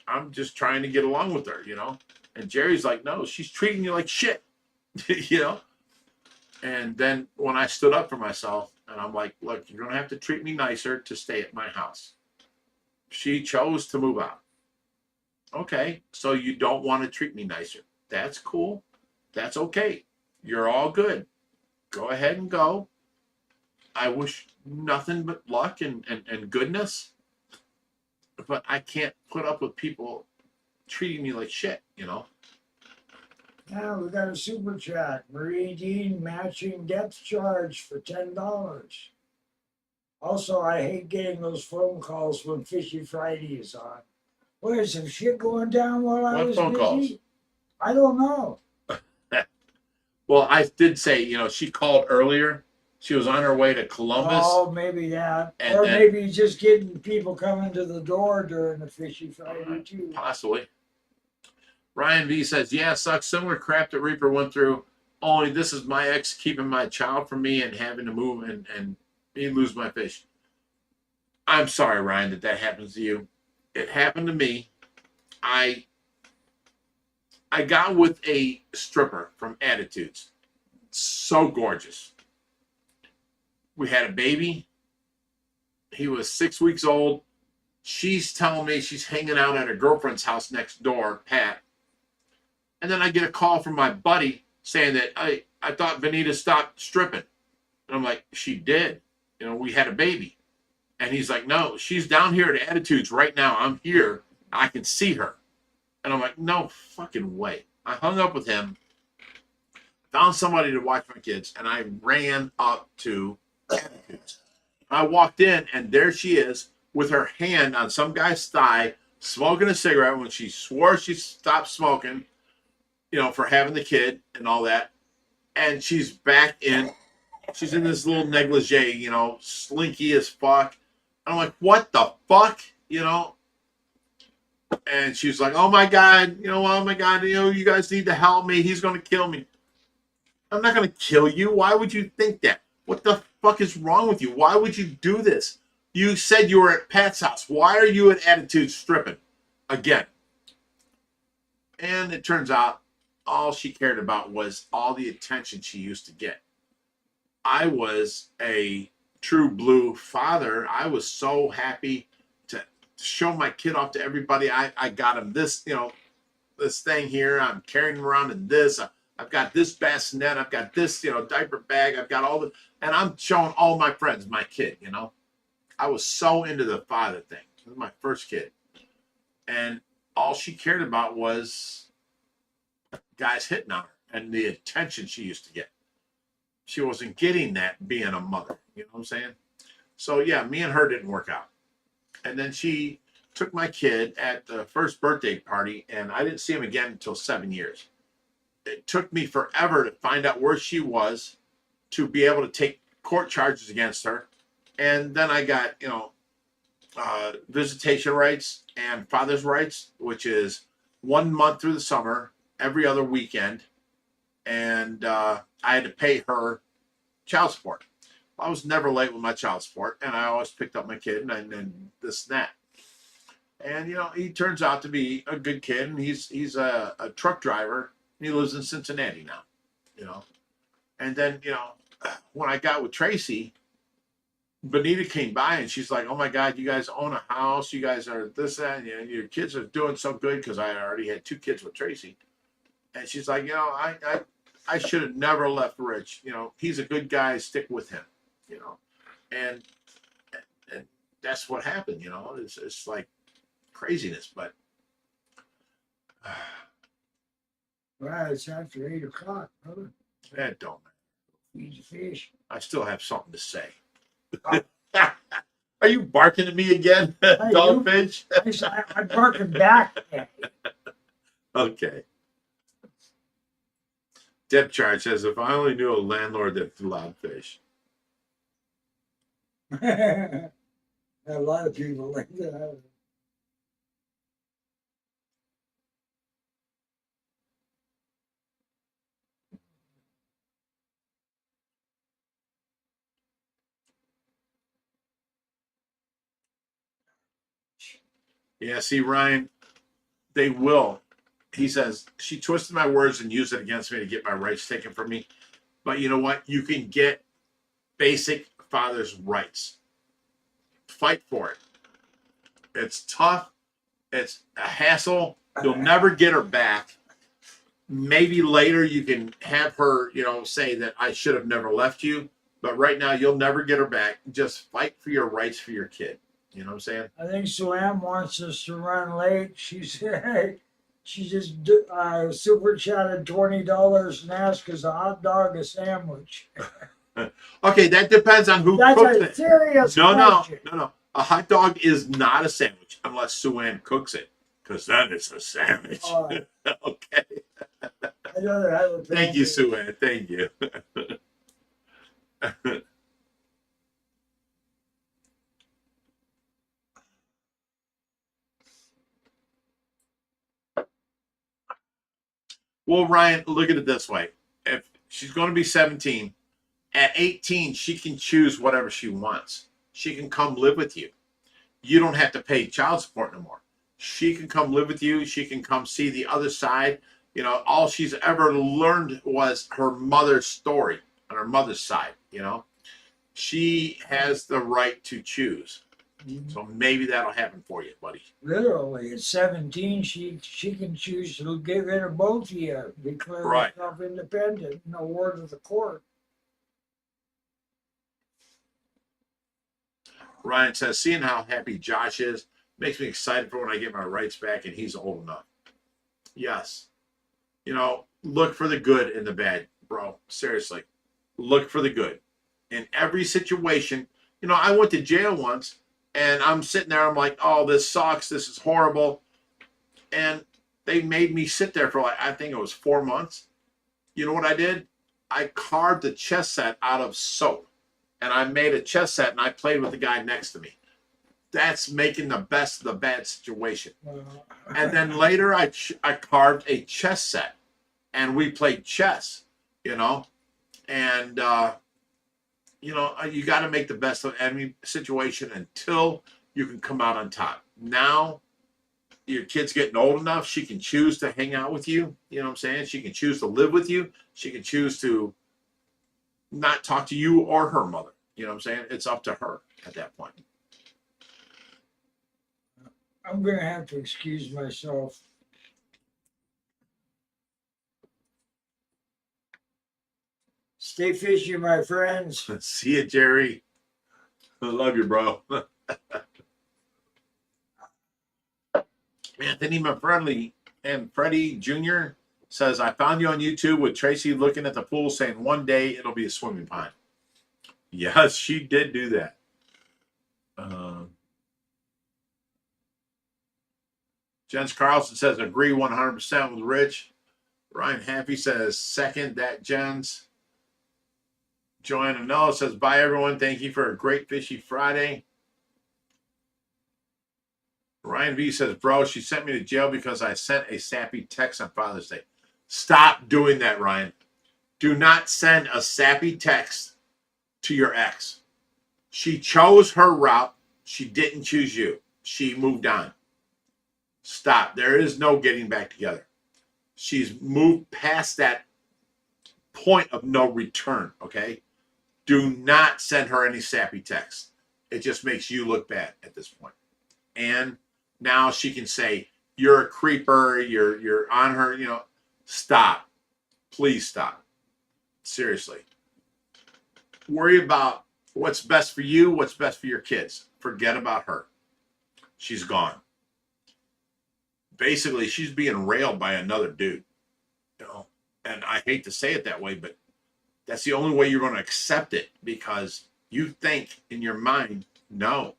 I'm just trying to get along with her, you know? And Jerry's like, no, she's treating you like shit, you know? And then when I stood up for myself and I'm like, look, you're going to have to treat me nicer to stay at my house. She chose to move out. Okay, so you don't want to treat me nicer. That's cool. That's okay. You're all good. Go ahead and go. I wish nothing but luck and goodness. But I can't put up with people treating me like shit, you know? Now we got a super chat. Marie Dean matching depth charge for $10. Also, I hate getting those phone calls when Fishy Friday is on. What is some shit going down while I What was phone busy? calls? I don't know. Well, I did say, you know, she called earlier She was on her way to Columbus. Oh, maybe that. And Or then- maybe just getting people coming to the door during the Fishy Friday, too. Possibly. Ryan V says, yeah, sucks. Similar crap that Reaper went through. Only this is my ex keeping my child from me and having to move and me lose my fish. I'm sorry, Ryan, that happens to you. It happened to me. I got with a stripper from Attitudes. So gorgeous. We had a baby. He was 6 weeks old. She's telling me she's hanging out at her girlfriend's house next door, Pat. And then I get a call from my buddy saying that I thought Benita stopped stripping. And I'm like, she did. You know, we had a baby. And he's like, no, she's down here at Attitudes right now. I'm here. I can see her. And I'm like, no fucking way. I hung up with him, found somebody to watch my kids, and I ran up to Attitudes. I walked in, and there she is with her hand on some guy's thigh, smoking a cigarette when she swore she stopped smoking, you know, for having the kid and all that. And she's back in. She's in this little negligee, you know, slinky as fuck. And I'm like, what the fuck? You know? And she's like, oh my God, you know, oh my God, you know, you guys need to help me. He's going to kill me. I'm not going to kill you. Why would you think that? What the fuck is wrong with you? Why would you do this? You said you were at Pat's house. Why are you at Attitude stripping again? And it turns out all she cared about was all the attention she used to get. I was a true blue father. I was so happy to show my kid off to everybody. I got him this, you know, this thing here. I'm carrying him around in this. I've got this bassinet. I've got this, you know, diaper bag. I've got all the, and I'm showing all my friends my kid, you know. I was so into the father thing. This was my first kid. And all she cared about was guys hitting on her and the attention she used to get. She wasn't getting that being a mother. You know what I'm saying? So, yeah, me and her didn't work out. And then she took my kid at the first birthday party, and I didn't see him again until 7 years. It took me forever to find out where she was to be able to take court charges against her. And then I got, you know, visitation rights and father's rights, which is 1 month through the summer, every other weekend. And I had to pay her child support. I was never late with my child support, and I always picked up my kid and this and that. And, you know, he turns out to be a good kid, and he's a truck driver. He lives in Cincinnati now, you know. And then, you know, when I got with Tracy, Benita came by and she's like, oh my God, you guys own a house. You guys are this, that, and you know, your kids are doing so good, because I already had 2 kids with Tracy. And she's like, you know, I should have never left Rich. You know, he's a good guy. Stick with him, you know. And that's what happened, you know. It's like craziness, but Right, it's after 8 o'clock, brother. that don't matter. Feed the fish. I still have something to say. Are you barking at me again, Dogfish? I'm barking back at Okay. Deb Charge says, if I only knew a landlord that allowed fish. you. A lot of people like that. Yeah, see, Ryan, they will. He says, she twisted my words and used it against me to get my rights taken from me. But you know what? You can get basic father's rights. Fight for it. It's tough. It's a hassle. You'll never get her back. Maybe later you can have her, you know, say that I should have never left you. But right now, you'll never get her back. Just fight for your rights for your kid. You know what I'm saying? I think Suam wants us to run late. She said she just super chatted $20 and asked us a hot dog, a sandwich. Okay, that depends on who That's cooks a it. serious No. question. A hot dog is not a sandwich unless Sue-Ann cooks it, because then it's a sandwich. All right. Okay. I'd rather have a Thank you, pancake. Sue-Ann. Thank you. Well, Ryan, look at it this way. If she's going to be 17, at 18, she can choose whatever she wants. She can come live with you. You don't have to pay child support no more. She can come live with you. She can come see the other side. You know, all she's ever learned was her mother's story on her mother's side. You know, she has the right to choose. So maybe that'll happen for you, buddy. Literally, at 17, she can choose to get rid of both of you, declare Right. herself independent, no word of the court. Ryan says, seeing how happy Josh is makes me excited for when I get my rights back and he's old enough. Yes. You know, look for the good in the bad, bro. Seriously. Look for the good. In every situation, you know, I went to jail once and I'm sitting there, I'm like, oh, this sucks. This is horrible. And they made me sit there for like, I think it was 4 months. You know what I did? I carved a chess set out of soap. And I made a chess set and I played with the guy next to me. That's making the best of the bad situation. And then later I carved a chess set and we played chess, you know. And, you know, you got to make the best of any situation until you can come out on top. Now, your kid's getting old enough. She can choose to hang out with you. You know what I'm saying? She can choose to live with you. She can choose to not talk to you or her mother. You know what I'm saying? It's up to her at that point. I'm going to have to excuse myself. Stay fishy, my friends. See you, Jerry. I love you, bro. Anthony McFriendly and Freddie Jr. says, I found you on YouTube with Tracy looking at the pool saying one day it'll be a swimming pond. Yes, she did do that. Jens Carlson says, agree 100% with Rich. Ryan Happy says, second that, Jens. Joanna Noah says, bye, everyone. Thank you for a great Fishy Friday. Ryan V says, bro, she sent me to jail because I sent a sappy text on Father's Day. Stop doing that, Ryan. Do not send a sappy text to your ex. She chose her route. She didn't choose you. She moved on. Stop. There is no getting back together. She's moved past that point of no return, okay? Do not send her any sappy text. It just makes you look bad at this point. And now she can say, you're a creeper, you're on her, you know. Stop. Please stop. Seriously. Worry about what's best for you, what's best for your kids. Forget about her. She's gone. Basically, she's being railed by another dude. You know, and I hate to say it that way, but that's the only way you're going to accept it, because you think in your mind, no,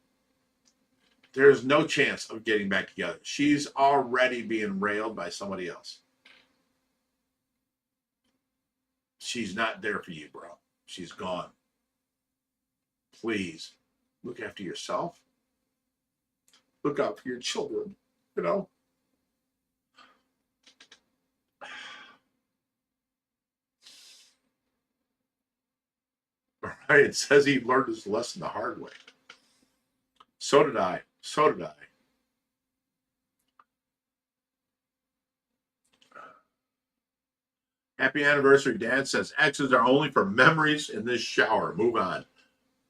there's no chance of getting back together. She's already being railed by somebody else. She's not there for you, bro. She's gone. Please look after yourself. Look out for your children, you know. Right, it says he learned his lesson the hard way. So did I. So did I. Happy anniversary, Dad says exes are only for memories in this shower. Move on.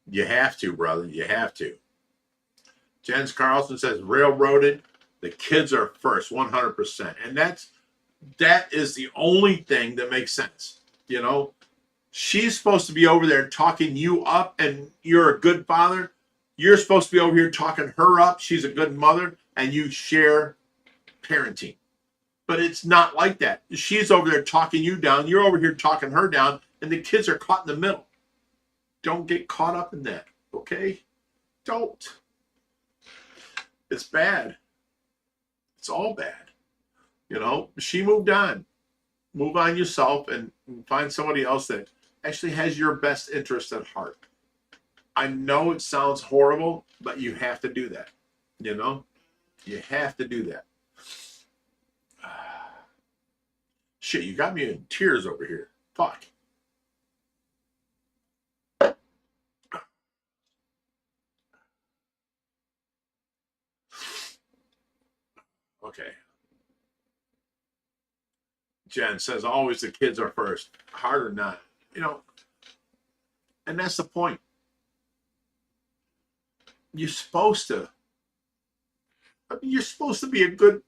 You have to, brother. You have to. Jens Carlson says railroaded. The kids are first, 100%. And that is the only thing that makes sense. You know, she's supposed to be over there talking you up, and you're a good father. You're supposed to be over here talking her up. She's a good mother, and you share parenting. But it's not like that. She's over there talking you down. You're over here talking her down, and the kids are caught in the middle. Don't get caught up in that, okay? Don't. It's bad. It's all bad. You know, she moved on. Move on yourself and find somebody else that actually has your best interest at heart. I know it sounds horrible, but you have to do that. You know? You have to do that. Shit, you got me in tears over here. Fuck. Okay. Jen says always the kids are first. Hard or not. You know, and that's the point. You're supposed to. I mean, you're supposed to be a good.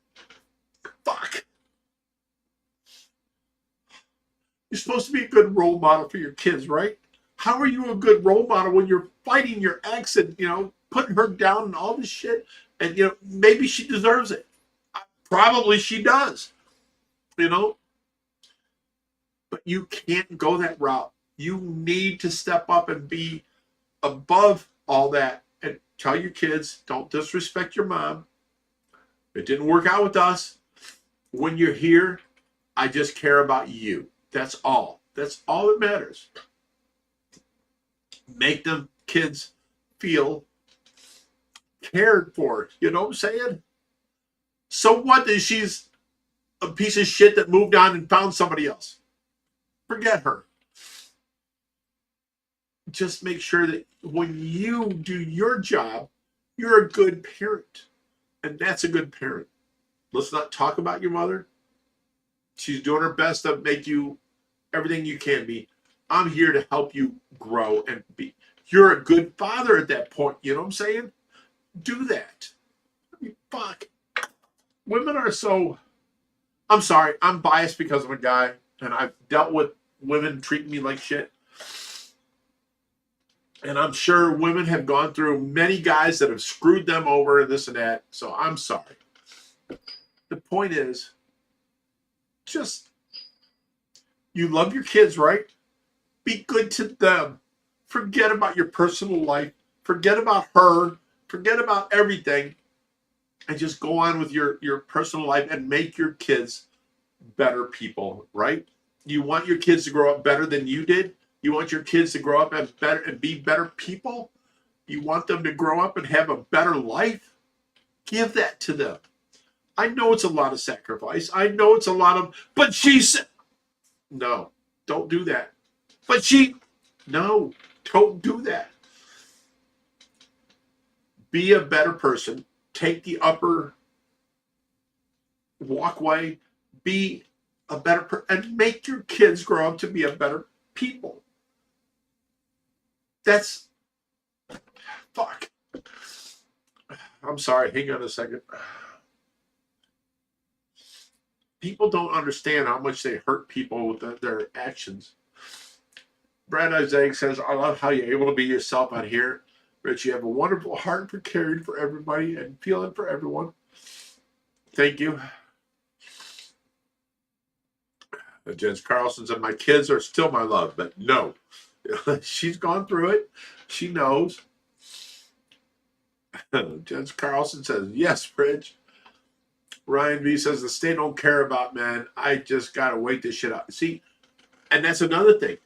Fuck. You're supposed to be a good role model for your kids, right? How are you a good role model when you're fighting your ex and, you know, putting her down and all this shit? And, you know, maybe she deserves it. Probably she does, you know? But you can't go that route. You need to step up and be above all that and tell your kids, don't disrespect your mom. It didn't work out with us. When you're here, I just care about you. That's all. That's all that matters. Make them kids feel cared for. You know what I'm saying? So what if she's a piece of shit that moved on and found somebody else? Forget her. Just make sure that when you do your job, you're a good parent. And that's a good parent. Let's not talk about your mother. She's doing her best to make you everything you can be. I'm here to help you grow and be. You're a good father at that point. You know what I'm saying? Do that. I mean, fuck. Women are so... I'm sorry. I'm biased because I'm a guy. And I've dealt with women treating me like shit. And I'm sure women have gone through many guys that have screwed them over and this and that. So I'm sorry. The point is, just, you love your kids, right? Be good to them. Forget about your personal life. Forget about her. Forget about everything. And just go on with your personal life and make your kids better people, right? You want your kids to grow up better than you did? You want your kids to grow up and better and be better people? You want them to grow up and have a better life? Give that to them. I know it's a lot of sacrifice. I know it's a lot of, but she said, no, don't do that. But she, no, don't do that. Be a better person. Take the upper walkway. Be a better person. And make your kids grow up to be a better people. That's, fuck. I'm sorry. Hang on a second. People don't understand how much they hurt people with their actions. Brad Isaac says, I love how you're able to be yourself out here. Rich, you have a wonderful heart for caring for everybody and feeling for everyone. Thank you. Jens Carlson said, my kids are still my love, but no. She's gone through it. She knows. Jens Carlson says, yes, Rich. Ryan V says, the state don't care about men. I just got to wait this shit out. See, and that's another thing.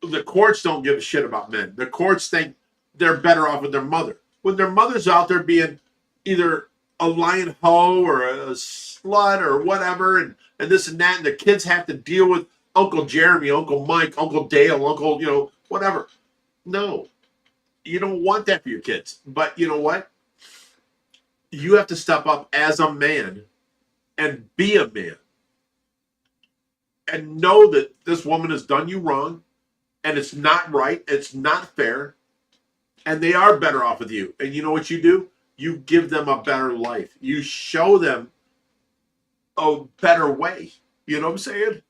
The courts don't give a shit about men. The courts think they're better off with their mother. When their mother's out there being either a lion hoe or a slut or whatever, and this and that, and the kids have to deal with Uncle Jeremy, Uncle Mike, Uncle Dale, Uncle, you know, whatever. No, you don't want that for your kids. But you know what? You have to step up as a man and be a man. And know that this woman has done you wrong. And it's not right. It's not fair. And they are better off with you. And you know what you do? You give them a better life. You show them a better way. You know what I'm saying?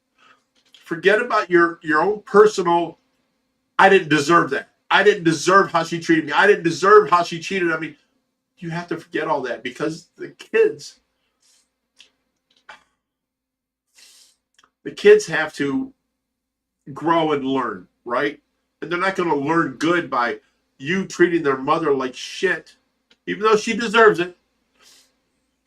Forget about your own personal, I didn't deserve that. I didn't deserve how she treated me. I didn't deserve how she cheated on me. You have to forget all that because the kids have to grow and learn, right? And they're not going to learn good by you treating their mother like shit, even though she deserves it.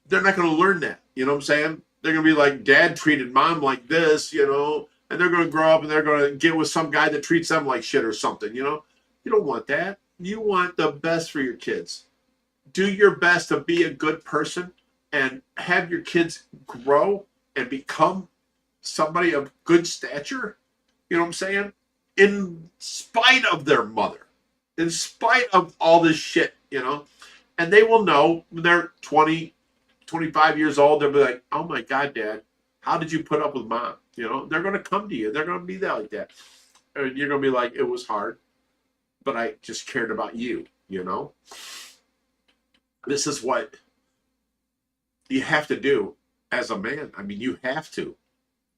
They're not going to learn that. You know what I'm saying? They're going to be like, dad treated mom like this, you know, and they're going to grow up and they're going to get with some guy that treats them like shit or something, you know? You don't want that. You want the best for your kids. Do your best to be a good person and have your kids grow and become somebody of good stature, you know what I'm saying? In spite of their mother, in spite of all this shit, you know? And they will know when they're 20, 25 years old, they'll be like, oh my God, Dad, how did you put up with Mom? You know, they're going to come to you. They're going to be there like that. And you're going to be like, it was hard, but I just cared about you, you know? This is what you have to do as a man. I mean, you have to.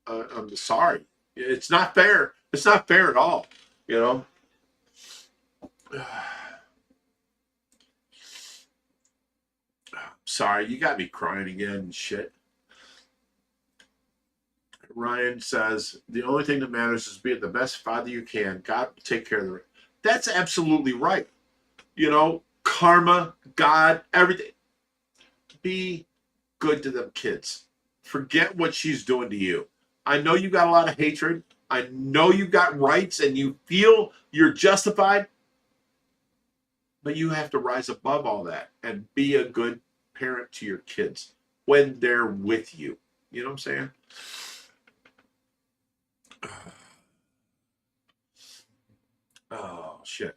I'm sorry. It's not fair. It's not fair at all, you know? Sorry, you got me crying again and shit. Ryan says, the only thing that matters is being the best father you can. God will take care of the... That's absolutely right. You know, karma, God, everything. Be good to them kids. Forget what she's doing to you. I know you got a lot of hatred. I know you got rights and you feel you're justified. But you have to rise above all that and be a good parent to your kids when they're with you. You know what I'm saying? Oh, shit.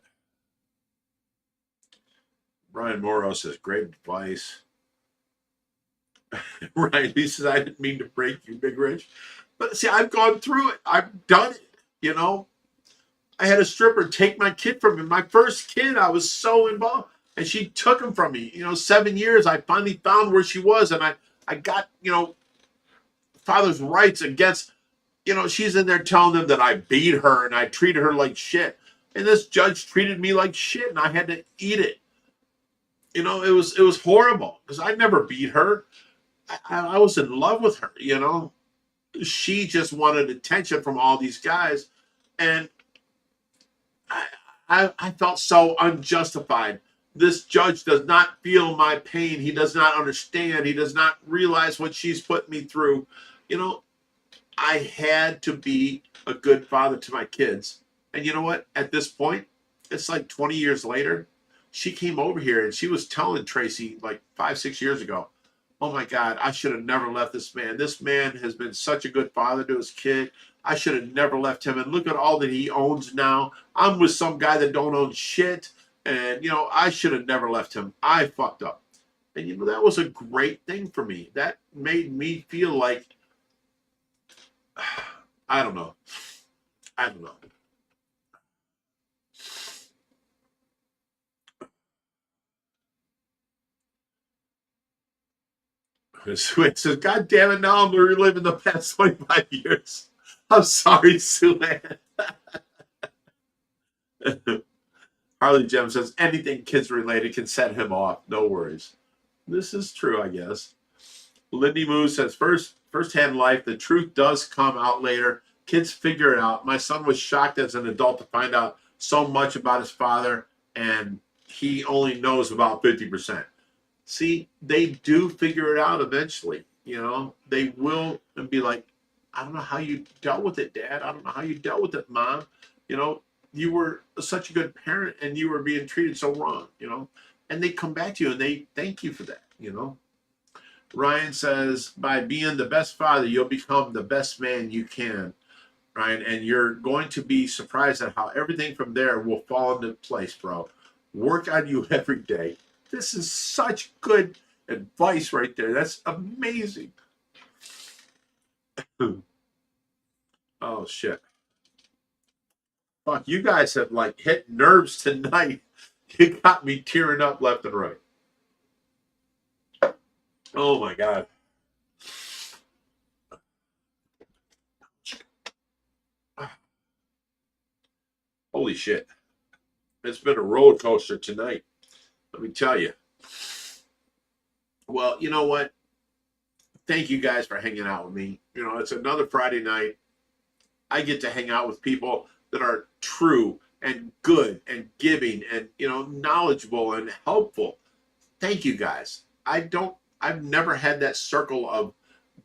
Brian Morrow says, great advice. Ryan, he says, I didn't mean to break you, Big Rich. But see, I've gone through it. I've done it, you know. I had a stripper take my kid from me. My first kid, I was so involved. And she took him from me. You know, 7 years, I finally found where she was. And I got, you know, father's rights against, you know, she's in there telling them that I beat her and I treated her like shit. And this judge treated me like shit and I had to eat it. You know, it was horrible because I never beat her. I was in love with her, you know. She just wanted attention from all these guys. And I felt so unjustified. This judge does not feel my pain. He does not understand. He does not realize what she's put me through. You know, I had to be a good father to my kids. And you know what? At this point, it's like 20 years later, she came over here and she was telling Tracy like 5-6 years ago, oh my God, I should have never left this man. This man has been such a good father to his kid. I should have never left him. And look at all that he owns now. I'm with some guy that don't own shit. And, you know, I should have never left him. I fucked up. And, you know, that was a great thing for me. That made me feel like, I don't know. Sue says, God damn it, now I'm reliving the past 25 years. I'm sorry, Sue Ann. Harley Gem says, anything kids related can set him off. No worries. This is true, I guess. Lindy Moo says, first-hand life, the truth does come out later. Kids figure it out. My son was shocked as an adult to find out so much about his father, and he only knows about 50%. See, they do figure it out eventually. You know, they will and be like, I don't know how you dealt with it, Dad. I don't know how you dealt with it, Mom. You know, you were such a good parent and you were being treated so wrong, you know. And they come back to you and they thank you for that, you know. Ryan says, by being the best father, you'll become the best man you can, Ryan. And you're going to be surprised at how everything from there will fall into place, bro. Work on you every day. This is such good advice right there. That's amazing. Oh, shit. Fuck, you guys have like hit nerves tonight. You got me tearing up left and right. Oh, my God. Holy shit. It's been a roller coaster tonight. Let me tell you. Well, you know what? Thank you guys for hanging out with me. You know, it's another Friday night. I get to hang out with people that are true and good and giving and, you know, knowledgeable and helpful. Thank you guys. I've never had that circle of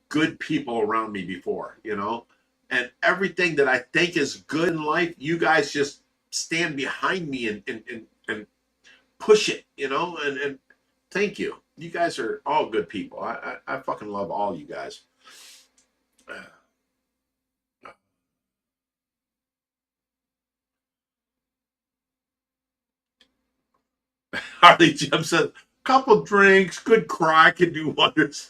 good people around me before, you know, and everything that I think is good in life, you guys just stand behind me and push it, you know, and thank you. You guys are all good people. I fucking love all you guys. Harley Jim says, couple drinks, good cry can do wonders.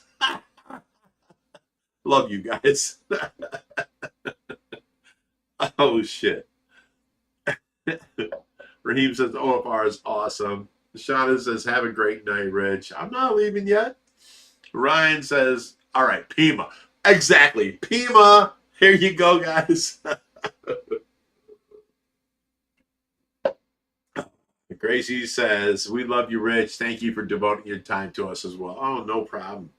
Love you guys. Oh, shit. Raheem says, OFR is awesome. Shauna says, have a great night, Rich. I'm not leaving yet. Ryan says, all right, Pima. Exactly. Pima. Here you go, guys. Gracie says, we love you, Rich. Thank you for devoting your time to us as well. Oh, no problem.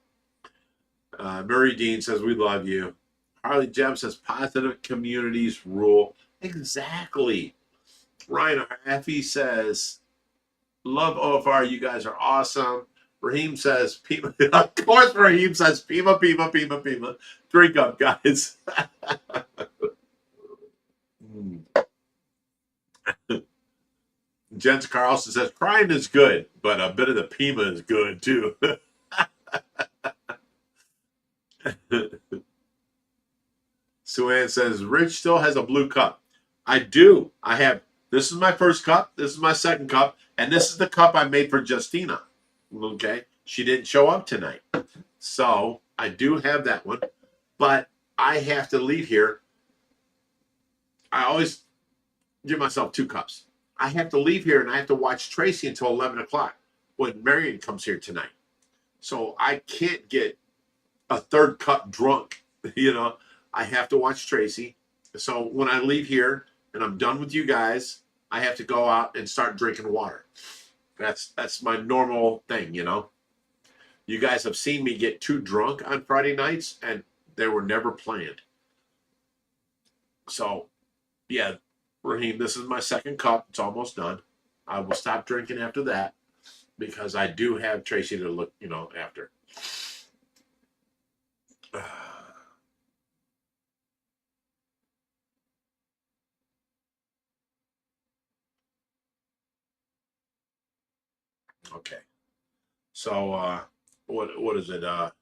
Murray Dean says, we love you. Harley Jem says, positive communities rule. Exactly. Ryan Haffey says, love OFR. You guys are awesome. Raheem says, Pima. Of course, Raheem says, Pima, Pima, Pima, Pima. Drink up, guys. Jens Carlson says, crying is good, but a bit of the Pima is good, too. Sue Ann says, Rich still has a blue cup. I do. I have. This is my first cup. This is my second cup. And this is the cup I made for Justina. Okay? She didn't show up tonight. So I do have that one. But I have to leave here. I always give myself 2 cups. I have to leave here and I have to watch Tracy until 11 o'clock when Marion comes here tonight. So I can't get a 3rd cup drunk. You know, I have to watch Tracy. So when I leave here and I'm done with you guys, I have to go out and start drinking water. That's my normal thing, you know. You guys have seen me get too drunk on Friday nights, and they were never planned. So, yeah, Raheem, this is my 2nd cup. It's almost done. I will stop drinking after that because I do have Tracy to look, you know, after. Okay. So, what is it? Let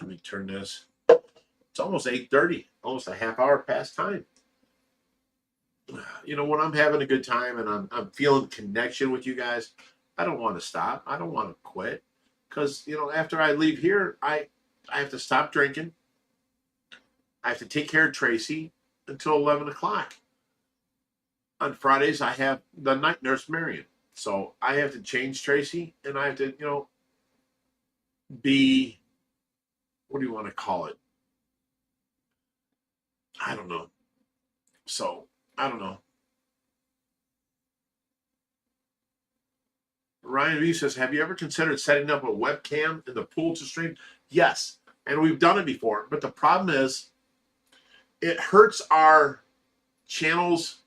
me turn this. It's almost 8:30, almost a half hour past time. You know, when I'm having a good time and I'm feeling connection with you guys, I don't want to stop. I don't want to quit. Because, you know, after I leave here, I have to stop drinking. I have to take care of Tracy until 11 o'clock. On Fridays, I have the night nurse, Marion. So I have to change Tracy, and I have to, you know, be, what do you want to call it? I don't know. So, I don't know. Ryan V says, have you ever considered setting up a webcam in the pool to stream? Yes. And we've done it before. But the problem is, it hurts our channel's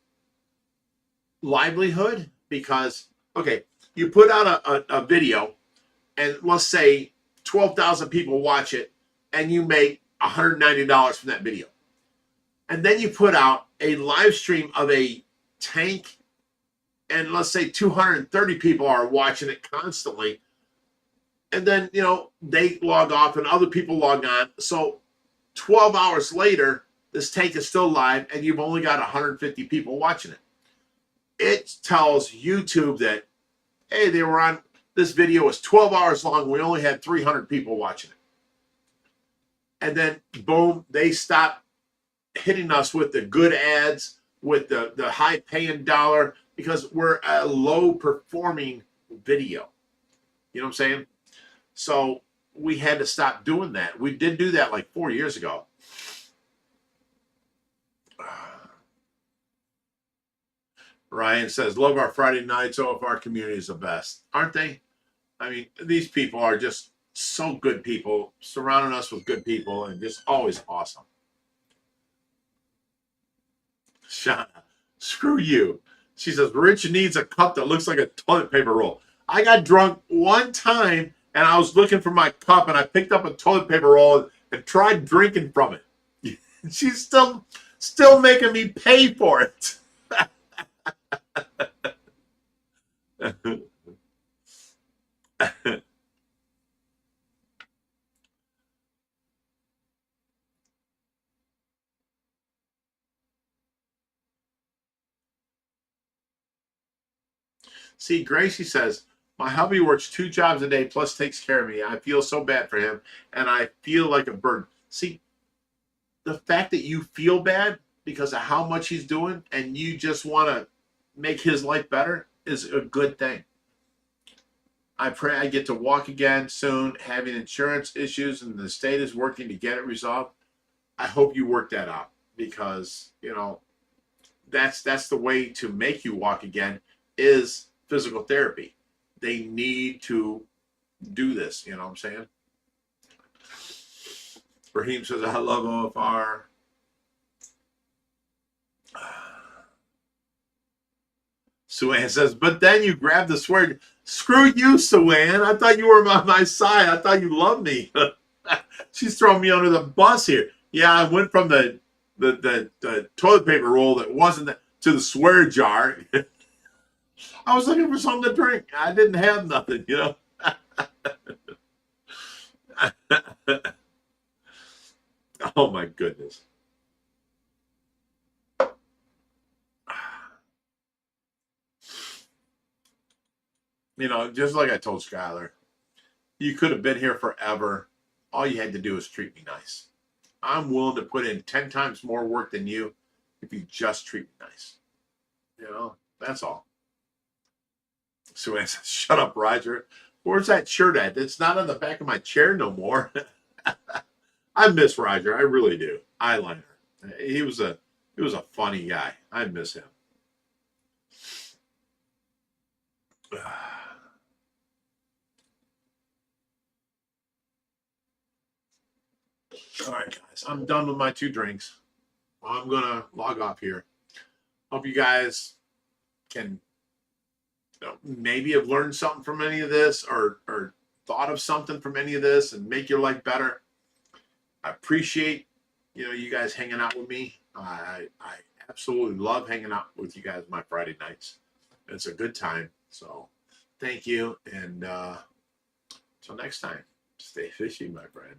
livelihood because, okay, you put out a video and let's say 12,000 people watch it and you make $190 from that video. And then you put out a live stream of a tank and let's say 230 people are watching it constantly. And then, you know, they log off and other people log on. So 12 hours later, this tank is still live and you've only got 150 people watching it. It tells YouTube that, hey, they were on, this video was 12 hours long. We only had 300 people watching it. And then, boom, they stop hitting us with the good ads, with the high paying dollar, because we're a low performing video. You know what I'm saying? So we had to stop doing that. We did do that like 4 years ago. Ryan says, love our Friday nights. Oh, if our community is the best. Aren't they? I mean, these people are just so good people, surrounding us with good people, and just always awesome. Shauna, screw you. She says, Rich needs a cup that looks like a toilet paper roll. I got drunk one time, and I was looking for my cup, and I picked up a toilet paper roll and tried drinking from it. She's still making me pay for it. See, Gracie says, My hubby works 2 jobs a day plus takes care of me. I feel so bad for him, and I feel like a burden. See, the fact that you feel bad because of how much he's doing and you just want to make his life better is a good thing. I pray I get to walk again soon, having insurance issues, and the state is working to get it resolved. I hope you work that out, because, you know, that's the way to make you walk again is physical therapy. They need to do this, you know what I'm saying? Raheem says, I love OFR. Suan says, but then you grab the sword. Screw you, Suan. I thought you were on my side. I thought you loved me. She's throwing me under the bus here. Yeah, I went from the toilet paper roll that wasn't to the swear jar. I was looking for something to drink. I didn't have nothing, you know. Oh my goodness. You know, just like I told Skylar, you could have been here forever. All you had to do is treat me nice. I'm willing to put in 10 times more work than you if you just treat me nice. You know, that's all. So I said, shut up, Roger. Where's that shirt at? It's not on the back of my chair no more. I miss Roger. I really do. Eyeliner. He was a funny guy. I miss him. All right, guys. I'm done with my 2 drinks. I'm going to log off here. Hope you guys can, you know, maybe have learned something from any of this, or thought of something from any of this and make your life better. I appreciate, you know, you guys hanging out with me. I absolutely love hanging out with you guys my Friday nights. It's a good time. So thank you. And until next time, stay fishy, my friend.